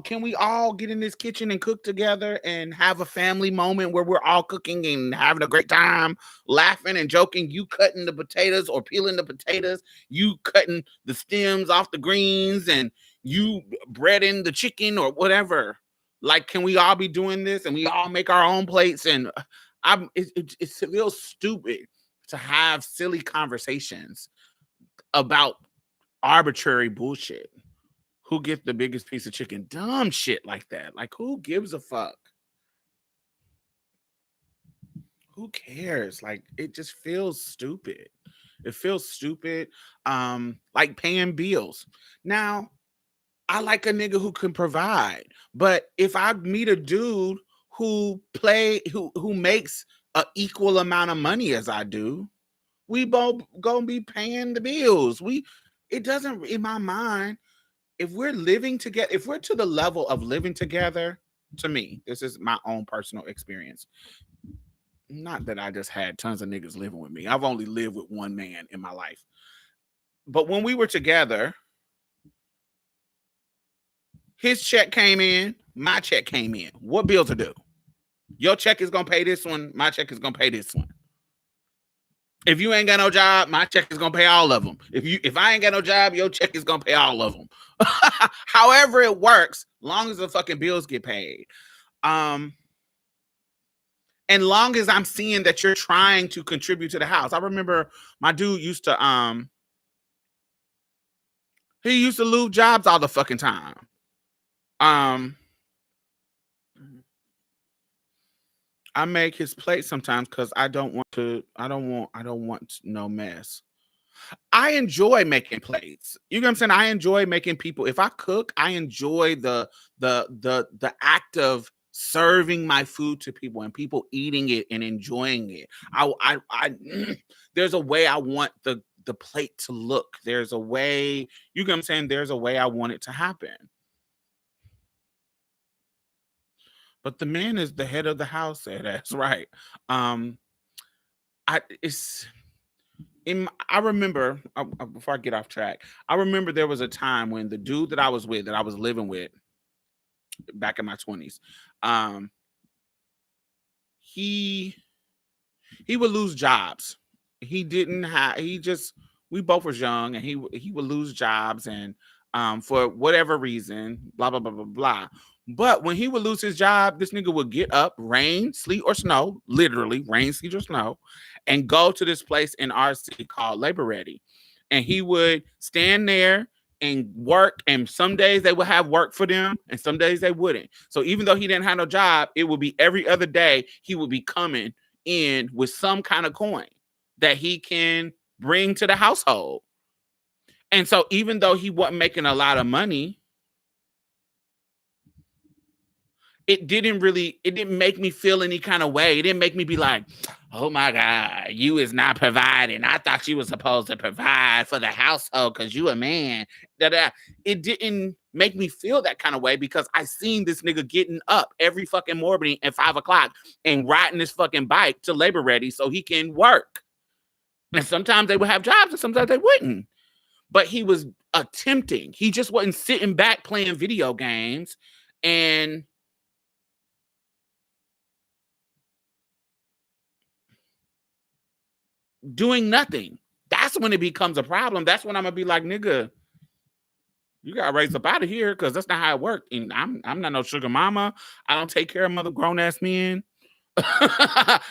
Can we all get in this kitchen and cook together and have a family moment where we're all cooking and having a great time, laughing and joking? You cutting the potatoes or peeling the potatoes, you cutting the stems off the greens, and you breading the chicken or whatever. Like, can we all be doing this and we all make our own plates? And it feels stupid to have silly conversations about arbitrary bullshit. Who gets the biggest piece of chicken? Dumb shit like that. Like, who gives a fuck? Who cares? Like, it just feels stupid. It feels stupid. Like paying bills. Now, I like a nigga who can provide, but if I meet a dude who makes a equal amount of money as I do, we both gonna be paying the bills. It doesn't, in my mind, if we're living together, if we're to the level of living together, to me, this is my own personal experience. Not that I just had tons of niggas living with me. I've only lived with one man in my life. But when we were together, his check came in, my check came in. What bills are due? Your check is gonna pay this one, my check is gonna pay this one. If you ain't got no job, my check is gonna pay all of them. If I ain't got no job, your check is gonna pay all of them. However it works, long as the fucking bills get paid. And long as I'm seeing that you're trying to contribute to the house. I remember my dude used to he used to lose jobs all the fucking time. I make his plate sometimes because I don't want no mess. I enjoy making plates. You know what I'm saying? I enjoy making people. If I cook, I enjoy the act of serving my food to people and people eating it and enjoying it. I there's a way I want the plate to look. There's a way, you know what I'm saying? There's a way I want it to happen. But the man is the head of the house. That's right. Um, I it's I remember, before I get off track, I remember there was a time when the dude that I was with, that I was living with back in my 20s, um, he he would lose jobs. He didn't have. He just, we both was young, and he would lose jobs, and for whatever reason, blah blah blah blah blah. But when he would lose his job, this nigga would get up, rain, sleet, or snow, literally rain, sleet, or snow, and go to this place in our city called Labor Ready, and he would stand there and work, and some days they would have work for them and some days they wouldn't. So even though he didn't have no job, it would be every other day he would be coming in with some kind of coin that he can bring to the household. And so even though he wasn't making a lot of money, it didn't make me feel any kind of way. It didn't make me be like, oh my God, you is not providing. I thought you was supposed to provide for the household because you a man. Da-da. It didn't make me feel that kind of way because I seen this nigga getting up every fucking morning at 5 o'clock and riding his fucking bike to Labor Ready so he can work. And sometimes they would have jobs and sometimes they wouldn't. But he was attempting. He just wasn't sitting back playing video games and doing nothing. That's when it becomes a problem. That's when I'm gonna be like, nigga, you gotta raise up out of here because that's not how it worked. And I'm not no sugar mama. I don't take care of mother grown ass men.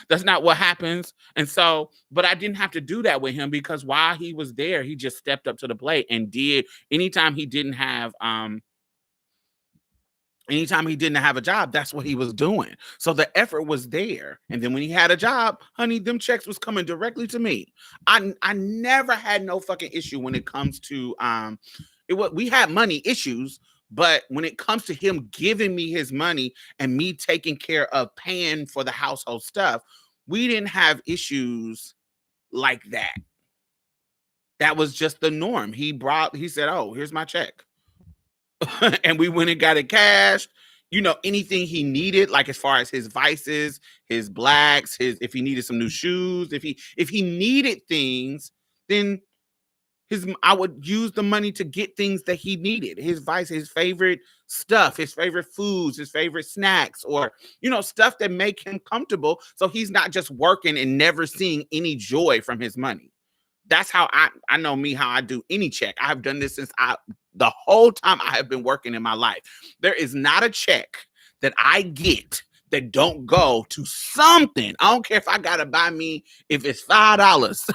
That's not what happens. And so, but I didn't have to do that with him because while he was there, he just stepped up to the plate and did. Anytime he didn't have a job, that's what he was doing. So the effort was there. And then when he had a job, honey, them checks was coming directly to me. I never had no fucking issue when it comes to we had money issues, but when it comes to him giving me his money and me taking care of paying for the household stuff, we didn't have issues like that. That was just the norm. He said, oh, here's my check. And we went and got it cashed. Anything he needed, like as far as his vices, his blacks, if he needed some new shoes, if he needed things, then I would use the money to get things that he needed. His vice, his favorite stuff, his favorite foods, his favorite snacks, or stuff that make him comfortable. So he's not just working and never seeing any joy from his money. That's how I know me, how I do any check. I've done this since the whole time I have been working in my life. There is not a check that I get that don't go to something. I don't care if I gotta buy me, if it's $5,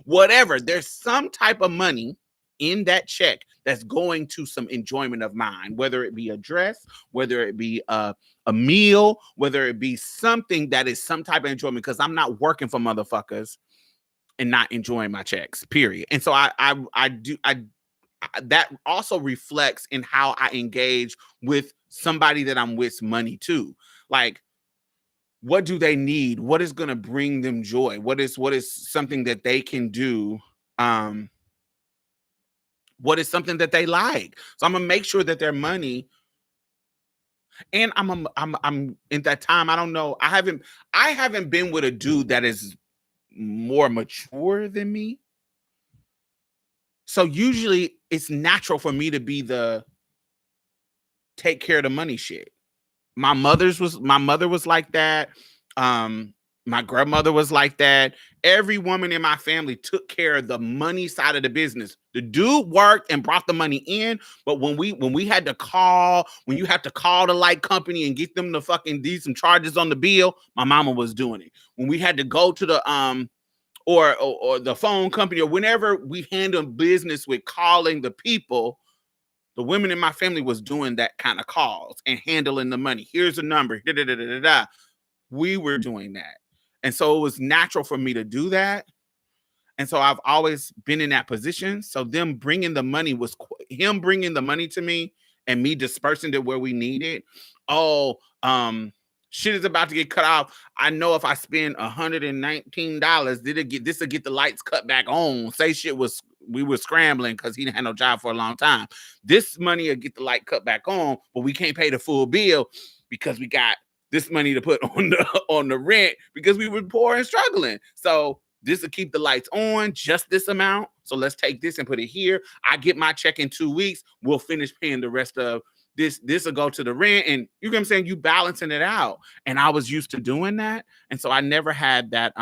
whatever. There's some type of money in that check that's going to some enjoyment of mine, whether it be a dress, whether it be a meal, whether it be something that is some type of enjoyment, because I'm not working for motherfuckers and not enjoying my checks, period. And so that also reflects in how I engage with somebody that I'm with money too. Like, what do they need? What is going to bring them joy? What is something that they can do? What is something that they like? So I'm gonna make sure that their money. And I'm in that time. I don't know. I haven't been with a dude that is more mature than me. So usually it's natural for me to be the take care of the money shit. My mother was like that. My grandmother was like that. Every woman in my family took care of the money side of the business. The dude worked and brought the money in, but when you had to call the light company and get them to fucking do some charges on the bill, my mama was doing it. When we had to go to the or the phone company, or whenever we handled business with calling the people, the women in my family was doing that kind of calls and handling the money. Here's a number. Da, da, da, da, da. We were doing that. And so it was natural for me to do that. And so I've always been in that position. So him bringing the money to me and me dispersing it where we need it. Oh, shit is about to get cut off. I know if I spend $119, this will get the lights cut back on. We were scrambling because he didn't have no job for a long time. This money will get the light cut back on, but we can't pay the full bill because we got this money to put on the rent because we were poor and struggling. So this will keep the lights on, just this amount. So let's take this and put it here. I get my check in 2 weeks. We'll finish paying the rest of this. This will go to the rent. And you know what I'm saying? You balancing it out. And I was used to doing that. And so I never had that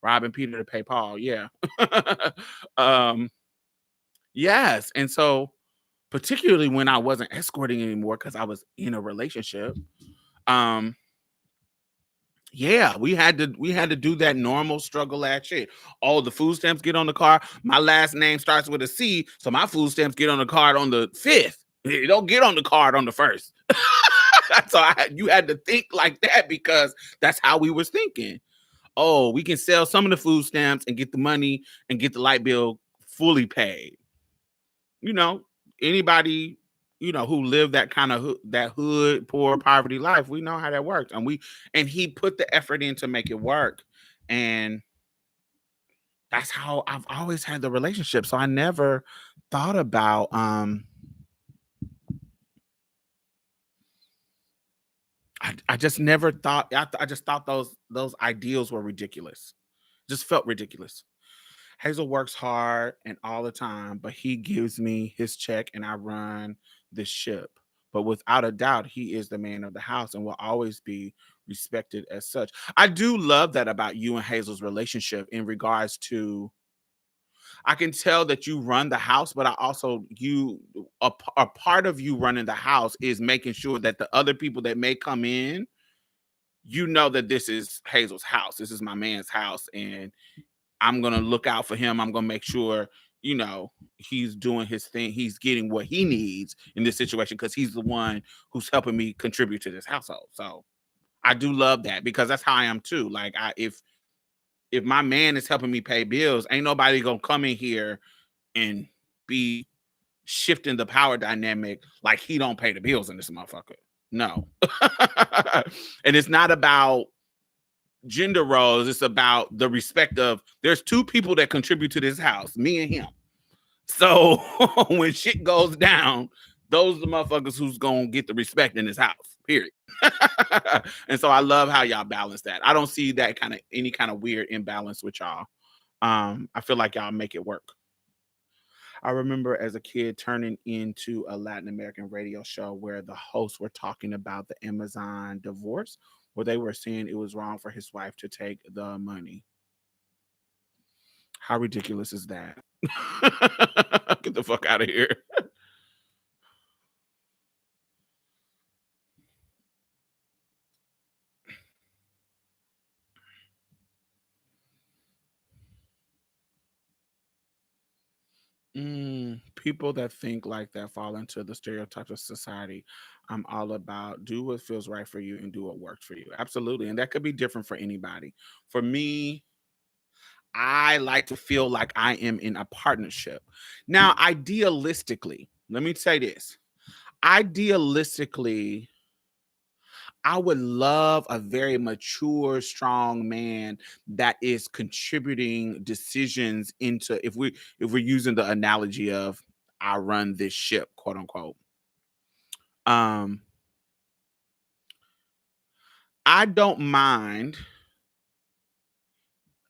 robbing Peter to pay Paul. Yeah. Yes. And so particularly when I wasn't escorting anymore because I was in a relationship. Yeah, we had to do that normal struggle ass shit. Oh, the food stamps get on the card. My last name starts with a C, so my food stamps get on the card on the 5th. It don't get on the card on the 1st. So you had to think like that because that's how we was thinking. Oh, we can sell some of the food stamps and get the money and get the light bill fully paid. You know, anybody who lived that kind of that hood poor poverty life, we know how that works, and he put the effort in to make it work, and that's how I've always had the relationship. So I never thought about I just never thought I just thought those ideals were ridiculous. Just felt ridiculous. Hazel works hard and all the time, but he gives me his check and I run the ship. But without a doubt, he is the man of the house and will always be respected as such. I do love that about you and Hazel's relationship in regards to I can tell that you run the house, but I also a part of you running the house is making sure that the other people that may come in, that this is Hazel's house. This is my man's house, and I'm gonna look out for him. I'm gonna make sure, he's doing his thing. He's getting what he needs in this situation because he's the one who's helping me contribute to this household. So I do love that because that's how I am too. Like if my man is helping me pay bills, ain't nobody gonna come in here and be shifting the power dynamic like he don't pay the bills in this motherfucker. No. And it's not about gender roles. It's about the respect of there's two people that contribute to this house, me and him. So when shit goes down, those are the motherfuckers who's gonna get the respect in this house. Period. And so I love how y'all balance that. I don't see that any kind of weird imbalance with y'all. I feel like y'all make it work. I remember as a kid turning into a Latin American radio show where the hosts were talking about the Amazon divorce, where they were saying it was wrong for his wife to take the money. How ridiculous is that? Get the fuck out of here. People that think like that fall into the stereotypes of society. I'm all about do what feels right for you and do what works for you. Absolutely. And that could be different for anybody. For me, I like to feel like I am in a partnership. Now, idealistically, let me say this. Idealistically, I would love a very mature, strong man that is contributing decisions into if we're using the analogy of I run this ship, quote unquote. Um, I don't mind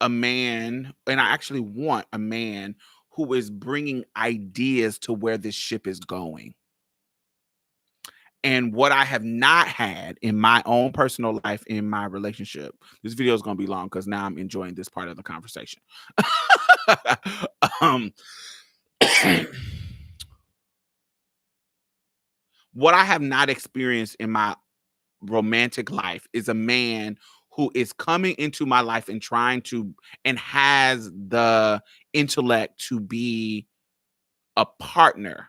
a man, and I actually want a man who is bringing ideas to where this ship is going. And what I have not had in my own personal life, in my relationship, this video is going to be long because now I'm enjoying this part of the conversation. um, what I have not experienced in my romantic life is a man who is coming into my life and trying to and has the intellect to be a partner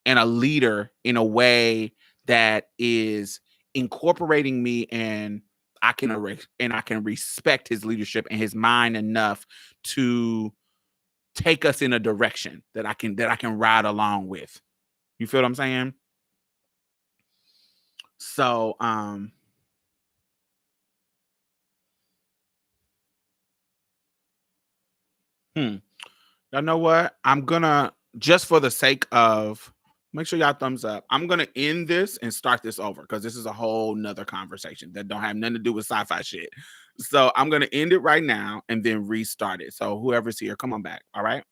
and a leader in a way that is incorporating me and I can respect his leadership and his mind enough to take us in a direction that I can ride along with. You feel what I'm saying? So hmm. Y'all know what? I'm gonna just for the sake of make sure y'all thumbs up. I'm gonna end this and start this over because this is a whole nother conversation that don't have nothing to do with sci-fi shit. So I'm gonna end it right now and then restart it. So whoever's here, come on back. All right.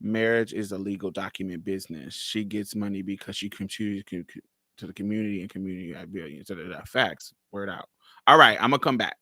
Marriage is a legal document business. She gets money because she contributes to the community and community at billions. Facts. Word out. All right, I'm gonna come back.